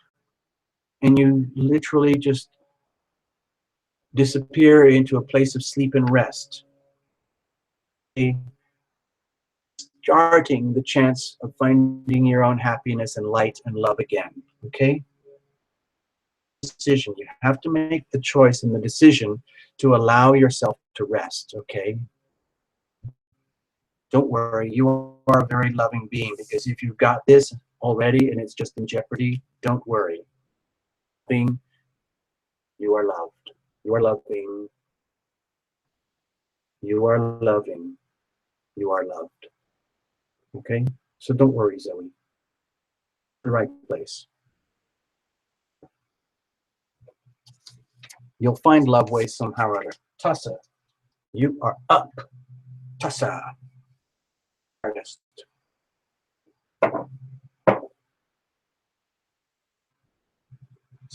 and you literally just disappear into a place of sleep and rest, starting the chance of finding your own happiness and light and love again. Okay? Decision. You have to make the choice and the decision to allow yourself to rest. Okay? Don't worry, you are a very loving being, because if you've got this already and it's just in jeopardy, don't worry. You are loved. You are loving. You are loving. You are loved. Okay? So don't worry, Zoe. The right place. You'll find love ways somehow or other. Tussa, you are up. Tussa. Artist.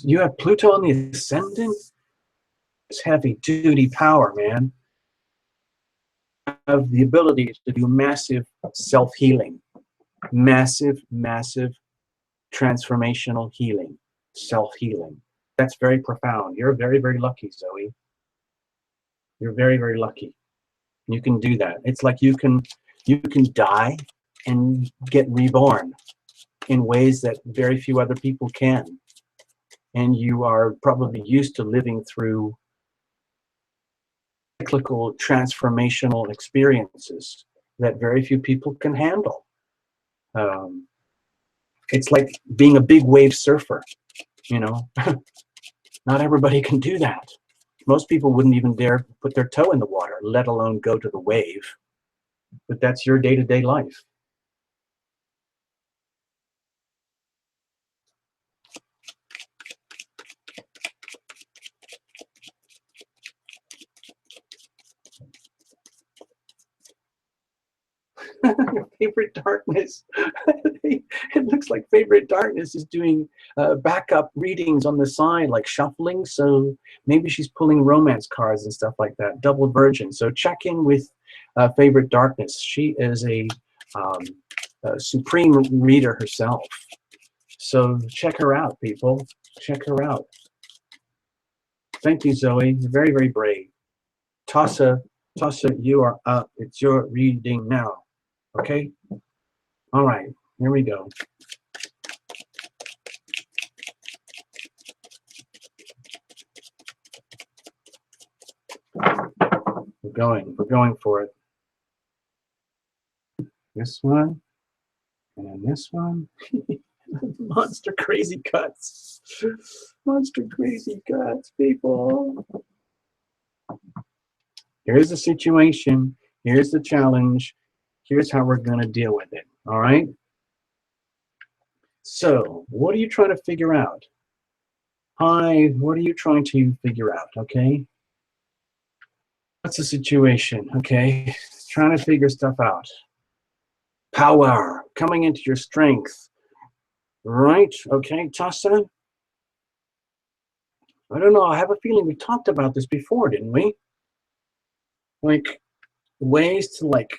You have Pluto on the ascendant? It's heavy duty power, man. You have the ability to do massive self-healing. Massive, massive transformational healing. Self-healing. That's very profound. You're very, very lucky, Zoe. You're very, very lucky. You can do that. It's like you can die and get reborn in ways that very few other people can. And you are probably used to living through cyclical transformational experiences that very few people can handle. It's like being a big wave surfer, you know. Not everybody can do that. Most people wouldn't even dare put their toe in the water, let alone go to the wave. But that's your day-to-day life. Favorite Darkness. It looks like Favorite Darkness is doing backup readings on the side, like shuffling. So maybe she's pulling romance cards and stuff like that. Double virgin. So check in with Favorite Darkness. She is a supreme reader herself. So check her out, people. Check her out. Thank you, Zoe. You're very, very brave. Tassa, you are up. It's your reading now. Okay? All right, here we go. We're going for it. This one, and then this one. Monster crazy cuts. Monster crazy cuts, people. Here's the situation. Here's the challenge. Here's how we're going to deal with it. All right? So, what are you trying to figure out? Hi, what are you trying to figure out? Okay? What's the situation? Okay? Trying to figure stuff out. Power. Coming into your strength. Right? Okay, Tassa? I don't know. I have a feeling we talked about this before, didn't we? Like, ways to like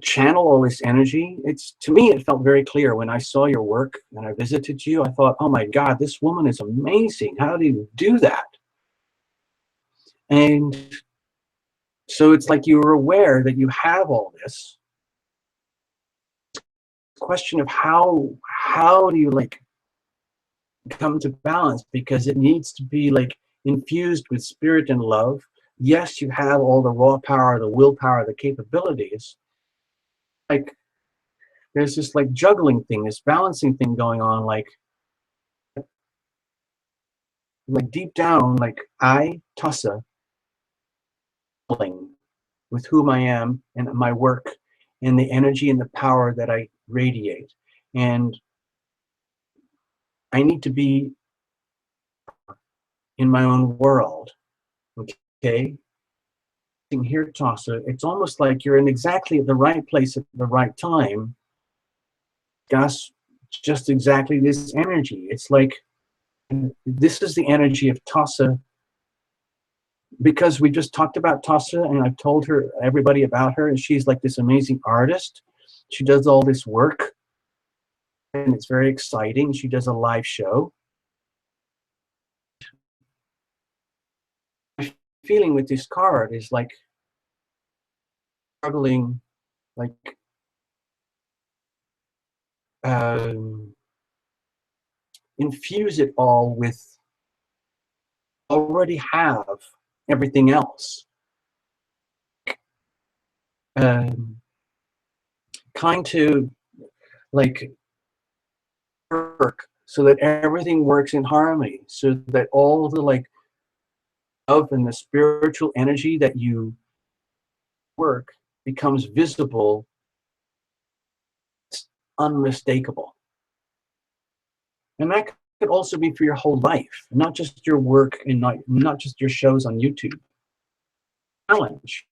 channel all this energy. It's, to me, it felt very clear when I saw your work and I visited you. I thought, oh my God, this woman is amazing. How do you do that? And so it's like you were aware that you have all this. Question of how do you like come to balance, because it needs to be like infused with spirit and love. Yes, you have all the raw power, the willpower, the capabilities. Like there's this like juggling thing, this balancing thing going on, like deep down, like I, Tassa, with whom I am and my work and the energy and the power that I radiate. And I need to be in my own world, okay? Here, Tassa, it's almost like you're in exactly the right place at the right time. Gosh, just exactly this energy. It's like, this is the energy of Tassa, because we just talked about Tassa and I've told her, everybody about her, and she's like this amazing artist. She does all this work and it's very exciting. She does a live show. My feeling with this card is like struggling, like infuse it all with, already have everything else. Kind to like work so that everything works in harmony, so that all the like love and the spiritual energy that you work becomes visible, it's unmistakable. And that could also be for your whole life, not just your work and not just your shows on YouTube. Challenge,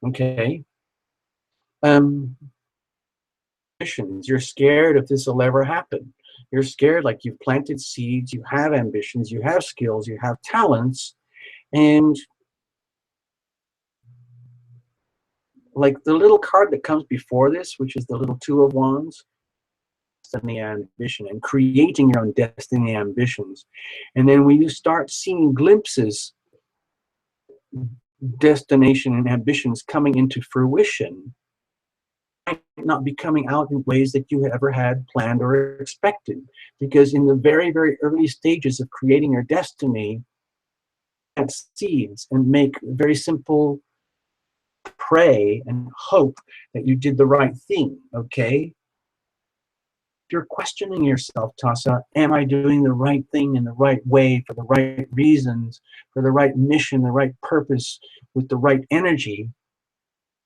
okay? You're scared if this will ever happen. You're scared, like you've planted seeds, you have ambitions, you have skills, you have talents, and like the little card that comes before this, which is the little Two of Wands, destiny ambition and creating your own destiny ambitions. And then when you start seeing glimpses, destination and ambitions coming into fruition, might not be coming out in ways that you ever had planned or expected. Because in the very, very early stages of creating your destiny, plant seeds and make very simple pray and hope that you did the right thing, okay? If you're questioning yourself, Tassa, am I doing the right thing in the right way, for the right reasons, for the right mission, the right purpose, with the right energy,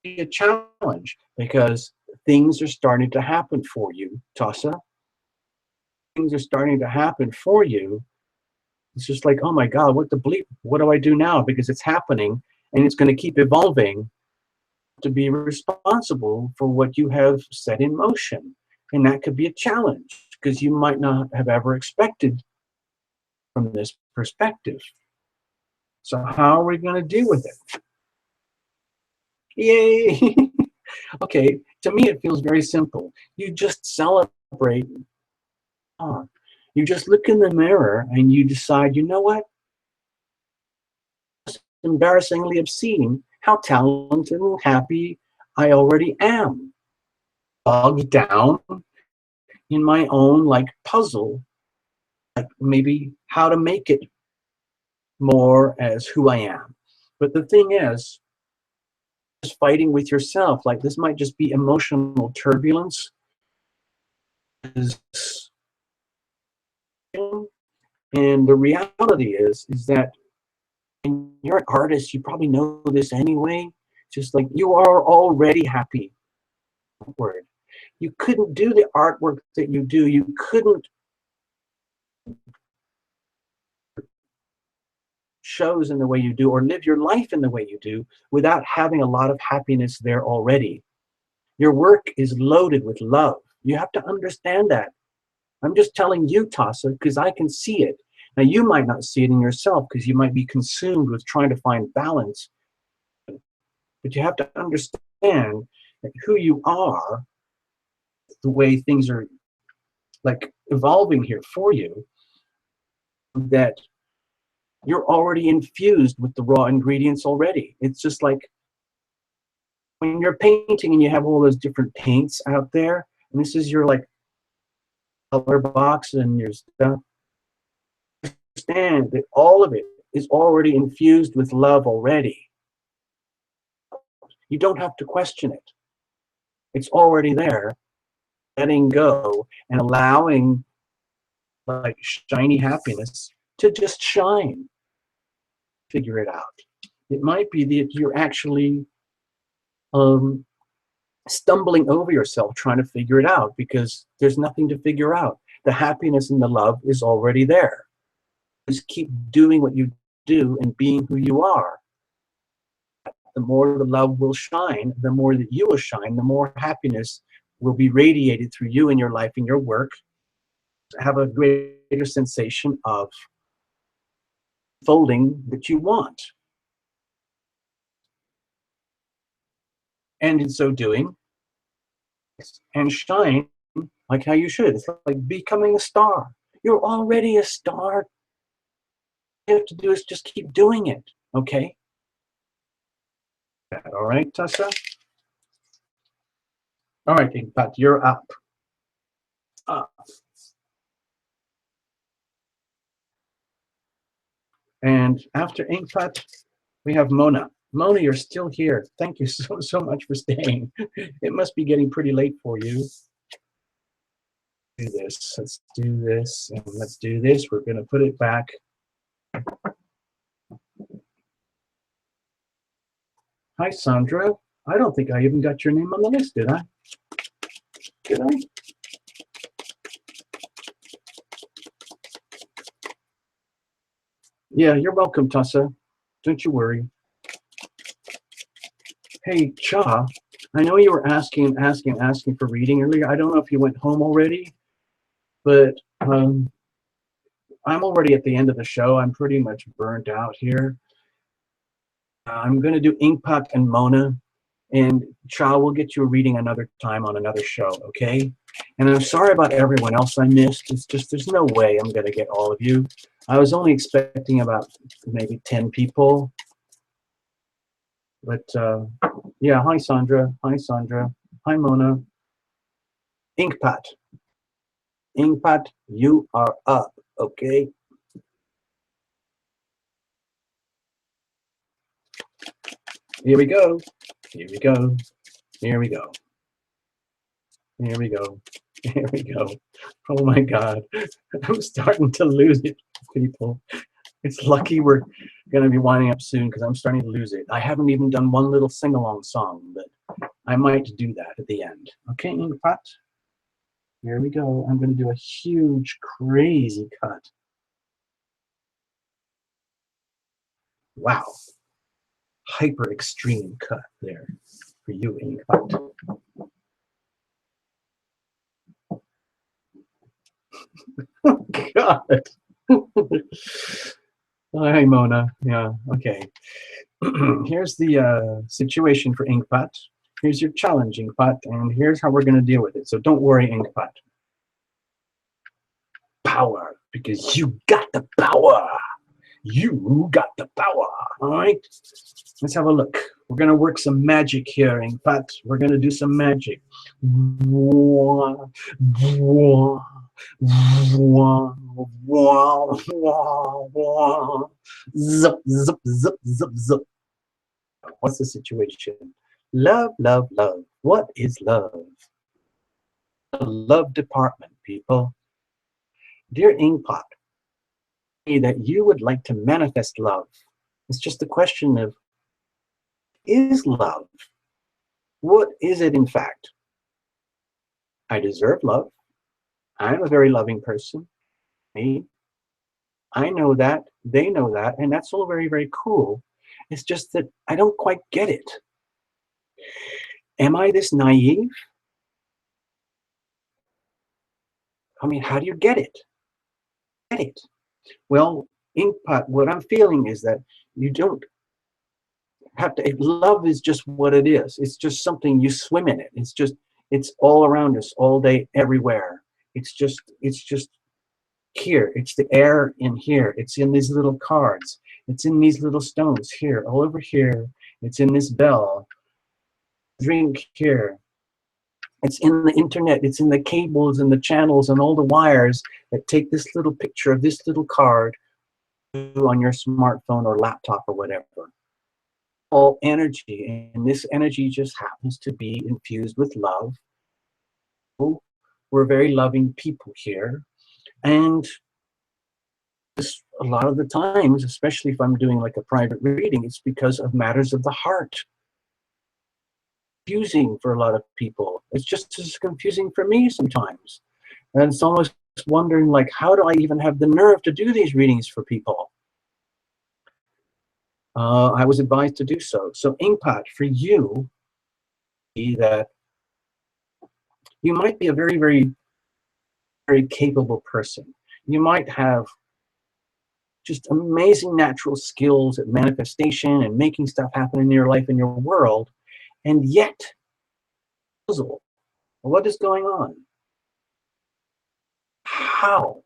it's a challenge, because things are starting to happen for you, Tassa. Things are starting to happen for you. It's just like, oh my God, what the bleep? What do I do now? Because it's happening and it's going to keep evolving. To be responsible for what you have set in motion. And that could be a challenge, because you might not have ever expected from this perspective. So how are we going to deal with it? Yay! Okay, to me it feels very simple. You just celebrate. You just look in the mirror and you decide, you know what? It's embarrassingly obscene how talented and happy I already am. Bogged down in my own like puzzle, like maybe how to make it more as who I am. But the thing is, just fighting with yourself, like this might just be emotional turbulence. And the reality is that when you're an artist, you probably know this anyway, just like you are already happy. Word. You couldn't do the artwork that you do. You couldn't shows in the way you do or live your life in the way you do without having a lot of happiness there already. Your work is loaded with love. You have to understand that. I'm just telling you, Tassa, because I can see it. Now, you might not see it in yourself because you might be consumed with trying to find balance. But you have to understand that who you are, the way things are like evolving here for you, that you're already infused with the raw ingredients already. It's just like when you're painting and you have all those different paints out there, and this is your like color box and your stuff. Understand that all of it is already infused with love already. You don't have to question it. It's already there. Letting go and allowing like shiny happiness to just shine. Figure it out. It might be that you're actually stumbling over yourself trying to figure it out, because there's nothing to figure out. The happiness and the love is already there. Just keep doing what you do and being who you are. The more the love will shine, the more that you will shine, the more happiness will be radiated through you in your life and your work. Have a greater sensation of folding that you want. And in so doing, and shine like how you should. It's like becoming a star. You're already a star. All you have to do is just keep doing it, okay? All right, Tassa? All right, Inkpat, you're up. And after Inkpat, we have Mona. Mona, you're still here. Thank you so much for staying. It must be getting pretty late for you. Do this. Let's do this, and let's do this. We're going to put it back. Hi, Sandra. I don't think I even got your name on the list, did I? Did I? Yeah, you're welcome, Tassa. Don't you worry. Hey, Cha, I know you were asking for reading earlier. I don't know if you went home already, but I'm already at the end of the show. I'm pretty much burnt out here. I'm going to do Inkpat and Mona, and Cha will get you a reading another time on another show, okay? And I'm sorry about everyone else I missed. It's just, there's no way I'm going to get all of you. I was only expecting about maybe 10 people. But yeah, hi Sandra. Hi Sandra. Hi Mona. Inkpat. Inkpat, you are up, okay? Here we go. Here we go. Here we go. Here we go. Here we go. Oh my God. I'm starting to lose it, people. It's lucky we're going to be winding up soon because I'm starting to lose it. I haven't even done one little sing-along song, but I might do that at the end. Okay, Inkpat. Here we go. I'm going to do a huge, crazy cut. Wow. Hyper extreme cut there for you, Inkpat. Oh, God. Hi, Mona. Yeah, okay. Here's the situation for Inkpat. Here's your challenge, Inkpat, and here's how we're going to deal with it. So don't worry, Inkpat. Power, because you got the power. You got the power. All right? Let's have a look. We're going to work some magic here, Inkpat. We're going to do some magic. Zip, zip, zip, zip, zip. What's the situation? Love, love, love. What is love? The love department, people. Dear Inkpat, that you would like to manifest love. It's just a question of, is love? What is it in fact? I deserve love. I'm a very loving person. Me. I know that. They know that. And that's all very, very cool. It's just that I don't quite get it. Am I this naive? I mean, how do you get it? Get it? Well, Inkpat, what I'm feeling is that you don't have to, love is just what it is. It's just something, you swim in it. It's all around us all day, everywhere. It's just here. It's the air in here. It's in these little cards. It's in these little stones here, all over here. It's in this bell. Drink here. It's in the internet. It's in the cables and the channels and all the wires that take this little picture of this little card on your smartphone or laptop or whatever. All energy, and this energy just happens to be infused with love. We're very loving people here, and a lot of the times, especially if I'm doing like a private reading, it's because of matters of the heart. Confusing for a lot of people. It's just as confusing for me sometimes, and it's almost wondering, like, how do I even have the nerve to do these readings for people? I was advised to do so. So Inkpat, for you, that you might be a very, very, very capable person. You might have just amazing natural skills at manifestation and making stuff happen in your life and your world, and yet, puzzle. What is going on? How?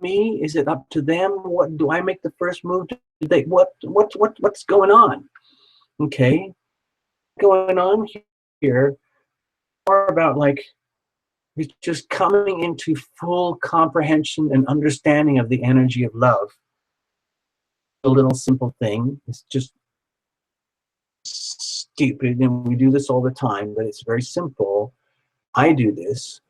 Me? Is it up to them? What do I make the first move? What's going on? Okay, going on here. More about like it's just coming into full comprehension and understanding of the energy of love. A little simple thing. It's just stupid, and we do this all the time, but it's very simple. I do this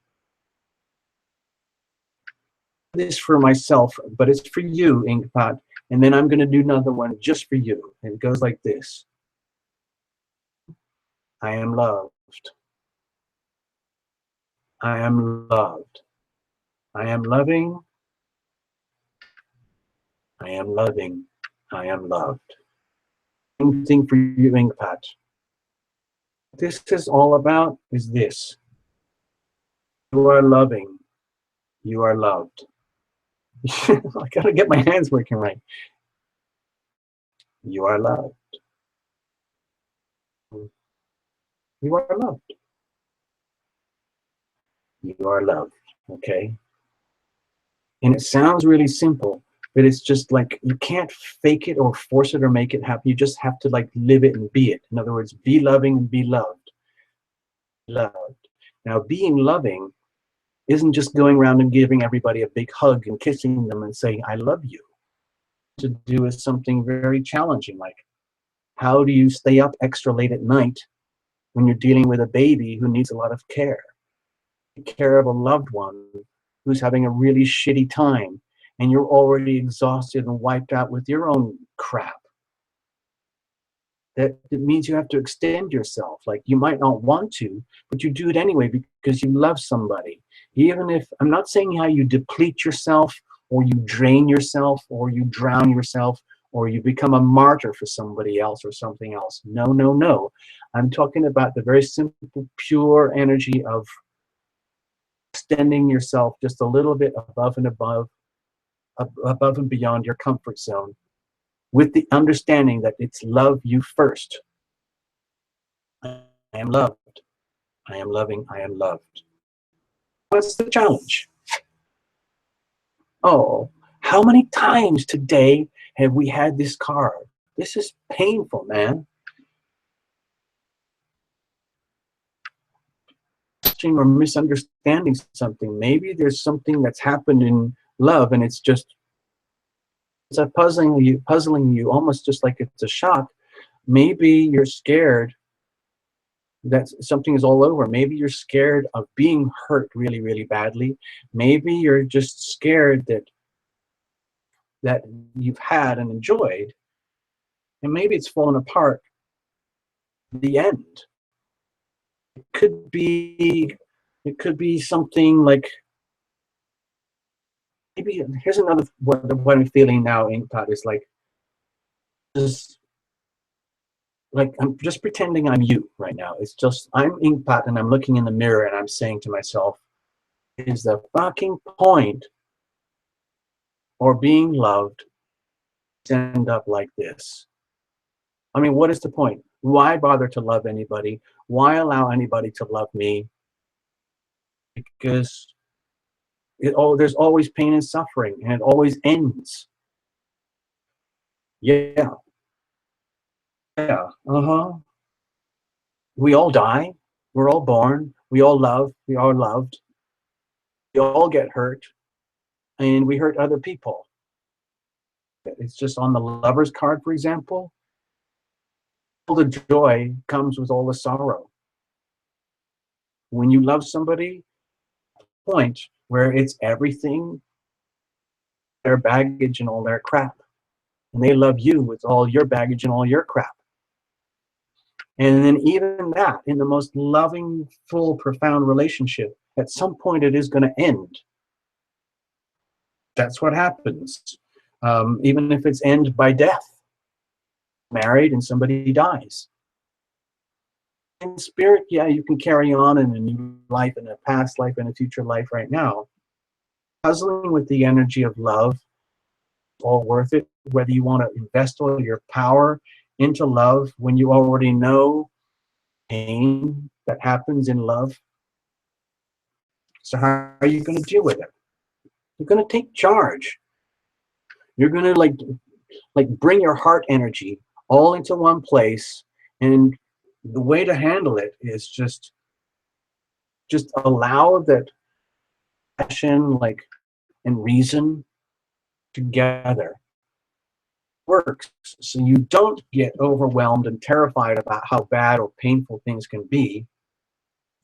for myself, but it's for you, Inkpat, and then I'm going to do another one just for you. And it goes like this. I am loved. I am loved. I am loving. I am loving. I am loved. Same thing for you, Inkpat. What this is all about is this. You are loving. You are loved. I gotta get my hands working right. You are loved. You are loved. You are loved. Okay? And it sounds really simple, but it's just like you can't fake it or force it or make it happen. You just have to like live it and be it. In other words, be loving and be loved. Loved. Now, being loving isn't just going around and giving everybody a big hug and kissing them and saying, I love you. To do is something very challenging, like how do you stay up extra late at night when you're dealing with a baby who needs a lot of care? Take care of a loved one who's having a really shitty time, and you're already exhausted and wiped out with your own crap. That it means you have to extend yourself. Like you might not want to, but you do it anyway because you love somebody. Even if, I'm not saying how you deplete yourself or you drain yourself or you drown yourself or you become a martyr for somebody else or something else. No, no, no. I'm talking about the very simple, pure energy of extending yourself just a little bit above and beyond your comfort zone, with the understanding that it's love you first. I am loved. I am loving. I am loved. What's the challenge? Oh, how many times today have we had this card? This is painful, man. Or misunderstanding something. Maybe there's something that's happened in love and it's a puzzling you almost just like it's a shock. Maybe you're scared that something is all over. Maybe you're scared of being hurt really, really badly. Maybe you're just scared that you've had and enjoyed, and maybe it's fallen apart at the end. It could be something like, maybe here's another what I'm feeling now, Inkpot, is like I'm just pretending I'm you right now. It's just I'm Inkpot and I'm looking in the mirror and I'm saying to myself, is the fucking point or being loved to end up like this? I mean, what is the point? Why bother to love anybody? Why allow anybody to love me? Because there's always pain and suffering, and it always ends. Yeah. Yeah. Uh-huh. We all die. We're all born. We all love. We are loved. We all get hurt, and we hurt other people. It's just on the lover's card, for example. All the joy comes with all the sorrow. When you love somebody, point where it's everything, their baggage and all their crap. And they love you with all your baggage and all your crap. And then even that, in the most loving, full, profound relationship, at some point it is going to end. That's what happens. Even if it's end by death. Married and somebody dies. In spirit, yeah, you can carry on in a new life, in a past life, in a future life right now. Puzzling with the energy of love, all worth it, whether you want to invest all your power into love when you already know pain that happens in love. So how are you going to deal with it? You're going to take charge. You're going to like bring your heart energy all into one place, and the way to handle it is just allow that passion and reason together works, so you don't get overwhelmed and terrified about how bad or painful things can be.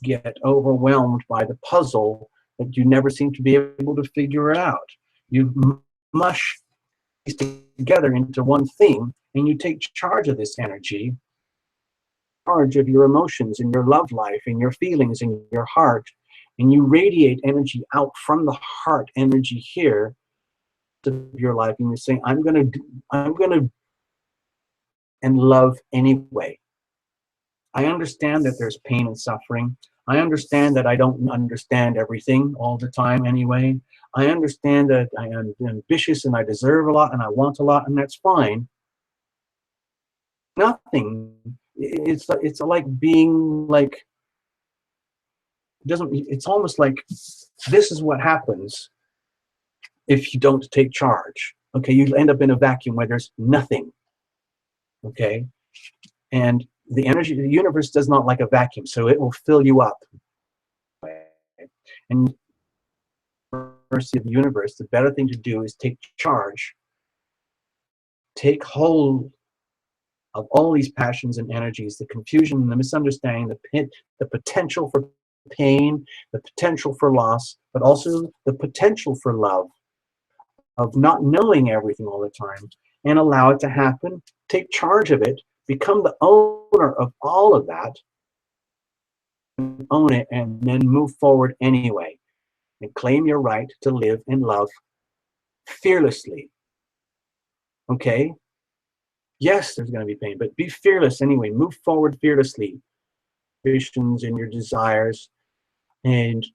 Get overwhelmed by the puzzle that you never seem to be able to figure out. You mush these together into one thing, and you take charge of this energy, charge of your emotions and your love life and your feelings and your heart, and you radiate energy out from the heart energy here to your life, and you're saying, I'm gonna and love anyway. I understand that there's pain and suffering. I understand that I don't understand everything all the time anyway. I understand that I am ambitious and I deserve a lot and I want a lot, and that's fine. Nothing it's like being like, doesn't, it's almost like this is what happens if you don't take charge. Okay, you end up in a vacuum where there's nothing. Okay, and the energy, the universe does not like a vacuum, so it will fill you up. And mercy of the universe, the better thing to do is take charge, take hold of all these passions and energies, the confusion, the misunderstanding, the potential for pain, the potential for loss, but also the potential for love, of not knowing everything all the time, and allow it to happen. Take charge of it, become the owner of all of that, own it, and then move forward anyway, and claim your right to live and love fearlessly. Okay? Yes, there's going to be pain, but be fearless anyway. Move forward fearlessly. Visions and your desires, and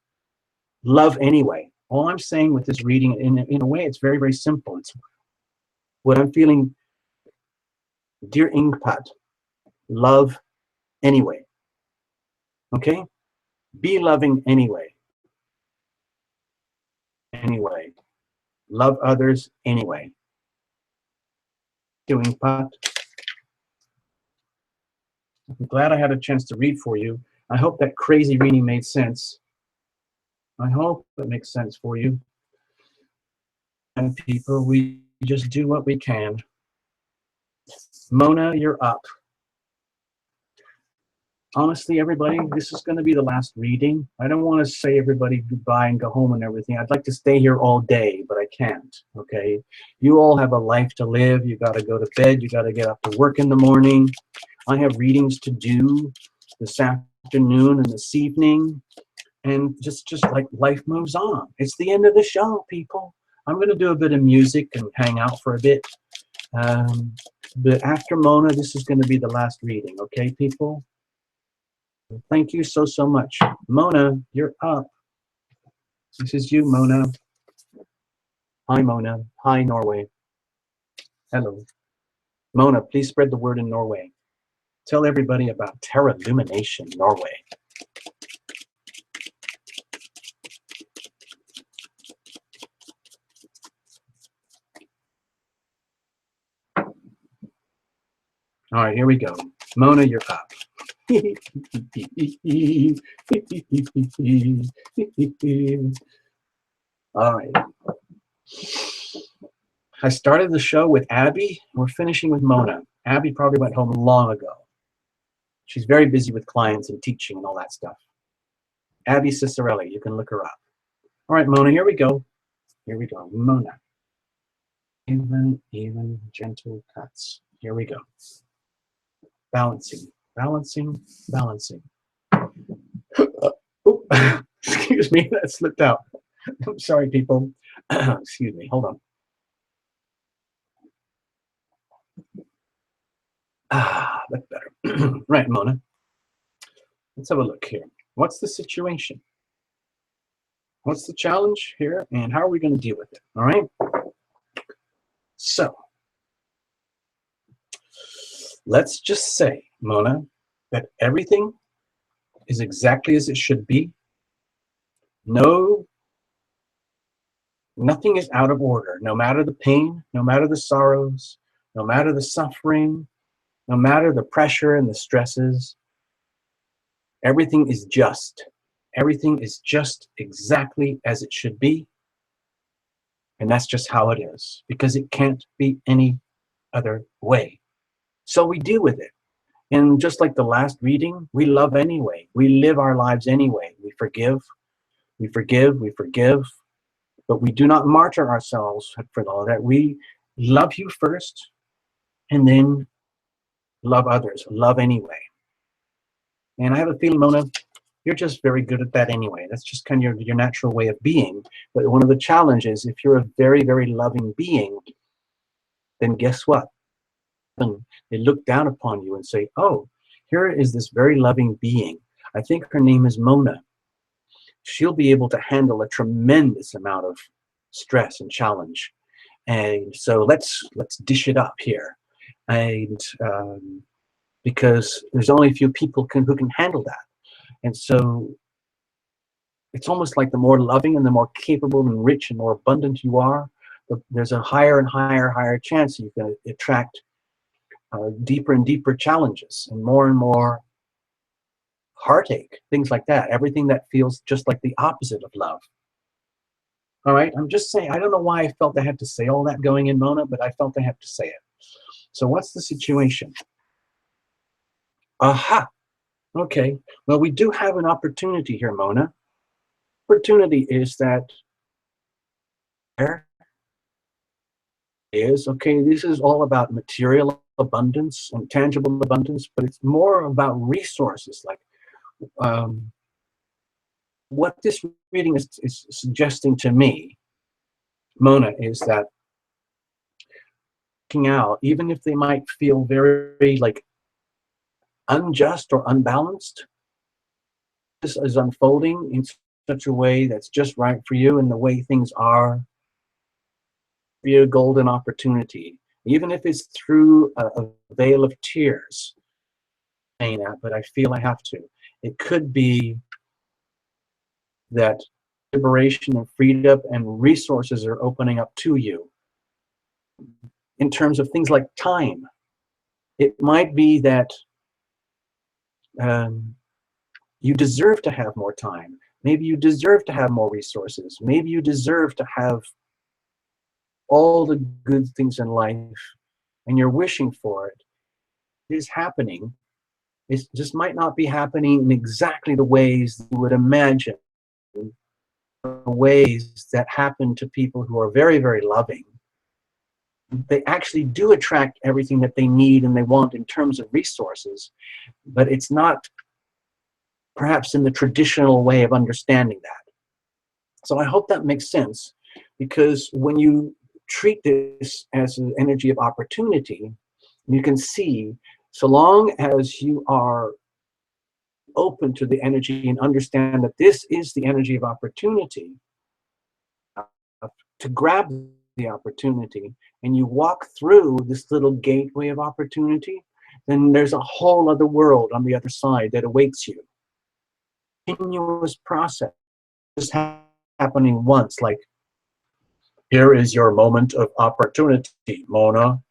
love anyway. All I'm saying with this reading, in a way, it's very, very simple. It's what I'm feeling. Dear Ingpat, love anyway. Okay? Be loving anyway. Anyway. Love others anyway. Dear Ingpat, I'm glad I had a chance to read for you. I hope that crazy reading made sense. I hope it makes sense for you. And people, we just do what we can. Mona, you're up. Honestly, everybody, this is going to be the last reading. I don't want to say everybody goodbye and go home and everything. I'd like to stay here all day, but I can't, okay? You all have a life to live. You got to go to bed. You got to get up to work in the morning. I have readings to do this afternoon and this evening. And just like life moves on. It's the end of the show, people. I'm going to do a bit of music and hang out for a bit. But after Mona, this is going to be the last reading, okay, people? Thank you so, so much. Mona, you're up. This is you, Mona. Hi, Mona. Hi, Norway. Hello. Mona, please spread the word in Norway. Tell everybody about Terra Lumination, Norway. All right, here we go. Mona, you're up. All right. I started the show with Abby. We're finishing with Mona. Abby probably went home long ago. She's very busy with clients and teaching and all that stuff. Abby Cicerelli, you can look her up. All right, Mona, here we go. Here we go. Mona. Even, gentle cuts. Here we go. Balancing, balancing, balancing. Oh, excuse me, that slipped out. I'm sorry, people. Excuse me, hold on. That's better. Right, Mona. Let's have a look here. What's the situation? What's the challenge here, and how are we going to deal with it? All right. So, let's just say, Mona, that everything is exactly as it should be. Nothing is out of order, no matter the pain, no matter the sorrows, no matter the suffering, no matter the pressure and the stresses. Everything is just. Everything is just exactly as it should be. And that's just how it is, because it can't be any other way. So we deal with it. And just like the last reading, we love anyway. We live our lives anyway. We forgive, we forgive, we forgive. But we do not martyr ourselves for all that. We love you first, and then love others. Love anyway. And I have a feeling, Mona, you're just very good at that anyway. That's just kind of your natural way of being. But one of the challenges, if you're a very, very loving being, then guess what? And they look down upon you and say, oh, here is this very loving being. I think her name is Mona. She'll be able to handle a tremendous amount of stress and challenge. And so let's dish it up here. And because there's only a few people who can handle that. And so it's almost like the more loving and the more capable and rich and more abundant you are, there's a higher and higher chance you can attract deeper and deeper challenges and more heartache, things like that. Everything that feels just like the opposite of love. All right, I'm just saying, I don't know why I felt I had to say all that going in, Mona, but I felt I have to say it. So what's the situation? Aha, okay. Well, we do have an opportunity here, Mona. Opportunity is that there is, okay, this is all about material abundance and tangible abundance, but it's more about resources. Like what this reading is suggesting to me, Mona, is that looking out, even if they might feel very like unjust or unbalanced, this is unfolding in such a way that's just right for you, and the way things are, be a golden opportunity, even if it's through a veil of tears. Saying that, but I feel I have to. It could be that liberation and freedom and resources are opening up to you in terms of things like time. It might be that you deserve to have more time. Maybe you deserve to have more resources. Maybe you deserve to have all the good things in life, and you're wishing for it. It is happening. It just might not be happening in exactly the ways you would imagine, the ways that happen to people who are very, very loving. They actually do attract everything that they need and they want in terms of resources, but it's not perhaps in the traditional way of understanding that. So I hope that makes sense, because when you treat this as an energy of opportunity, you can see, so long as you are open to the energy and understand that this is the energy of opportunity, to grab the opportunity, and you walk through this little gateway of opportunity, then there's a whole other world on the other side that awaits you. Continuous process, just happening once, like, here is your moment of opportunity, Mona,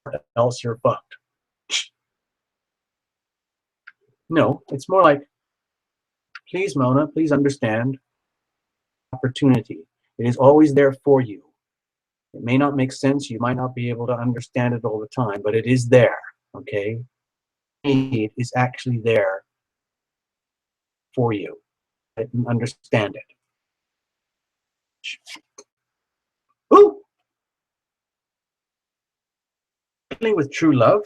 or else you're fucked. No, it's more like, please, Mona, please understand opportunity. It is always there for you. It may not make sense. You might not be able to understand it all the time, but it is there, okay? It is actually there for you. I can understand it. Ooh! Dealing with true love.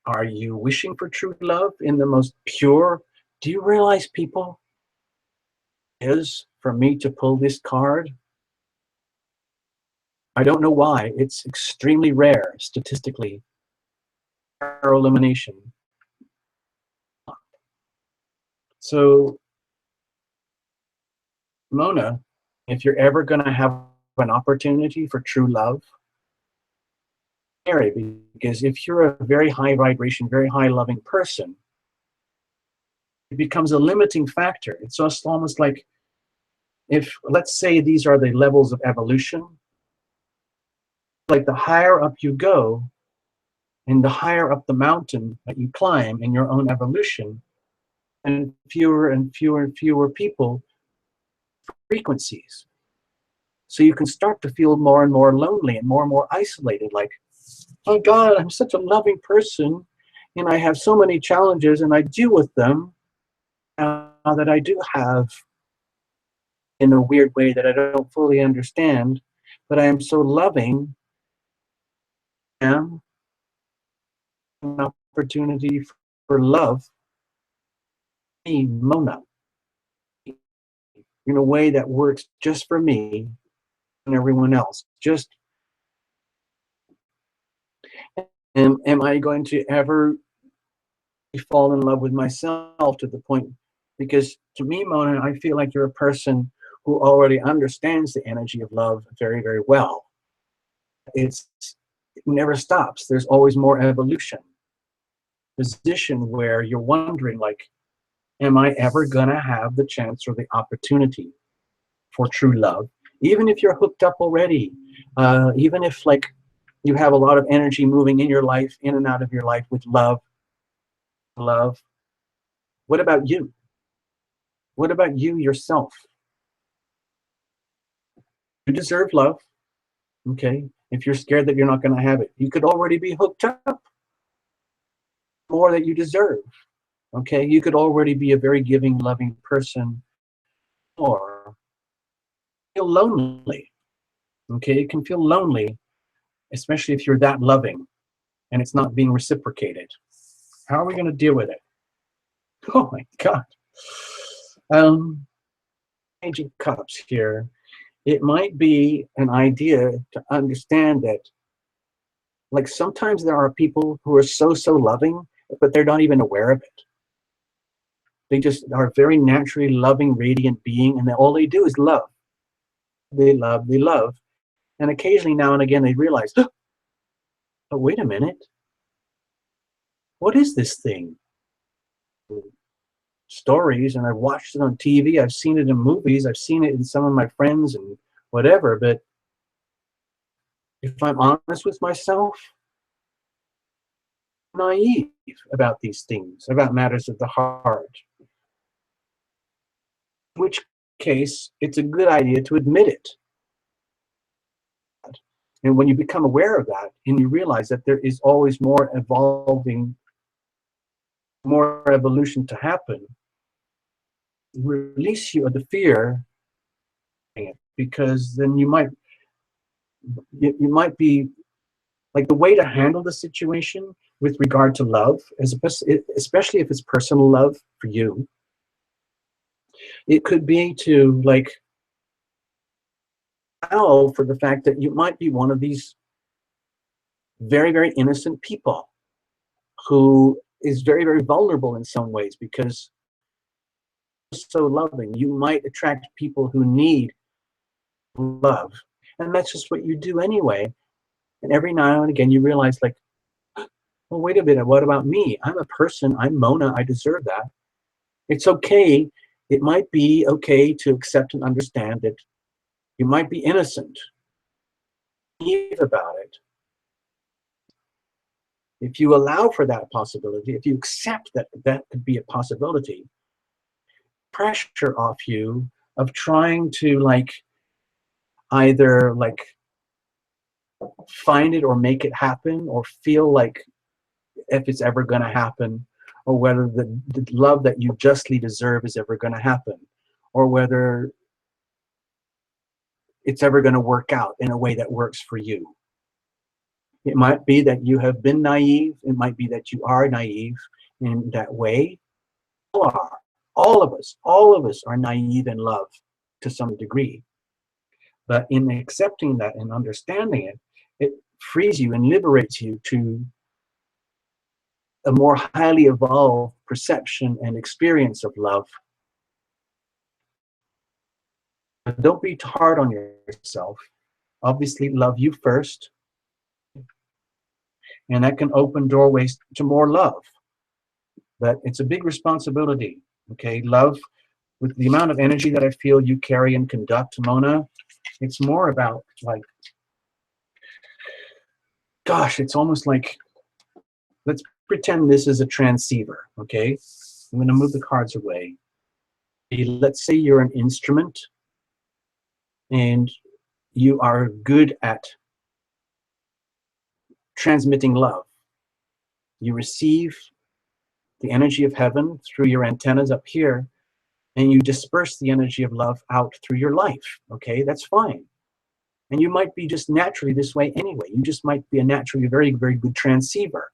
Are you wishing for true love in the most pure? Do you realize, people, is for me to pull this card? I don't know why. It's extremely rare, statistically. Lumination. So, Mona, if you're ever going to have an opportunity for true love, because if you're a very high vibration, very high loving person, it becomes a limiting factor. It's just almost like, if, let's say, these are the levels of evolution, like the higher up you go and the higher up the mountain that you climb in your own evolution, and fewer and fewer people, frequencies. So you can start to feel more and more lonely and more isolated, like, oh God, I'm such a loving person and I have so many challenges and I deal with them now that I do have, in a weird way that I don't fully understand, but I am so loving. And an opportunity for love, me, Mona, in a way that works just for me and everyone else. Just, am I going to ever fall in love with myself to the point, because to me, Mona, I feel like you're a person who already understands the energy of love very, very well. It's It never stops. There's always more evolution. Position where you're wondering, like, am I ever gonna have the chance or the opportunity for true love? Even if you're hooked up already, even if like you have a lot of energy moving in your life, in and out of your life with love. What about you? What about you yourself? You deserve love, okay? If you're scared that you're not gonna have it, you could already be hooked up more that you deserve, okay? You could already be a very giving, loving person, or feel lonely, okay? It can feel lonely, especially if you're that loving and it's not being reciprocated. How are we going to deal with it? Oh my God. Changing cups here. It might be an idea to understand that, like, sometimes there are people who are so loving, but they're not even aware of it. They just are very naturally loving, radiant being, and all they do is love. They love. And occasionally, now and again, they realize, oh, wait a minute. What is this thing? Stories, and I've watched it on TV, I've seen it in movies, I've seen it in some of my friends and whatever, but if I'm honest with myself, I'm naive about these things, about matters of the heart. In which case, it's a good idea to admit it. And when you become aware of that and you realize that there is always more evolving, more evolution to happen, release you of the fear, because then you might be like, the way to handle the situation with regard to love, especially if it's personal love for you, it could be to like allow for the fact that you might be one of these very innocent people who is very vulnerable in some ways, because so loving. You might attract people who need love, and that's just what you do anyway. And every now and again you realize, like, well, wait a minute, what about me? I'm a person, I'm Mona, I deserve that. It's okay. It might be okay to accept and understand that you might be innocent, naive about it. If you allow for that possibility, if you accept that that could be a possibility, pressure off you of trying to, like, either like find it or make it happen, or feel like if it's ever going to happen, or whether the love that you justly deserve is ever going to happen, or whether it's ever going to work out in a way that works for you. It might be that you have been naive. It might be that you are naive in that way. All of us are naive in love to some degree. But in accepting that and understanding it, it frees you and liberates you to a more highly evolved perception and experience of love. But don't be too hard on yourself. Obviously, love you first, and that can open doorways to more love. But it's a big responsibility, okay? Love, with the amount of energy that I feel you carry and conduct, Mona, it's more about, like, gosh, it's almost like, let's pretend this is a transceiver, okay? I'm gonna move the cards away. Let's say you're an instrument and you are good at transmitting love. You receive the energy of heaven through your antennas up here, and you disperse the energy of love out through your life, okay? That's fine. And you might be just naturally this way anyway. You just might be a naturally very good transceiver.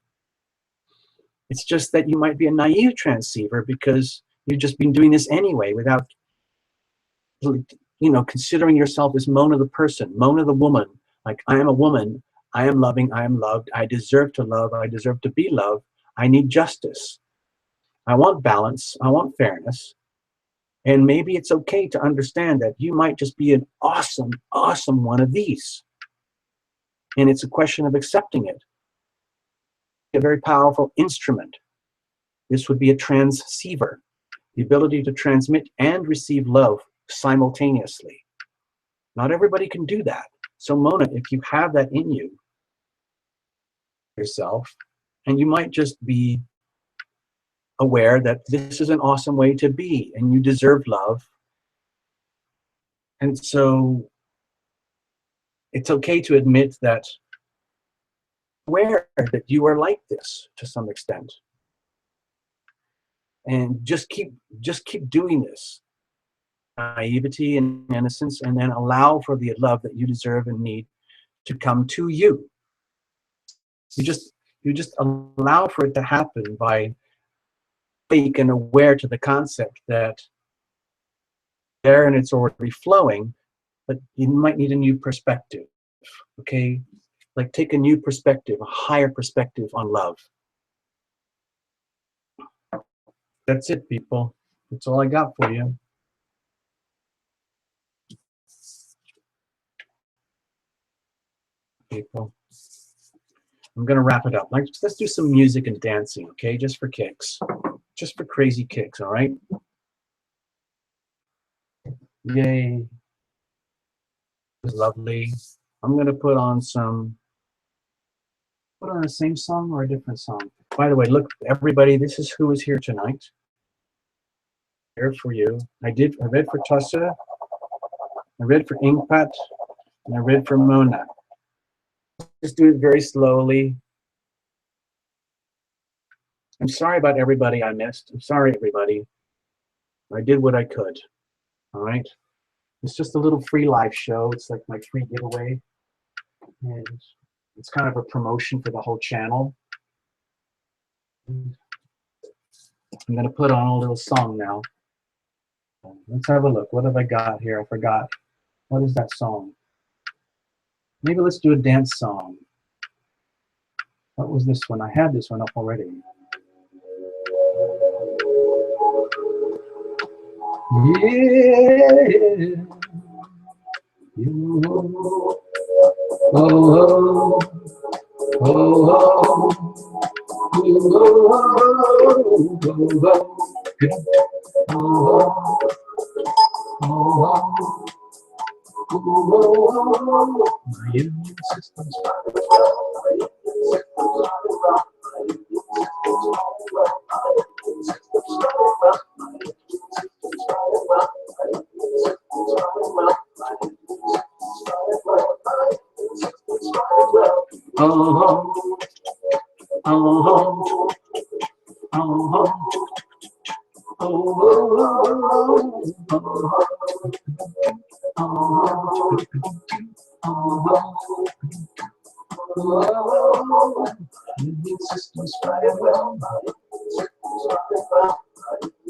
It's just that you might be a naive transceiver because you've just been doing this anyway without, considering yourself as Mona the person, Mona the woman. Like, I am a woman, I am loving, I am loved, I deserve to love, I deserve to be loved, I need justice. I want balance, I want fairness. And maybe it's okay to understand that you might just be an awesome one of these. And it's a question of accepting it. A very powerful instrument. This would be a transceiver, the ability to transmit and receive love simultaneously. Not everybody can do that. So Mona, if you have that in you, yourself, and you might just be aware that this is an awesome way to be and you deserve love. And so it's okay to admit that, aware that you are like this to some extent. And just keep doing this. Naivety and innocence, and then allow for the love that you deserve and need to come to you. You just allow for it to happen by awake and aware to the concept that there and it's already flowing, but you might need a new perspective. Okay? Like take a new perspective, a higher perspective on love. That's it, people. That's all I got for you. People. I'm gonna wrap it up. Let's do some music and dancing, okay? Just for kicks. Just for crazy kicks, all right? Yay. It was lovely. I'm gonna put on the same song or a different song. By the way, look, everybody, this is who is here tonight. Here for you. I read for Tussa, I read for Inkpat, and I read for Mona. Just do it very slowly. I'm sorry about everybody I missed. I'm sorry, everybody. I did what I could. All right. It's just a little free live show. It's like my free giveaway. And it's kind of a promotion for the whole channel. I'm going to put on a little song now. Let's have a look. What have I got here? I forgot. What is that song? Maybe let's do a dance song. What was this one? I had this one up already. Yeah. You. Oh, oh, oh, oh, my immune system's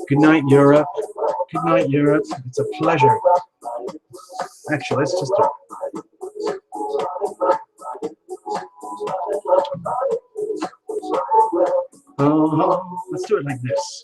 Good night, Europe. Good night, Europe. It's a pleasure. Actually, let's just do let's do it like this.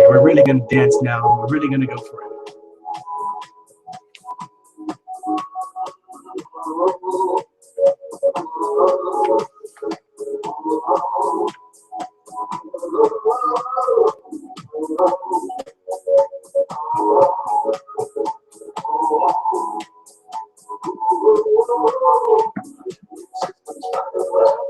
We're really going to dance now. We're really going to go for it.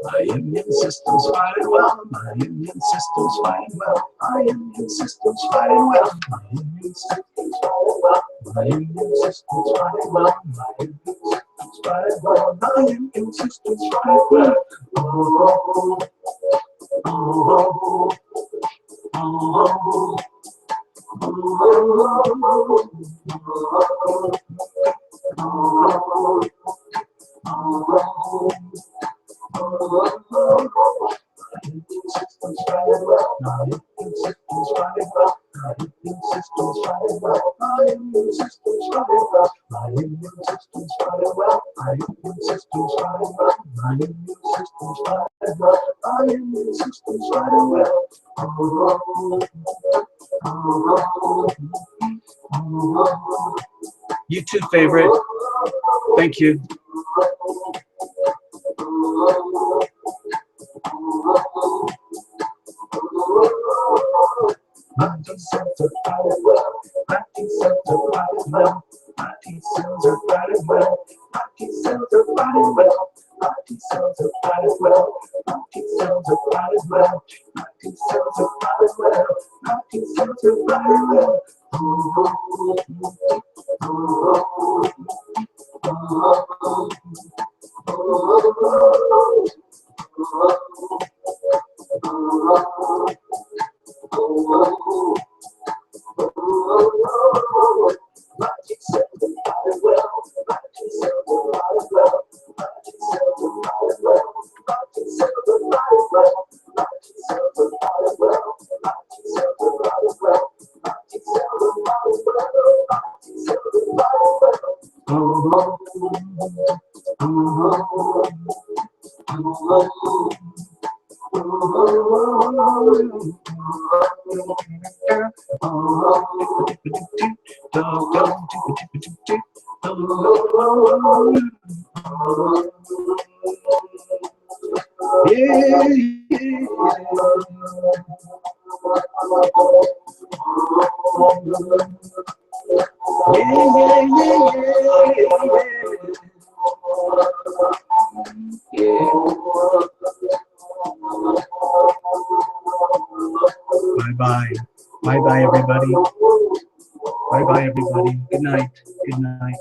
My immune system's fighting well. My immune system's fighting well. My immune system's fighting well. My immune system's fighting well. My immune system's fighting well. My immune system's fighting well. My immune system's fighting well. My immune system's fighting well. My immune system's fighting well. My immune system's fighting well. My immune system's fighting well. My immune system's fighting well. My immune system's fighting well. My immune system's fighting well. You too, favorite. Thank you. My T-cells are fighting well. My T-cells are fighting well. My T-cells are fighting well. My T-cells are fighting well. My T-cells are fighting well. My T-cells are fighting well. My T-cells are fighting well. My T-cells are fighting well. Bye-bye. Bye-bye, everybody. Bye-bye, everybody. Good night. Good night.